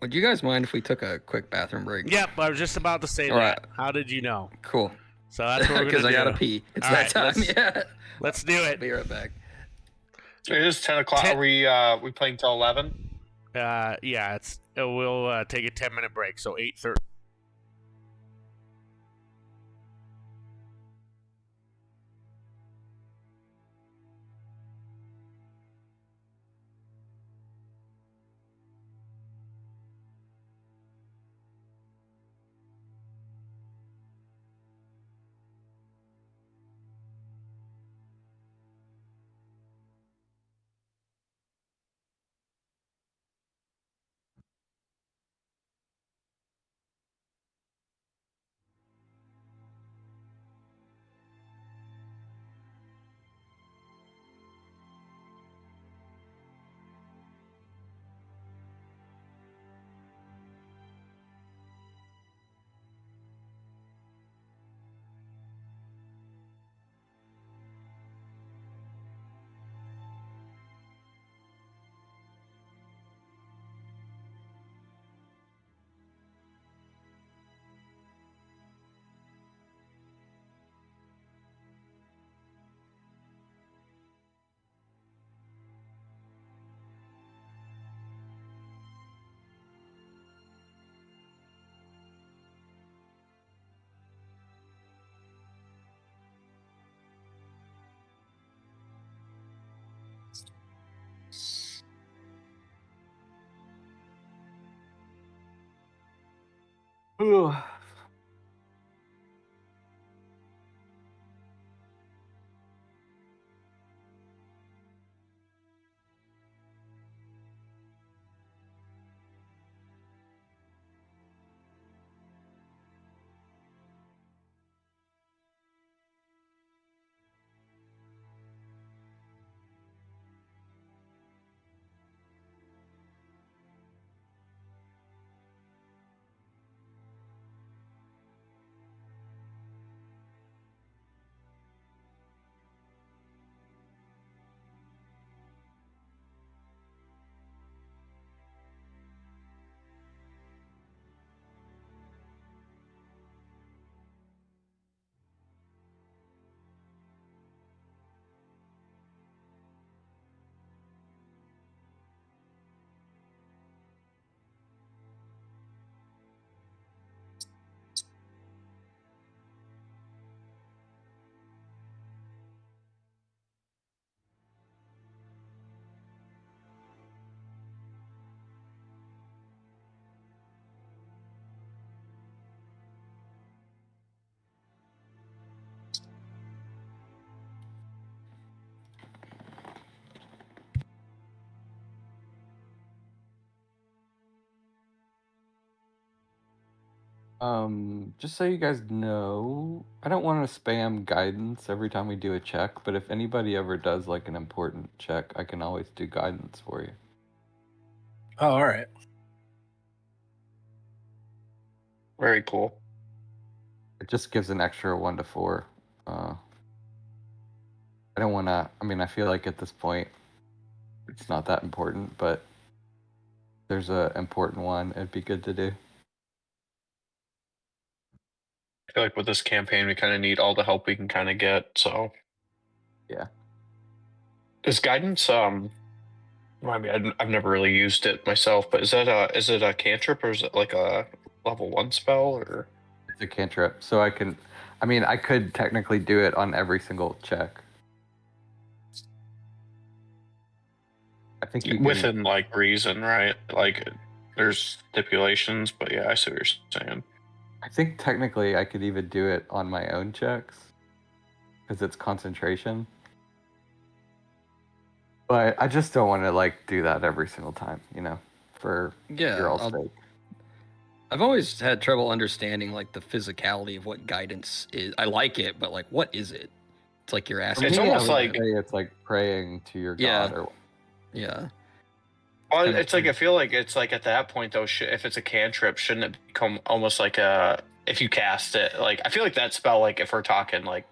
E: Would you guys mind if we took a quick bathroom break?
D: Yep, I was just about to say
E: All
D: that.
E: right.
D: How did you know?
E: Cool.
D: So that's what we're
E: Because
D: gonna
E: I
D: do.
E: gotta pee. It's
D: All
E: that
D: right,
E: time. Yeah.
D: Let's do it.
E: Be right back.
A: It is 10 o'clock. Are we playing till 11?
D: Yeah, we'll take a 10-minute break. So 8:30.
C: Ooh. Just so you guys know, I don't want to spam guidance every time we do a check, but if anybody ever does like an important check, I can always do guidance for you.
B: Oh, all right.
A: Very cool.
C: It just gives an extra 1 to 4. I don't want to. I mean, I feel like at this point, it's not that important, but if there's a important one, it'd be good to do.
A: I feel like with this campaign, we kind of need all the help we can kind of get. So,
C: Yeah.
A: is guidance? I mean, I've never really used it myself, but is it a cantrip or is it like a level 1 spell or?
C: It's a cantrip, so I could technically do it on every single check. I think you can,
A: Within like reason, right? Like there's stipulations, but yeah, I see what you're saying.
C: I think technically I could even do it on my own checks because it's concentration. But I just don't want to like do that every single time, for your all's sake.
E: I've always had trouble understanding like the physicality of what guidance is. I like it, but like, what is it? It's like you're asking.
A: It's
C: For me,
A: almost
C: I would
A: like-
C: say it's like praying to your god. Or
E: Yeah.
A: Well,
E: kinda
A: it's like I feel like it's like at that point though, if it's a cantrip, shouldn't it become almost like if you cast it? Like I feel like that spell, like if we're talking like,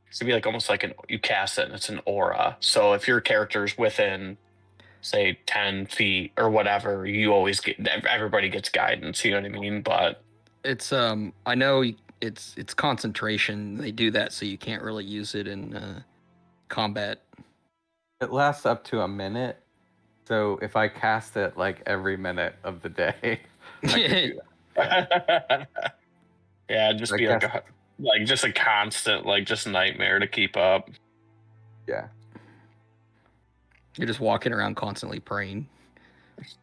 A: it should be like almost like you cast it and it's an aura. So if your character's within, say 10 feet or whatever, you always everybody gets guidance. You know what I mean? But
E: It's I know it's concentration. They do that so you can't really use it in combat.
C: it lasts up to a minute. So if I cast it like every minute of the day, I could do that.
A: yeah, it'd just
C: I
A: be
C: guess-
A: like just a constant like just nightmare to keep up.
C: Yeah.
E: You're just walking around constantly praying.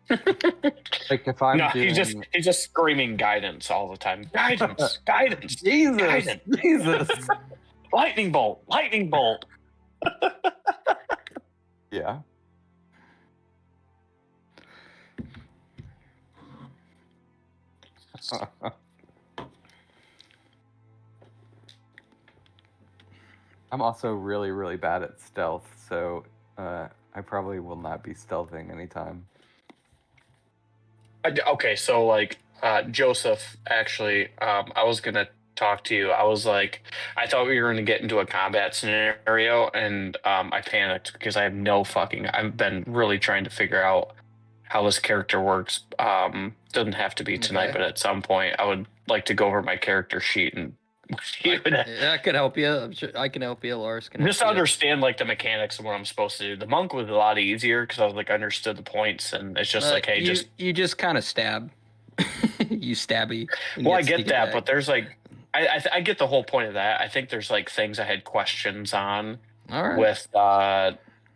C: Like if I'm
A: No,
C: doing...
A: he's just screaming guidance all the time. Guidance, guidance,
C: Jesus,
A: guidance.
C: Jesus.
A: Lightning bolt, lightning bolt.
C: Yeah. I'm also really, really bad at stealth, so I probably will not be stealthing anytime.
A: Okay, so like Joseph, actually, I was gonna talk to you. I was like, I thought we were gonna get into a combat scenario, and I panicked because I have no fucking. I've been really trying to figure out how this character works. Doesn't have to be tonight,
E: Okay.
A: but at some point, I would like to go over my character sheet and
E: I could help you. I'm sure I can help you. Lars can help
A: just
E: you.
A: understand like the mechanics of what I'm supposed to do. The monk was a lot easier because I was like understood the points, and it's just like, hey,
E: you just kind of stab. You stabby. and
A: Well, I
E: get
A: get
E: sneak
A: that,
E: attack.
A: but there's like, I get the whole point of that. I think there's like things I had questions on
E: All right.
A: with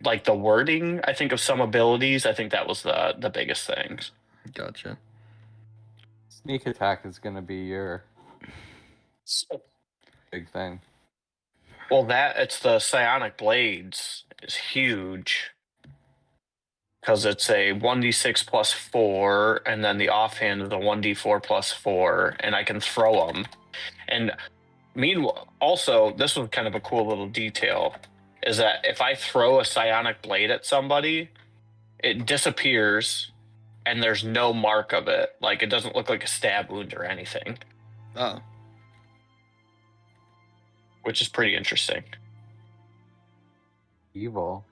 A: like the wording. I think of some abilities. I think that was the biggest things.
E: Gotcha.
C: Sneak attack is going to be your big thing.
A: Well, it's the psionic blades is huge because it's a 1d6 plus 4, and then the offhand is a 1d4 plus 4, and I can throw them. And meanwhile, also, this was kind of a cool little detail, is that if I throw a psionic blade at somebody, it disappears, and there's no mark of it. Like, it doesn't look like a stab wound or anything,
E: Oh.
A: which is pretty interesting.
C: Evil.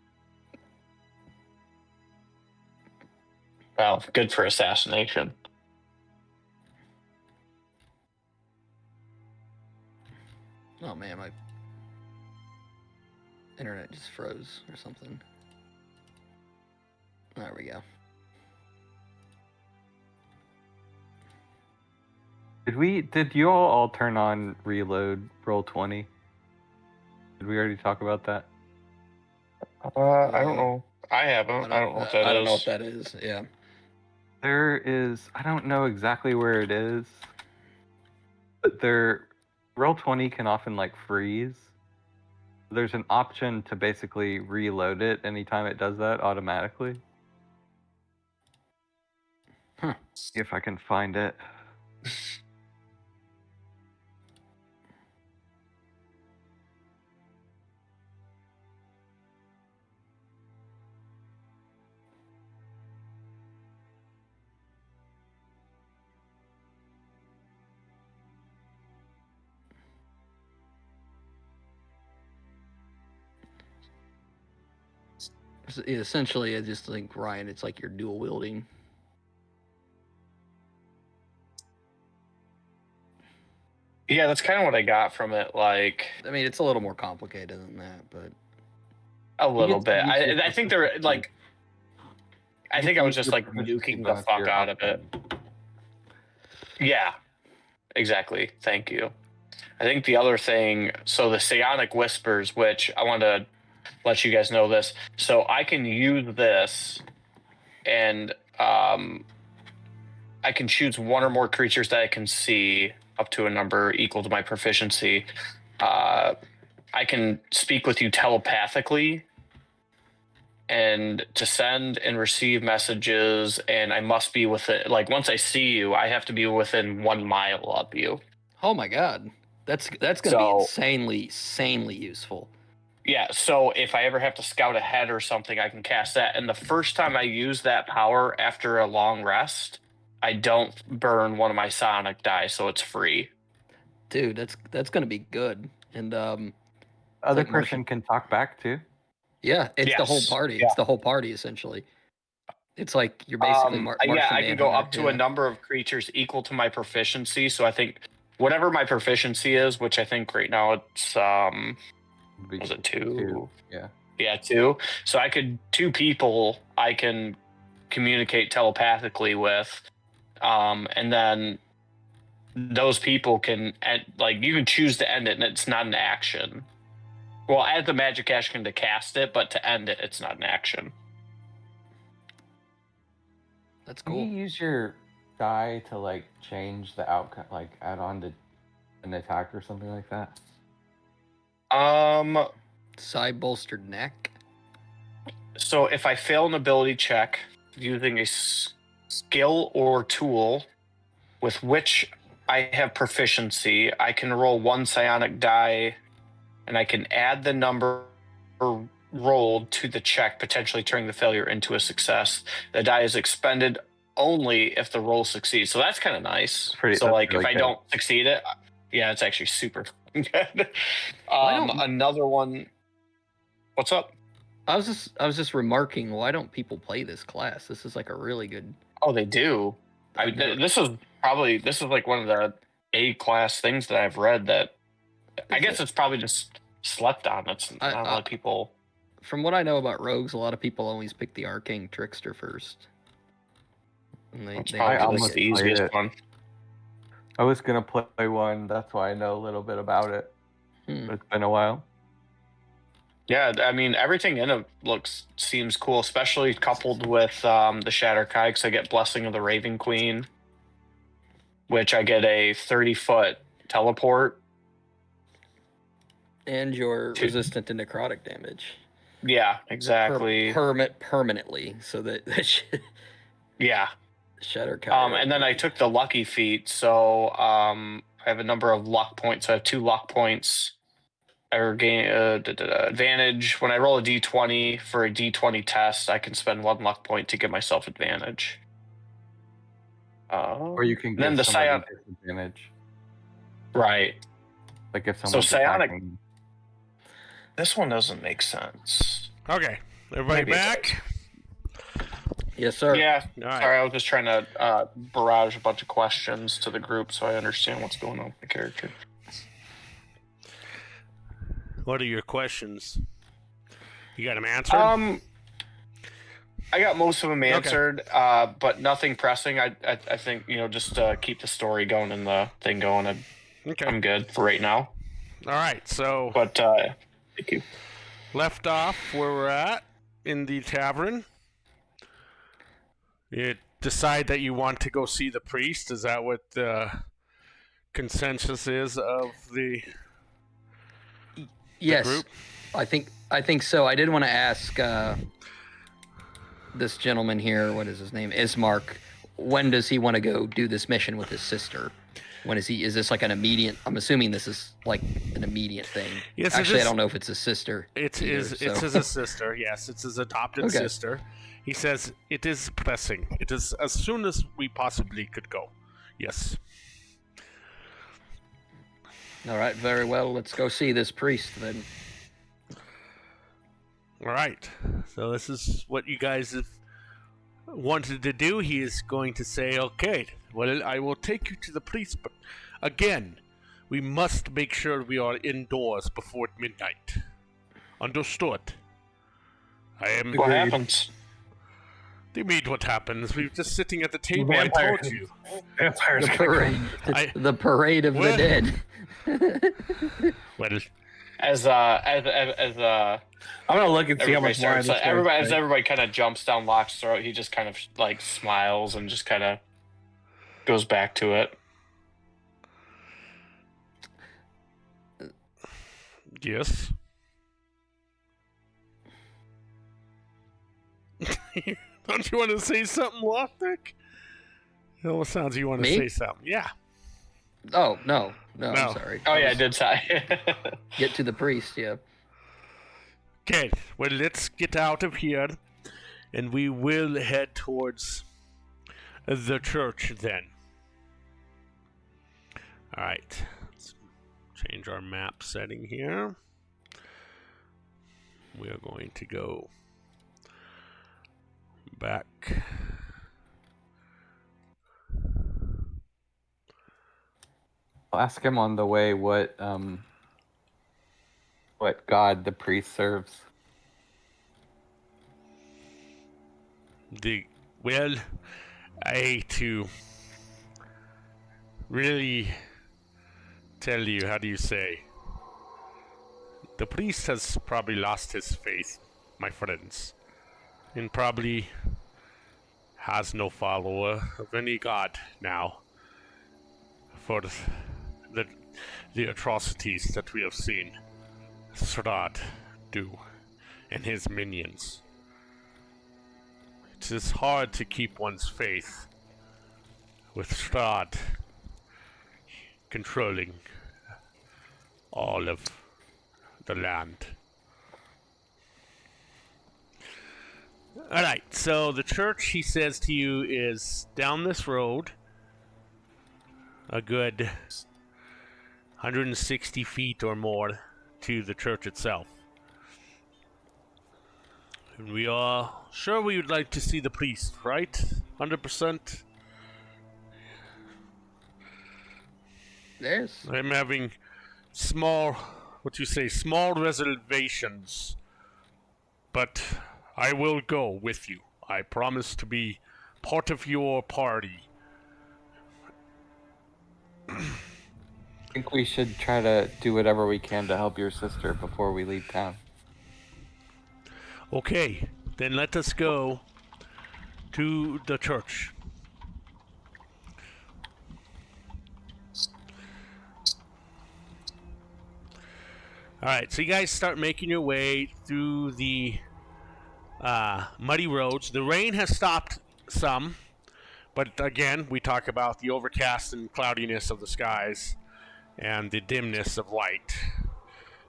A: Well, good for assassination.
E: Oh man, my internet just froze or something. There we go.
C: Did you all turn on reload roll 20? Did we already talk about that?
A: I don't know. I haven't. I don't know what that is.
E: I don't know what that is. Yeah.
C: There is, I don't know exactly where it is, but roll 20 can often like freeze. There's an option to basically reload it anytime it does that automatically.
E: Huh.
C: See if I can find it.
E: Essentially, I just think, Ryan, it's like you're dual wielding.
A: Yeah, that's kind of what I got from it. Like
E: I mean, it's a little more complicated than that, but
A: a little
C: gets to
A: bit.
C: use your
A: I think they're like. I
C: You
A: think
C: get
A: I
C: to
A: was
C: use
A: just
C: your
A: like
C: proficiency
A: nuking the
C: bonus to
A: fuck
C: your
A: out of it.
C: outcome.
A: Yeah, exactly. Thank you. I think the other thing, so the psionic whispers, which I want to let you guys know this. So I can use this, and I can choose one or more creatures that I can see up to a number equal to my proficiency. I can speak with you telepathically and to send and receive messages, and I must be within, like, once I see you, I have to be within 1 mile of you.
E: oh my god, that's going to be insanely useful.
A: Yeah, so if I ever have to scout ahead or something, I can cast that. And the first time I use that power after a long rest, I don't burn one of my sonic die, so it's free.
E: Dude, that's going to be good. And
C: Other
E: like
C: person can talk back too.
E: yeah, it's the whole
A: Yes,
E: party.
A: yeah.
E: It's the whole party essentially. It's like you're basically Martian
A: yeah, I can go
E: Manhunter,
A: up to a number of creatures equal to my proficiency. So I think whatever my proficiency is, which I think right now it's was it 2?
C: Yeah.
A: Yeah, 2. So I could 2 people I can communicate telepathically with, and then those people can like you can choose to end it, and it's not an action. Well, add the magic action to cast it, but to end it, it's not an action.
E: That's
C: Can
E: cool.
C: you use your die to like change the outcome, like add on to an attack or something like that?
E: Side bolstered neck.
A: So if I fail an ability check using a skill or tool with which I have proficiency, I can roll 1 psionic die, and I can add the number rolled to the check, potentially turning the failure into a success. The die is expended only if the roll succeeds. So that's kind of nice.
C: That's
A: like
C: really
A: if I
C: good.
A: don't succeed it, yeah, it's actually super good.
E: don't-
A: Another one. What's up?
E: I was just remarking, why don't people play this class? This is like a really good.
A: Oh, they do. This is like one of the A class things that I've read that I guess it's probably just slept on. It's not a lot of people.
E: From what I know about rogues, a lot of people always pick the arcane trickster first. And
A: It's
E: they
A: probably
C: almost
A: just the easiest
C: played it.
A: one.
C: I was gonna play one, that's why I know a little bit about it. But it's been a while.
A: Yeah, I mean everything in it seems cool, especially coupled with the Shatter Kai, because I get Blessing of the Raven Queen, which I get a 30-foot teleport.
E: And you're resistant to necrotic damage.
A: Yeah, exactly.
E: Permanently, so that
A: Yeah.
E: Shatter Kai.
A: And then I took the lucky feat, so I have a number of luck points. So I have 2 luck points. I gain advantage when I roll a d20 for a d20 test. I can spend 1 luck point to give myself advantage.
C: Or you can
A: then
C: give
A: the
C: somebody disadvantage.
A: Right.
C: Like if someone's
A: psionic.
C: attacking.
A: This one doesn't make sense.
D: Okay, everybody
A: Maybe it
D: back?
E: Yes, sir.
A: Yeah.
D: All right.
A: Sorry, I was just trying to barrage a bunch of questions to the group so I understand what's going on with the character.
D: What are your questions? You got them answered?
A: I got most of them
D: Okay.
A: answered, but nothing pressing. I think just keep the story going and the thing going.
D: Okay.
A: I'm good for right now.
D: All right. So
A: But thank you.
D: left off where we're at in the tavern. You decide that you want to go see the priest. Is that what the consensus is of the
E: Yes,
D: group?
E: I think so. I did want to ask this gentleman here. What is his name? Ismark. When does he want to go do this mission with his sister? When is he? Is this like an immediate? I'm assuming this is like an immediate thing.
D: Yes, it
E: Actually,
D: is.
E: I don't know if it's his sister.
D: It's
E: either,
D: his sister. Yes, it's his adopted
E: Okay.
D: sister. He says it is pressing. It is as soon as we possibly could go. Yes.
E: All right, very well. Let's go see this priest then.
D: All right. So this is what you guys have wanted to do. He is going to say, okay, well, I will take you to the police, but again, we must make sure we are indoors before midnight. Understood? I am...
A: What happens?
D: Do you mean what happens? We were just sitting at the table. I
B: Vampire.
D: told you.
B: Vampires.
E: The parade,
D: I-
E: the parade of the
D: Well-
E: dead.
D: Well,
A: As
B: I'm gonna look and see how
A: everybody
B: much more.
A: starts, everybody kind of jumps down Locke's throat, he just kind of like smiles and just kind of goes back to it.
D: yes. Don't you want to say something, Lothric? It almost sounds you want to
E: Me?
D: say something. Yeah.
E: Oh no,
D: No.
E: I'm sorry.
A: Oh yeah, I
E: was-
A: did say.
E: Get to the priest. Yeah.
D: Okay, well, let's get out of here, and we will head towards the church then. Alright, let's change our map setting here. We are going to go back.
C: I'll ask him on the way what god the priest serves.
D: Well, I hate to really tell you, how do you say? The priest has probably lost his faith, my friends, and probably has no follower of any god now for the atrocities that we have seen Strahd do and his minions. It is hard to keep one's faith with Strahd controlling all of the land. Alright, so the church, he says to you, is down this road a good 160 feet or more to the church itself. And we are sure we would like to see the priest, right? 100%?
E: Yes.
D: I'm having small reservations. But I will go with you. I promise to be part of your party.
C: I think we should try to do whatever we can to help your sister before we leave town.
D: Okay, then let us go to the church. Alright, so you guys start making your way through the muddy roads. The rain has stopped some, but again, we talk about the overcast and cloudiness of the skies and the dimness of light.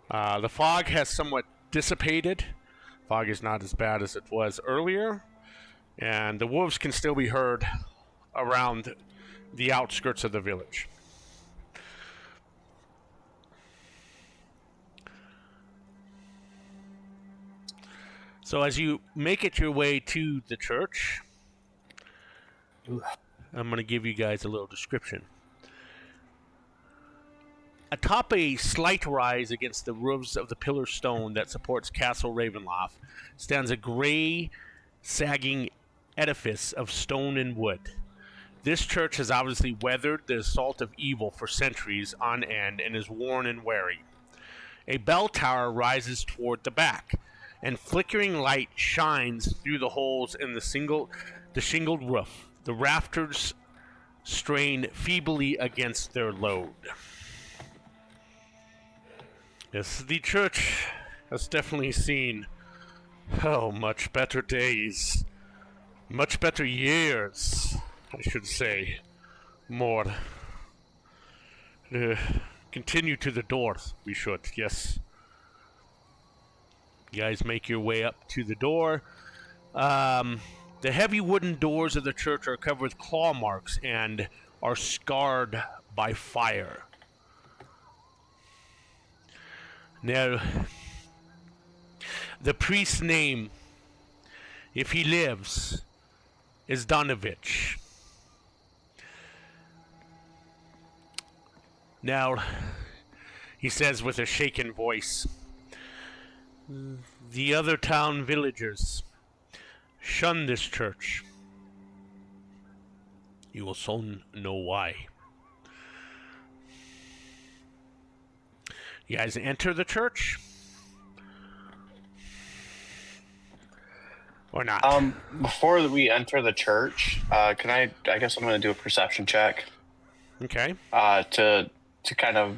D: The fog has somewhat dissipated. Fog is not as bad as it was earlier, and the wolves can still be heard around the outskirts of the village. So as you make it your way to the church, I'm going to give you guys a little description. Atop a slight rise against the roofs of the pillar stone that supports Castle Ravenloft stands a gray, sagging edifice of stone and wood. This church has obviously weathered the assault of evil for centuries on end and is worn and weary. A bell tower rises toward the back, and flickering light shines through the holes in the shingled roof. The rafters strain feebly against their load. Yes, the church has definitely seen, much better days. Much better years, I should say. More. Continue to the door, we should, yes. You guys make your way up to the door. The heavy wooden doors of the church are covered with claw marks and are scarred by fire. Now, The priest's name, if he lives, is Donovich. Now, he says with a shaken voice, the other town villagers shun this church. You will soon know why. You guys enter the church? Or not?
A: Before we enter the church, can I guess I'm going to do a perception check.
D: Okay.
A: To kind of.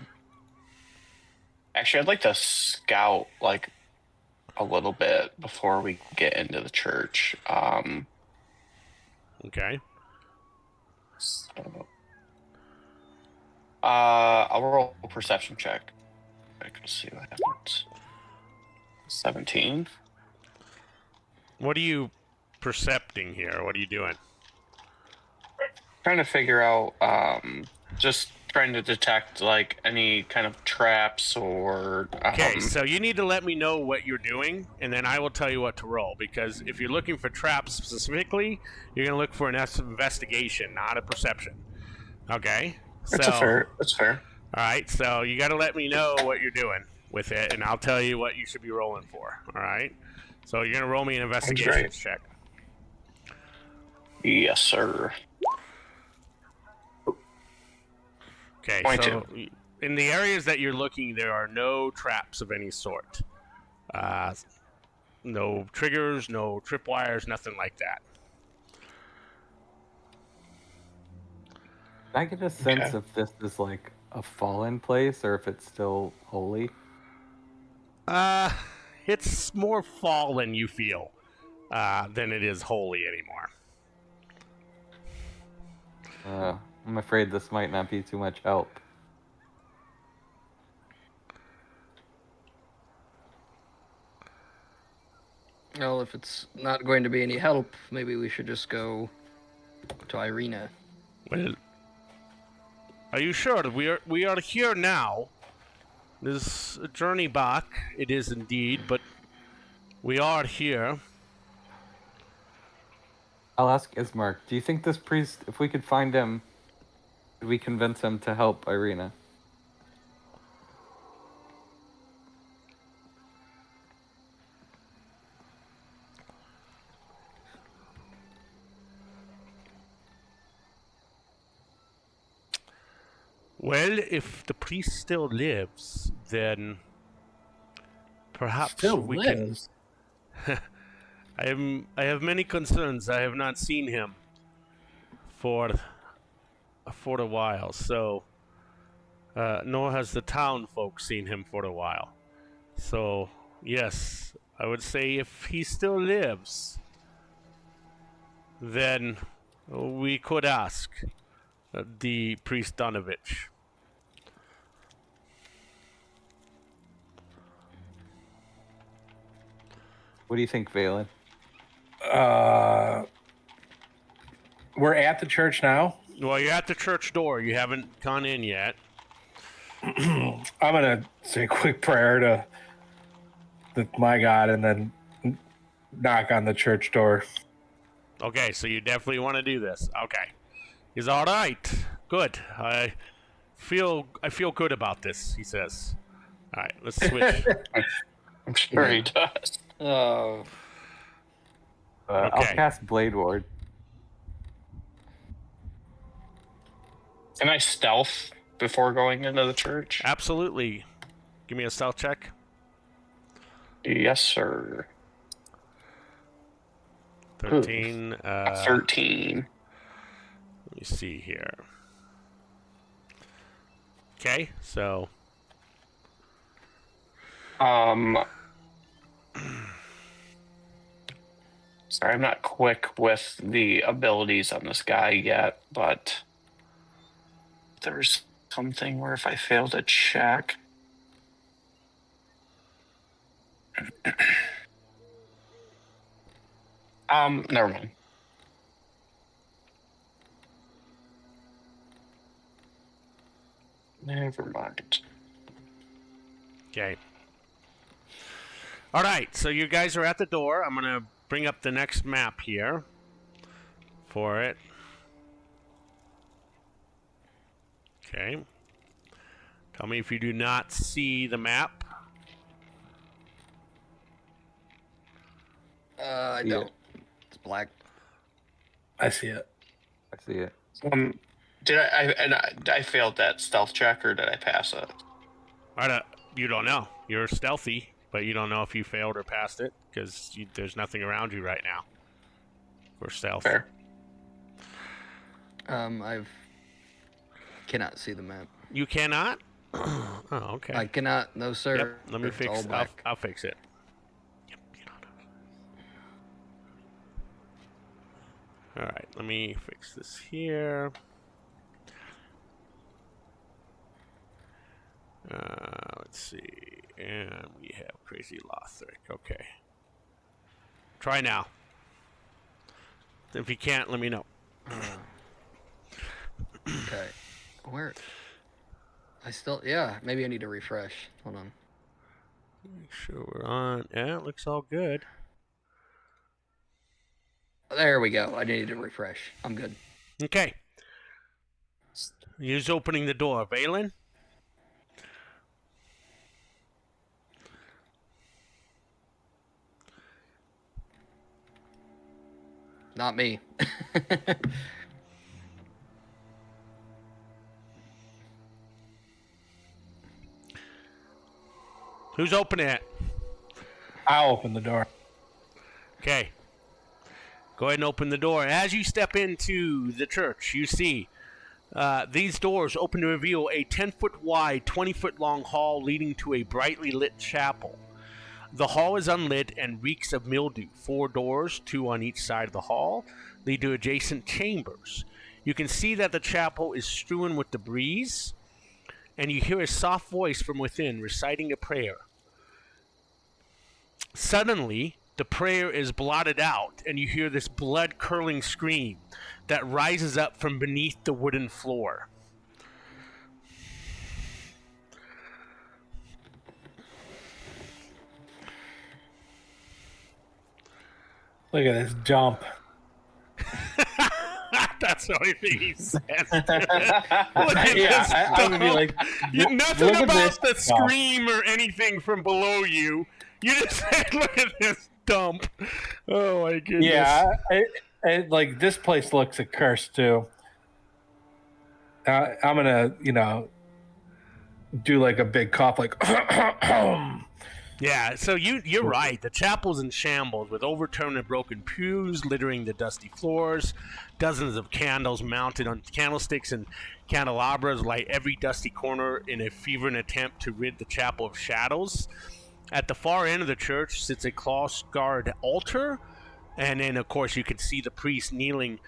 A: Actually, I'd like to scout like a little bit before we get into the church.
D: Okay.
A: So, I'll roll a perception check. I can see what happens. 17.
D: What are you percepting here? What are you doing?
A: Trying to figure out, just trying to detect like any kind of traps or.
D: Okay, so you need to let me know what you're doing, and then I will tell you what to roll. Because if you're looking for traps specifically, you're going to look for an investigation, not a perception. Okay?
A: That's fair.
D: All right, so you got to let me know what you're doing with it, and I'll tell you what you should be rolling for. All right? So you're going to roll me an investigation check.
A: Yes, sir.
D: Okay,
A: 22.
D: so in the areas that you're looking, there are no traps of any sort. No triggers, no tripwires, nothing like that.
C: Can I get a sense if this is like a fallen place or if it's still holy?
D: It's more fallen, you feel, than it is holy anymore.
C: I'm afraid this might not be too much help.
E: Well, if it's not going to be any help, maybe we should just go to Irina.
D: Well, are you sure? We are here now. There's a journey back, it is indeed, but we are here.
C: I'll ask Ismark, do you think this priest, if we could find him, could we convince him to help Irina?
D: Well, if the priest still lives, then perhaps
B: Still
D: we
B: lives.
D: can. I have many concerns. I have not seen him for a while, so nor has the town folk seen him for a while. So yes, I would say if he still lives, then we could ask the priest Donovich.
C: What do you think, Valen?
B: We're at the church now.
D: Well, you're at the church door. You haven't gone in yet.
B: I'm gonna say a quick prayer to my God and then knock on the church door.
D: Okay, so you definitely want to do this. Okay. He's all right. Good. I feel good about this, he says. All right, let's switch.
A: I'm sure he does.
E: Oh,
C: I'll
D: Okay.
C: cast Blade Ward.
A: Can I stealth before going into the church?
D: Absolutely. Give me a stealth check.
A: Yes, sir.
D: 13.
A: 13.
D: Let me see here. Okay, so
A: sorry, I'm not quick with the abilities on this guy yet, but there's something where if I fail to check. Never mind. Never mind.
D: okay. All right, so you guys are at the door. I'm gonna bring up the next map here for it. Okay. Tell me if you do not see the map.
E: I
C: See
E: don't.
C: it.
E: It's black.
B: I see it.
C: I see it.
A: Did I failed that stealth check or did I pass it?
D: You don't know. You're stealthy, but you don't know if you failed or passed it because there's nothing around you right now for stealth.
A: Fair.
E: I've cannot see the map.
D: You cannot? Oh, okay.
E: I cannot. No, sir.
D: Yep. Let me
E: It's
D: fix.
E: all black.
D: I'll fix it. Yep. All right. Let me fix this here. Let's see. And we have Crazy Lothric. Okay. Try now. If you can't, let me know.
E: Okay. Where? I still. Yeah. Maybe I need to refresh. Hold on.
D: Make sure we're on. Yeah, it looks all good.
E: There we go. I needed to refresh. I'm good.
D: Okay. Use opening the door. Valen?
E: Not me.
D: Who's opening it?
B: I'll open the door.
D: Okay. Go ahead and open the door. As you step into the church, you see these doors open to reveal a 10-foot wide, 20-foot long hall leading to a brightly lit chapel. The hall is unlit and reeks of mildew. 4 doors, 2 on each side of the hall, lead to adjacent chambers. You can see that the chapel is strewn with debris, and you hear a soft voice from within reciting a prayer. Suddenly, the prayer is blotted out, and you hear this blood-curdling scream that rises up from beneath the wooden floor.
B: Look at this jump.
D: That's the only thing he says. Look at
B: Yeah,
D: this
B: I'm gonna be
D: dump.
B: like,
D: Nothing
B: look at
D: about the
B: this dump.
D: scream or anything from below you. You just said, look at this dump. Oh my goodness.
B: Yeah, like this place looks accursed too. I'm gonna, do like a big cough, like.
D: Yeah, so you're right. The chapel's in shambles with overturned and broken pews littering the dusty floors. Dozens of candles mounted on candlesticks and candelabras light every dusty corner in a fervent attempt to rid the chapel of shadows. At the far end of the church sits a cloth-scarred altar, and then, of course, you can see the priest kneeling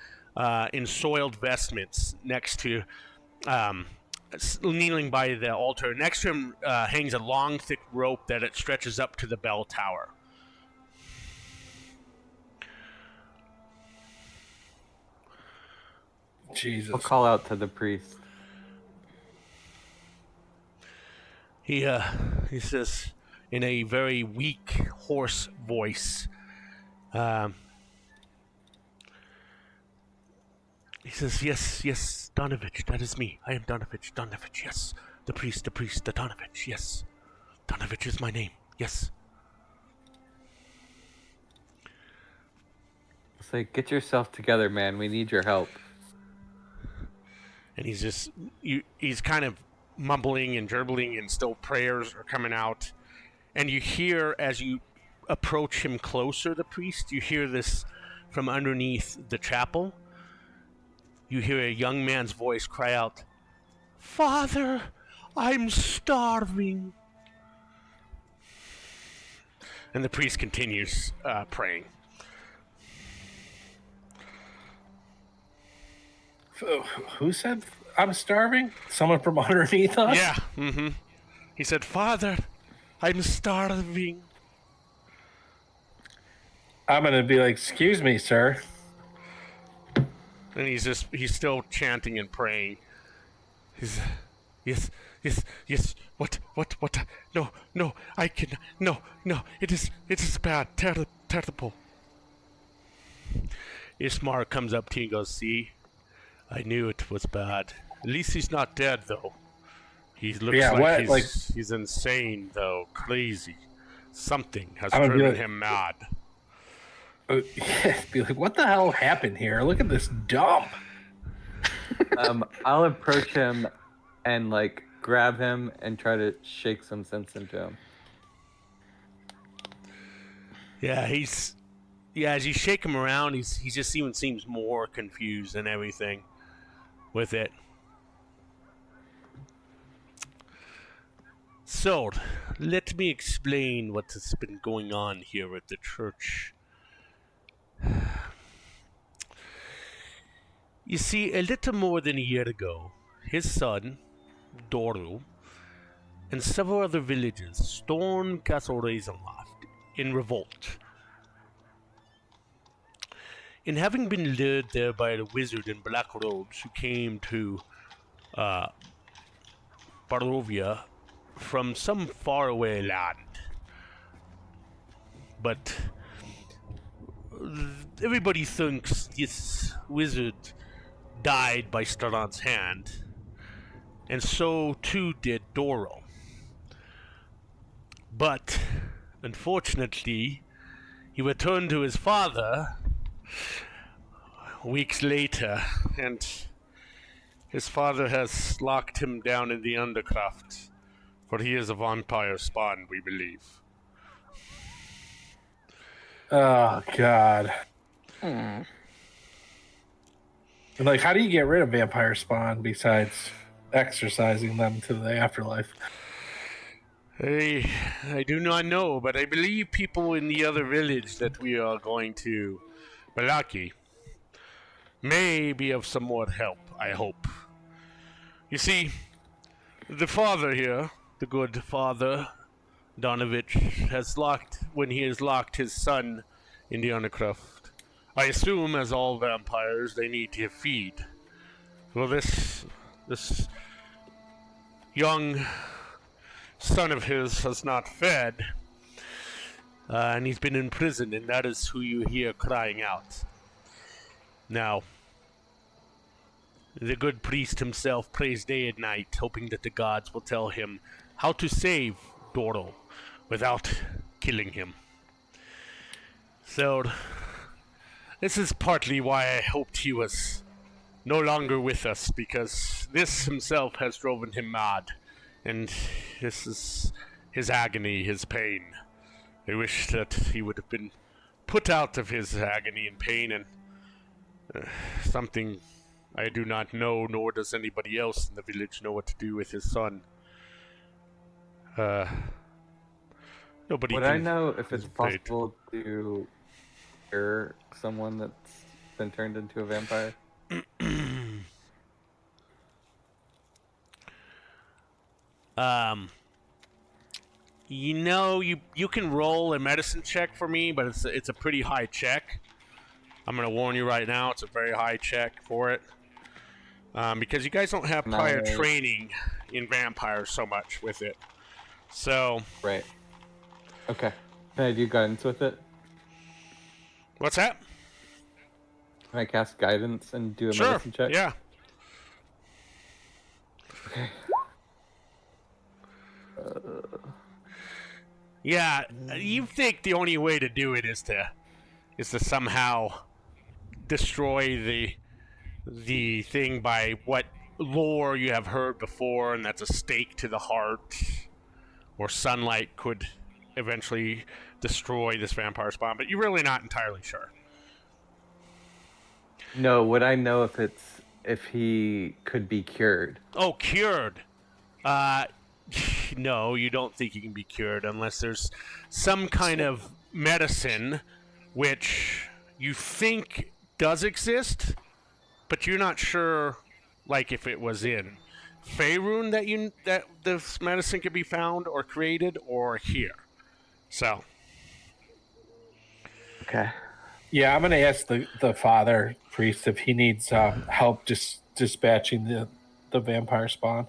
D: in soiled vestments next to... kneeling by the altar. Next to him hangs a long, thick rope that it stretches up to the bell tower.
B: Jesus.
C: I'll call out to the priest.
D: He says in a very weak, hoarse voice, he says, yes, Donovich, that is me. I am Donovich, yes. The priest, the Donovich, yes. Donovich is my name, yes.
C: It's like, get yourself together, man. We need your help.
D: And he's kind of mumbling and gerbling, and still prayers are coming out. And you hear, as you approach him closer, the priest, you hear this from underneath the chapel. You hear a young man's voice cry out, "Father, I'm starving." And the priest continues praying.
B: Who said I'm starving? Someone from underneath us?
D: Yeah, He said, "Father, I'm starving."
B: I'm gonna be like, excuse me, sir.
D: And he's still chanting and praying. He's, yes, What? No, I can. No. It is bad. Terrible. Ismar comes up to you and goes, see? I knew it was bad. At least he's not dead, though. He looks he's insane, though. Crazy. Something has driven him mad.
B: Be like, what the hell happened here? Look at this dump.
C: I'll approach him and grab him and try to shake some sense into him.
D: Yeah, as you shake him around, he just even seems more confused and everything with it. So, let me explain what has been going on here at the church. You see, a little more than a year ago, his son, Doru, and several other villages stormed Castle Ravenloft in revolt. In having been lured there by the wizard in black robes who came to Barovia from some faraway land. But everybody thinks this wizard died by Strahd's hand, and so too did Doro. But, unfortunately, he returned to his father weeks later, and his father has locked him down in the Undercroft, for he is a vampire spawn, we believe.
B: Oh, God. And, how do you get rid of vampire spawn besides exercising them to the afterlife?
D: I do not know, but I believe people in the other village that we are going to Balaki may be of some more help, I hope. You see, the father here, the good father, Donovich, when he has locked his son in the Undercroft. I assume, as all vampires, they need to feed. Well, this young son of his has not fed, and he's been in prison, and that is who you hear crying out. Now, the good priest himself prays day and night, hoping that the gods will tell him how to save Doro without killing him. So, this is partly why I hoped he was no longer with us, because this himself has driven him mad, and this is his agony, his pain. I wish that he would have been put out of his agony and pain, and something I do not know, nor does anybody else in the village know what to do with his son. Nobody.
C: Would I know if it's possible to cure someone that's been turned into a vampire?
D: You can roll a medicine check for me, but it's a pretty high check. I'm gonna warn you right now, it's a very high check for it. Because you guys don't have prior training in vampires so much with it. So.
C: Right. Okay. Can I do guidance with it?
D: What's that?
C: Can I cast guidance and do a medicine check?
D: Yeah.
C: Okay.
D: Yeah, you think the only way to do it is to somehow destroy the thing by what lore you have heard before, and that's a stake to the heart, or sunlight could eventually destroy this vampire spawn, but you're really not entirely sure.
C: No, would I know if he could be cured?
D: Oh, cured. No, you don't think he can be cured unless there's some kind of medicine which you think does exist, but you're not sure, like, if it was in Faerun that this medicine could be found or created, or here. So.
C: Okay.
B: Yeah, I'm gonna ask the father priest if he needs help just dispatching the vampire spawn.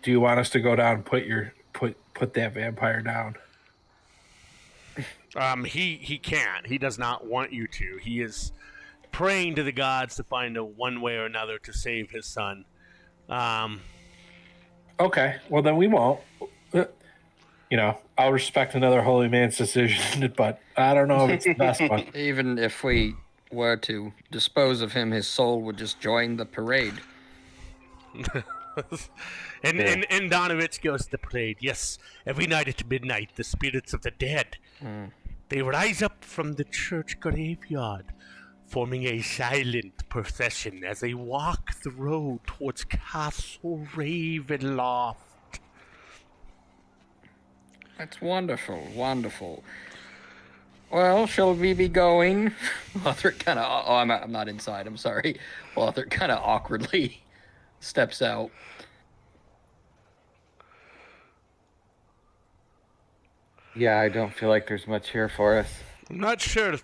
B: do you want us to go down and put that vampire down?
D: He can't. He does not want you to. He is praying to the gods to find a one way or another to save his son.
B: Okay, well then we won't. I'll respect another holy man's decision, but I don't know if it's the best one.
E: Even if we were to dispose of him, his soul would just join the parade.
D: And Donovich goes to the parade. Yes, every night at midnight, the spirits of the dead, they rise up from the church graveyard, forming a silent procession as they walk the road towards Castle Ravenloft.
E: That's wonderful, wonderful. Well, shall we be going? Lothric kind of... Oh, I'm not inside, I'm sorry. Lothric kind of awkwardly steps out.
C: Yeah, I don't feel like there's much here for us.
D: I'm not sure.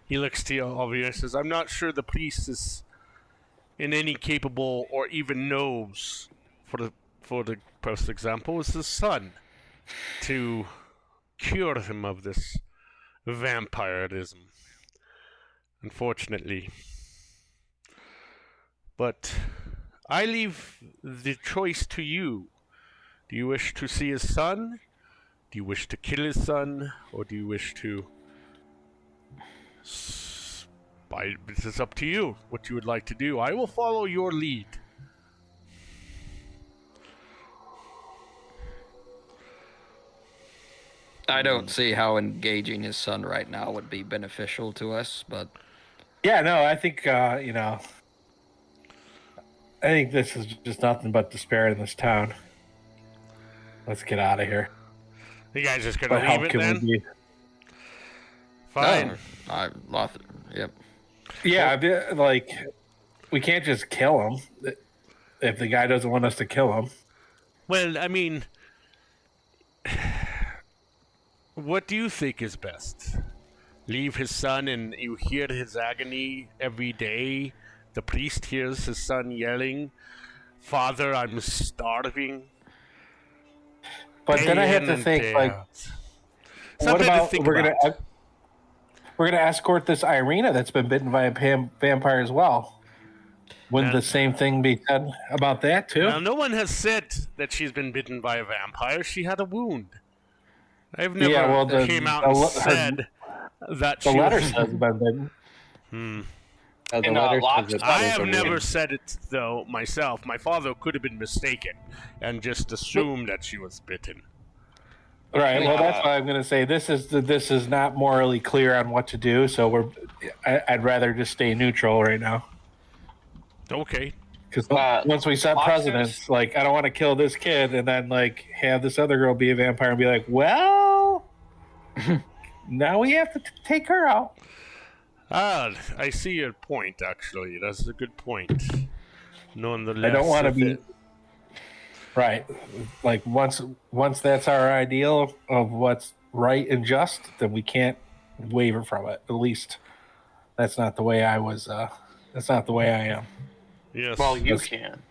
D: He looks to you, Olivia, and says, I'm not sure the priest is in any capable or even knows, for the first example, is his son, to cure him of this vampirism. Unfortunately. But I leave the choice to you. Do you wish to see his son? Do you wish to kill his son? Or do you wish to... This is up to you, what you would like to do. I will follow your lead.
E: I don't see how engaging his son right now would be beneficial to us, but...
B: Yeah, no, I think, I think this is just nothing but despair in this town. Let's get out of here.
D: You guys just gonna
B: What
D: leave
B: help
D: it
B: can
D: then?
B: we be?
D: Fine.
E: Yep.
B: Yeah, we can't just kill him if the guy doesn't want us to kill him.
D: Well, I mean... What do you think is best? Leave his son and you hear his agony every day? The priest hears his son yelling, Father, I'm starving.
B: But then I have to think, what about we're gonna escort this Irina that's been bitten by a vampire as well? Wouldn't the same thing be said about that too?
D: Now, no one has said that she's been bitten by a vampire. She had a wound. I've never came out and said that
B: the
D: she
B: letter
D: was...
B: says been bitten.
C: The letter says
D: I
C: there's
D: have
C: a
D: never
C: wound.
D: said it, though, myself. My father could have been mistaken and just assumed that she was bitten.
B: Right. Well, that's why I'm going to say this is not morally clear on what to do. So I'd rather just stay neutral right now.
D: Okay.
B: Because once we set precedents, I don't want to kill this kid and then have this other girl be a vampire and be like, well, now we have to take her out.
D: I see your point, actually. That's a good point. Nonetheless,
B: I don't want to be... Right. Once that's our ideal of what's right and just, then we can't waver from it. At least that's not the way I was. That's not the way I am.
D: Yes.
A: Well, you can,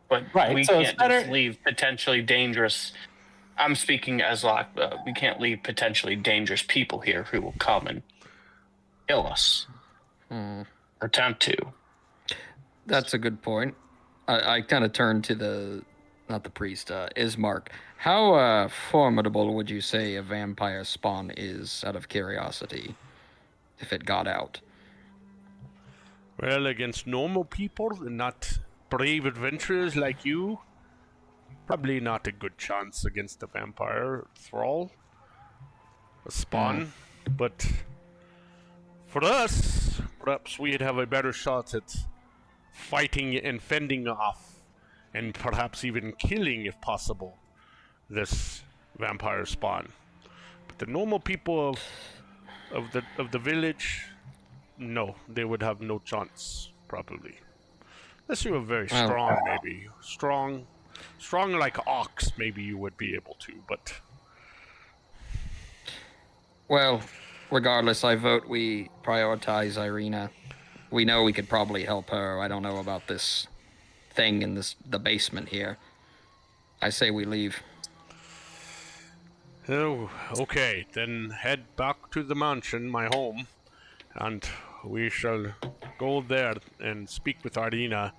A: but we
B: so
A: can't just leave potentially dangerous. I'm speaking as we can't leave potentially dangerous people here who will come and kill us or attempt to.
E: That's a good point. I kind of turn to not the priest, Ismark. How formidable would you say a vampire spawn is, out of curiosity, if it got out?
D: Well, against normal people and not brave adventurers like you, probably not a good chance against a vampire thrall, a spawn. But for us, perhaps we'd have a better shot at fighting and fending off, and perhaps even killing, if possible, this vampire spawn. But the normal people of the village, no, they would have no chance, probably. Unless you were very strong, maybe. Strong like ox, maybe you would be able to, but...
E: Well, regardless, I vote we prioritize Irina. We know we could probably help her. I don't know about this thing in the basement here. I say we leave.
D: Oh, okay. Then head back to the mansion, my home, and we shall go there and speak with Ardina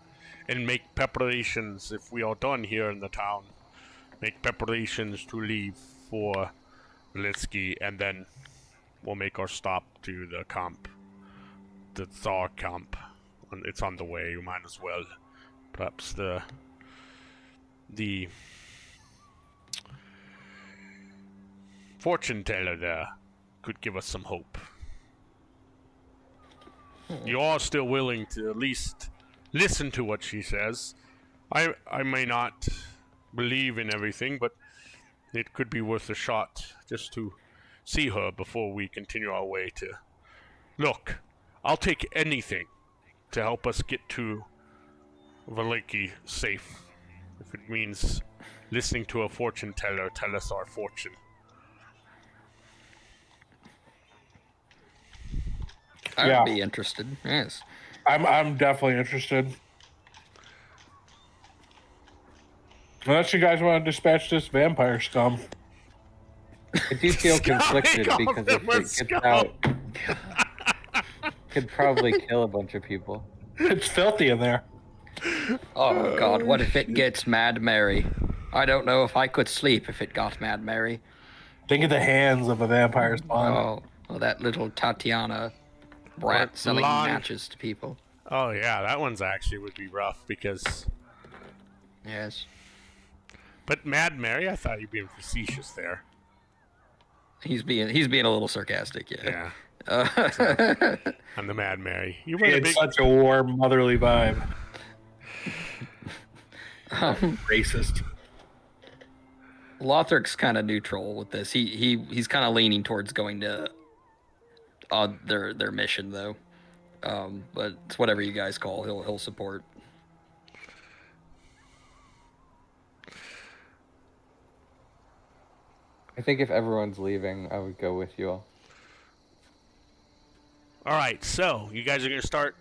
D: and make preparations if we are done here in the town. Make preparations to leave for Litsky, and then we'll make our stop to the camp. The Tsar camp. And it's on the way, you might as well. Perhaps the fortune teller there could give us some hope. You are still willing to at least listen to what she says. I may not believe in everything, but it could be worth a shot just to see her before we continue our way to... Look, I'll take anything to help us get to Valaki safe. If it means listening to a fortune teller tell us our fortune.
E: I
B: Yeah.
E: would be interested. Yes.
B: I'm definitely interested. Unless you guys want to dispatch this vampire scum.
C: I do feel
D: Scum,
C: conflicted
D: he
C: because
D: calls
C: if
D: him a
C: it gets
D: scum.
C: out, could probably kill a bunch of people.
B: It's filthy in there.
E: Oh God, what if it gets Mad Mary? I don't know if I could sleep if it got Mad Mary.
B: Think of the hands of a vampire spawn.
E: Oh, that little Tatiana brat
D: But
E: selling
D: long-
E: matches to people.
D: Oh yeah, that one's actually would be rough because...
E: Yes.
D: But Mad Mary, I thought you were being facetious there.
E: He's being a little sarcastic, yeah.
D: Yeah, I'm the Mad Mary. You were the
B: It's
D: big...
B: such a warm, motherly vibe. Racist.
E: Lothric's kind of neutral with this. He's kind of leaning towards going to their mission though. But it's whatever you guys call. He'll support.
C: I think if everyone's leaving, I would go with you all.
D: All right, so you guys are going to start